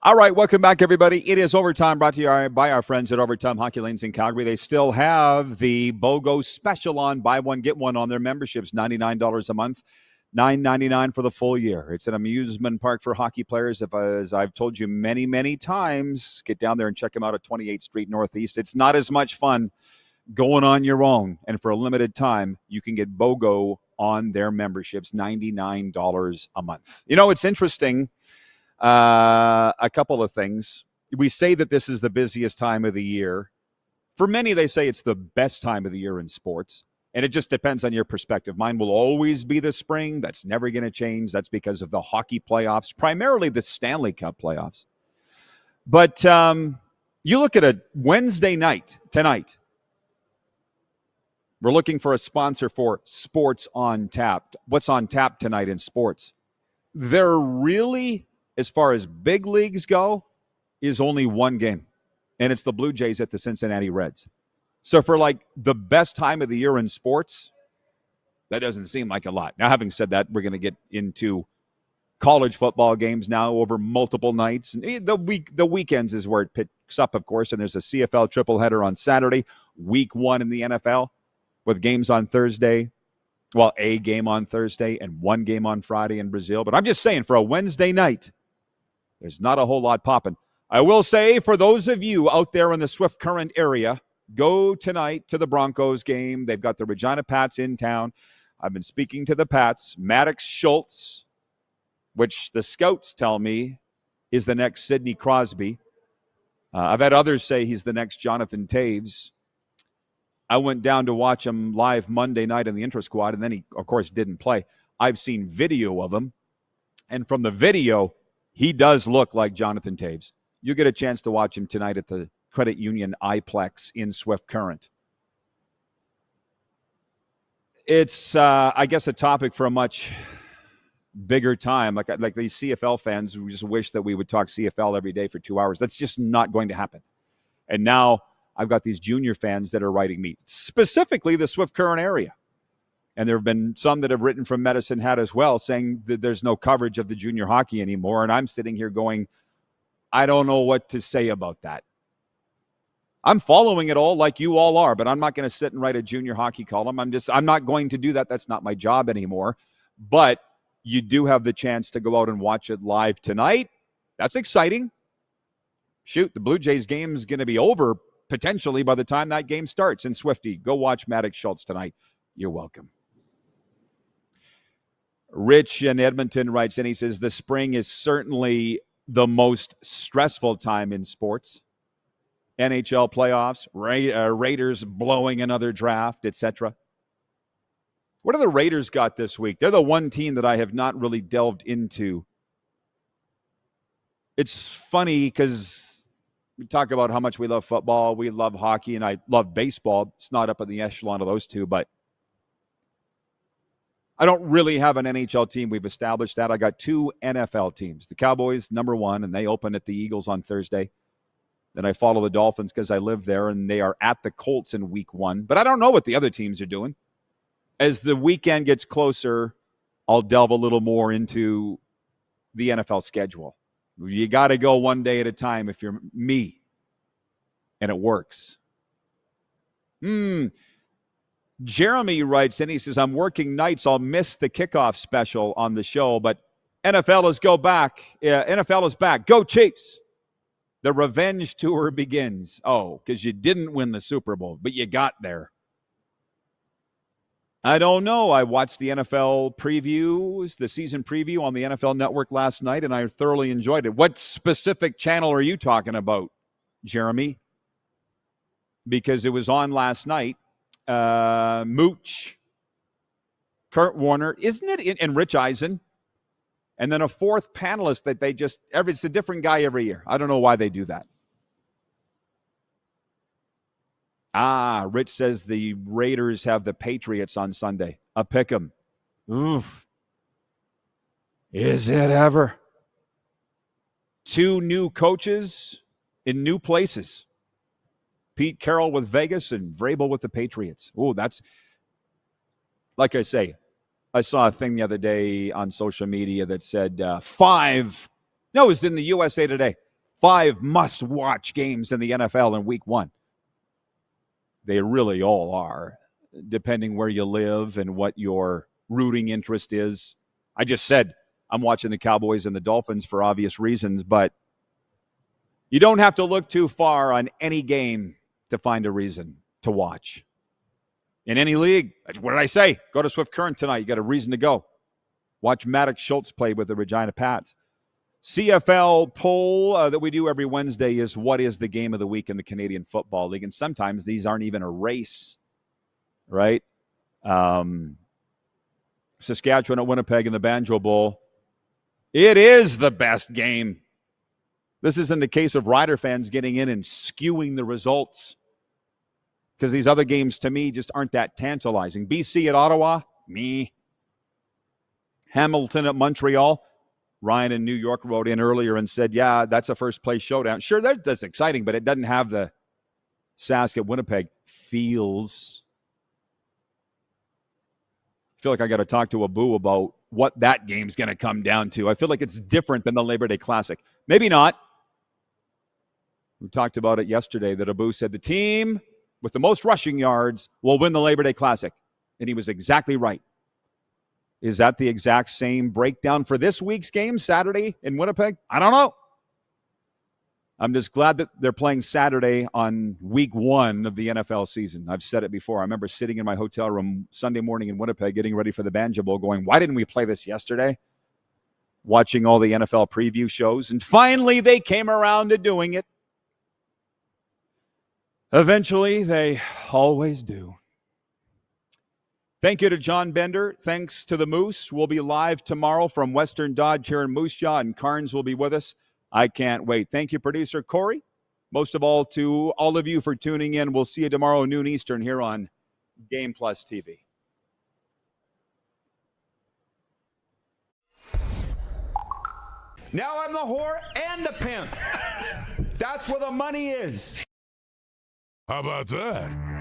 All right, welcome back, everybody. It is Overtime, brought to you by our friends at Overtime Hockey Lanes in Calgary. They still have the BOGO special on, buy one, get one on their memberships, $99 a month, $9.99 for the full year. It's an amusement park for hockey players. As I've told you many, many times, get down there and check them out at 28th Street Northeast. It's not as much fun going on your own, and for a limited time, you can get BOGO on their memberships, $99 a month. You know, it's interesting. A couple of things. We say that this is the busiest time of the year. For many, they say it's the best time of the year in sports, and it just depends on your perspective. Mine will always be the spring. That's never going to change. That's because of the hockey playoffs, primarily the Stanley Cup playoffs. But you look at a Wednesday night tonight. We're looking for a sponsor for Sports on Tap. What's on tap tonight in sports? There really, as far as big leagues go, is only one game, and it's the Blue Jays at the Cincinnati Reds. So for like the best time of the year in sports, that doesn't seem like a lot. Now, having said that, we're going to get into college football games now over multiple nights. The weekends is where it picks up, of course, and there's a CFL triple header on Saturday, week 1 in the NFL, with games on Thursday. Well, a game on Thursday and one game on Friday in Brazil. But I'm just saying, for a Wednesday night, there's not a whole lot popping. I will say, for those of you out there in the Swift Current area, go tonight to the Broncos game. They've got the Regina Pats in town. I've been speaking to the Pats. Maddox Schultz, which the scouts tell me is the next Sidney Crosby. I've had others say he's the next Jonathan Taves. I went down to watch him live Monday night in the intra squad, and then he, of course, didn't play. I've seen video of him, and from the video, he does look like Jonathan Taves. You get a chance to watch him tonight at the Credit Union iPlex in Swift Current. It's, I guess, a topic for a much bigger time, like these CFL fans who just wish that we would talk CFL every day for 2 hours. That's just not going to happen. And now I've got these junior fans that are writing me, specifically the Swift Current area. And there have been some that have written from Medicine Hat as well, saying that there's no coverage of the junior hockey anymore. And I'm sitting here going, I don't know what to say about that. I'm following it all like you all are, but I'm not going to sit and write a junior hockey column. I'm not going to do that. That's not my job anymore. But you do have the chance to go out and watch it live tonight. That's exciting. Shoot, the Blue Jays game is going to be over potentially by the time that game starts. And Swifty, go watch Maddox Schultz tonight. You're welcome. Rich in Edmonton writes in, he says, the spring is certainly the most stressful time in sports. NHL playoffs, Raiders blowing another draft, etc. What have the Raiders got this week? They're the one team that I have not really delved into. It's funny because we talk about how much we love football, we love hockey, and I love baseball. It's not up in the echelon of those two, but I don't really have an NHL team. We've established that. I got 2 NFL teams. The Cowboys, number 1, and they open at the Eagles on Thursday. Then I follow the Dolphins because I live there, and they are at the Colts in week 1. But I don't know what the other teams are doing. As the weekend gets closer, I'll delve a little more into the NFL schedule. You got to go one day at a time if you're me, and it works. Jeremy writes in, he says, I'm working nights. I'll miss the kickoff special on the show, but NFL is NFL is back. Go Chiefs. The revenge tour begins. Oh, because you didn't win the Super Bowl, but you got there. I don't know. I watched the NFL previews, the season preview on the NFL Network last night, and I thoroughly enjoyed it. What specific channel are you talking about, Jeremy? Because it was on last night. Mooch, Kurt Warner, isn't it? And Rich Eisen. And then a fourth panelist that they just, it's a different guy every year. I don't know why they do that. Rich says the Raiders have the Patriots on Sunday. I'll pick them. Oof. Is it ever? 2 new coaches in new places. Pete Carroll with Vegas and Vrabel with the Patriots. Oh, that's, like I say, I saw a thing the other day on social media that said 5, no, it was in the USA Today, 5 must-watch games in the NFL in week 1. They really all are, depending where you live and what your rooting interest is. I just said I'm watching the Cowboys and the Dolphins for obvious reasons, but you don't have to look too far on any game to find a reason to watch. In any league, what did I say? Go to Swift Current tonight. You got a reason to go. Watch Maddox Schultz play with the Regina Pats. CFL poll that we do every Wednesday is what is the game of the week in the Canadian Football League? And sometimes these aren't even a race, right? Saskatchewan at Winnipeg in the Banjo Bowl. It is the best game. This isn't the case of Rider fans getting in and skewing the results, because these other games, to me, just aren't that tantalizing. BC at Ottawa, me. Hamilton at Montreal. Ryan in New York wrote in earlier and said, yeah, that's a first-place showdown. Sure, that's exciting, but it doesn't have the Sask at Winnipeg feels. I feel like I got to talk to Abu about what that game's going to come down to. I feel like it's different than the Labor Day Classic. Maybe not. We talked about it yesterday that Abu said the team with the most rushing yards will win the Labor Day Classic. And he was exactly right. Is that the exact same breakdown for this week's game, Saturday in Winnipeg? I don't know. I'm just glad that they're playing Saturday on week 1 of the NFL season. I've said it before. I remember sitting in my hotel room Sunday morning in Winnipeg getting ready for the Banjo Bowl going, why didn't we play this yesterday? Watching all the NFL preview shows. And finally, they came around to doing it. Eventually, they always do. Thank you to John Bender. Thanks to the Moose. We'll be live tomorrow from Western Dodge here in Moose Jaw, and Carnes will be with us. I can't wait. Thank you, producer Corey. Most of all, to all of you for tuning in. We'll see you tomorrow, noon Eastern, here on Game Plus TV. Now I'm the whore and the pimp. That's where the money is. How about that?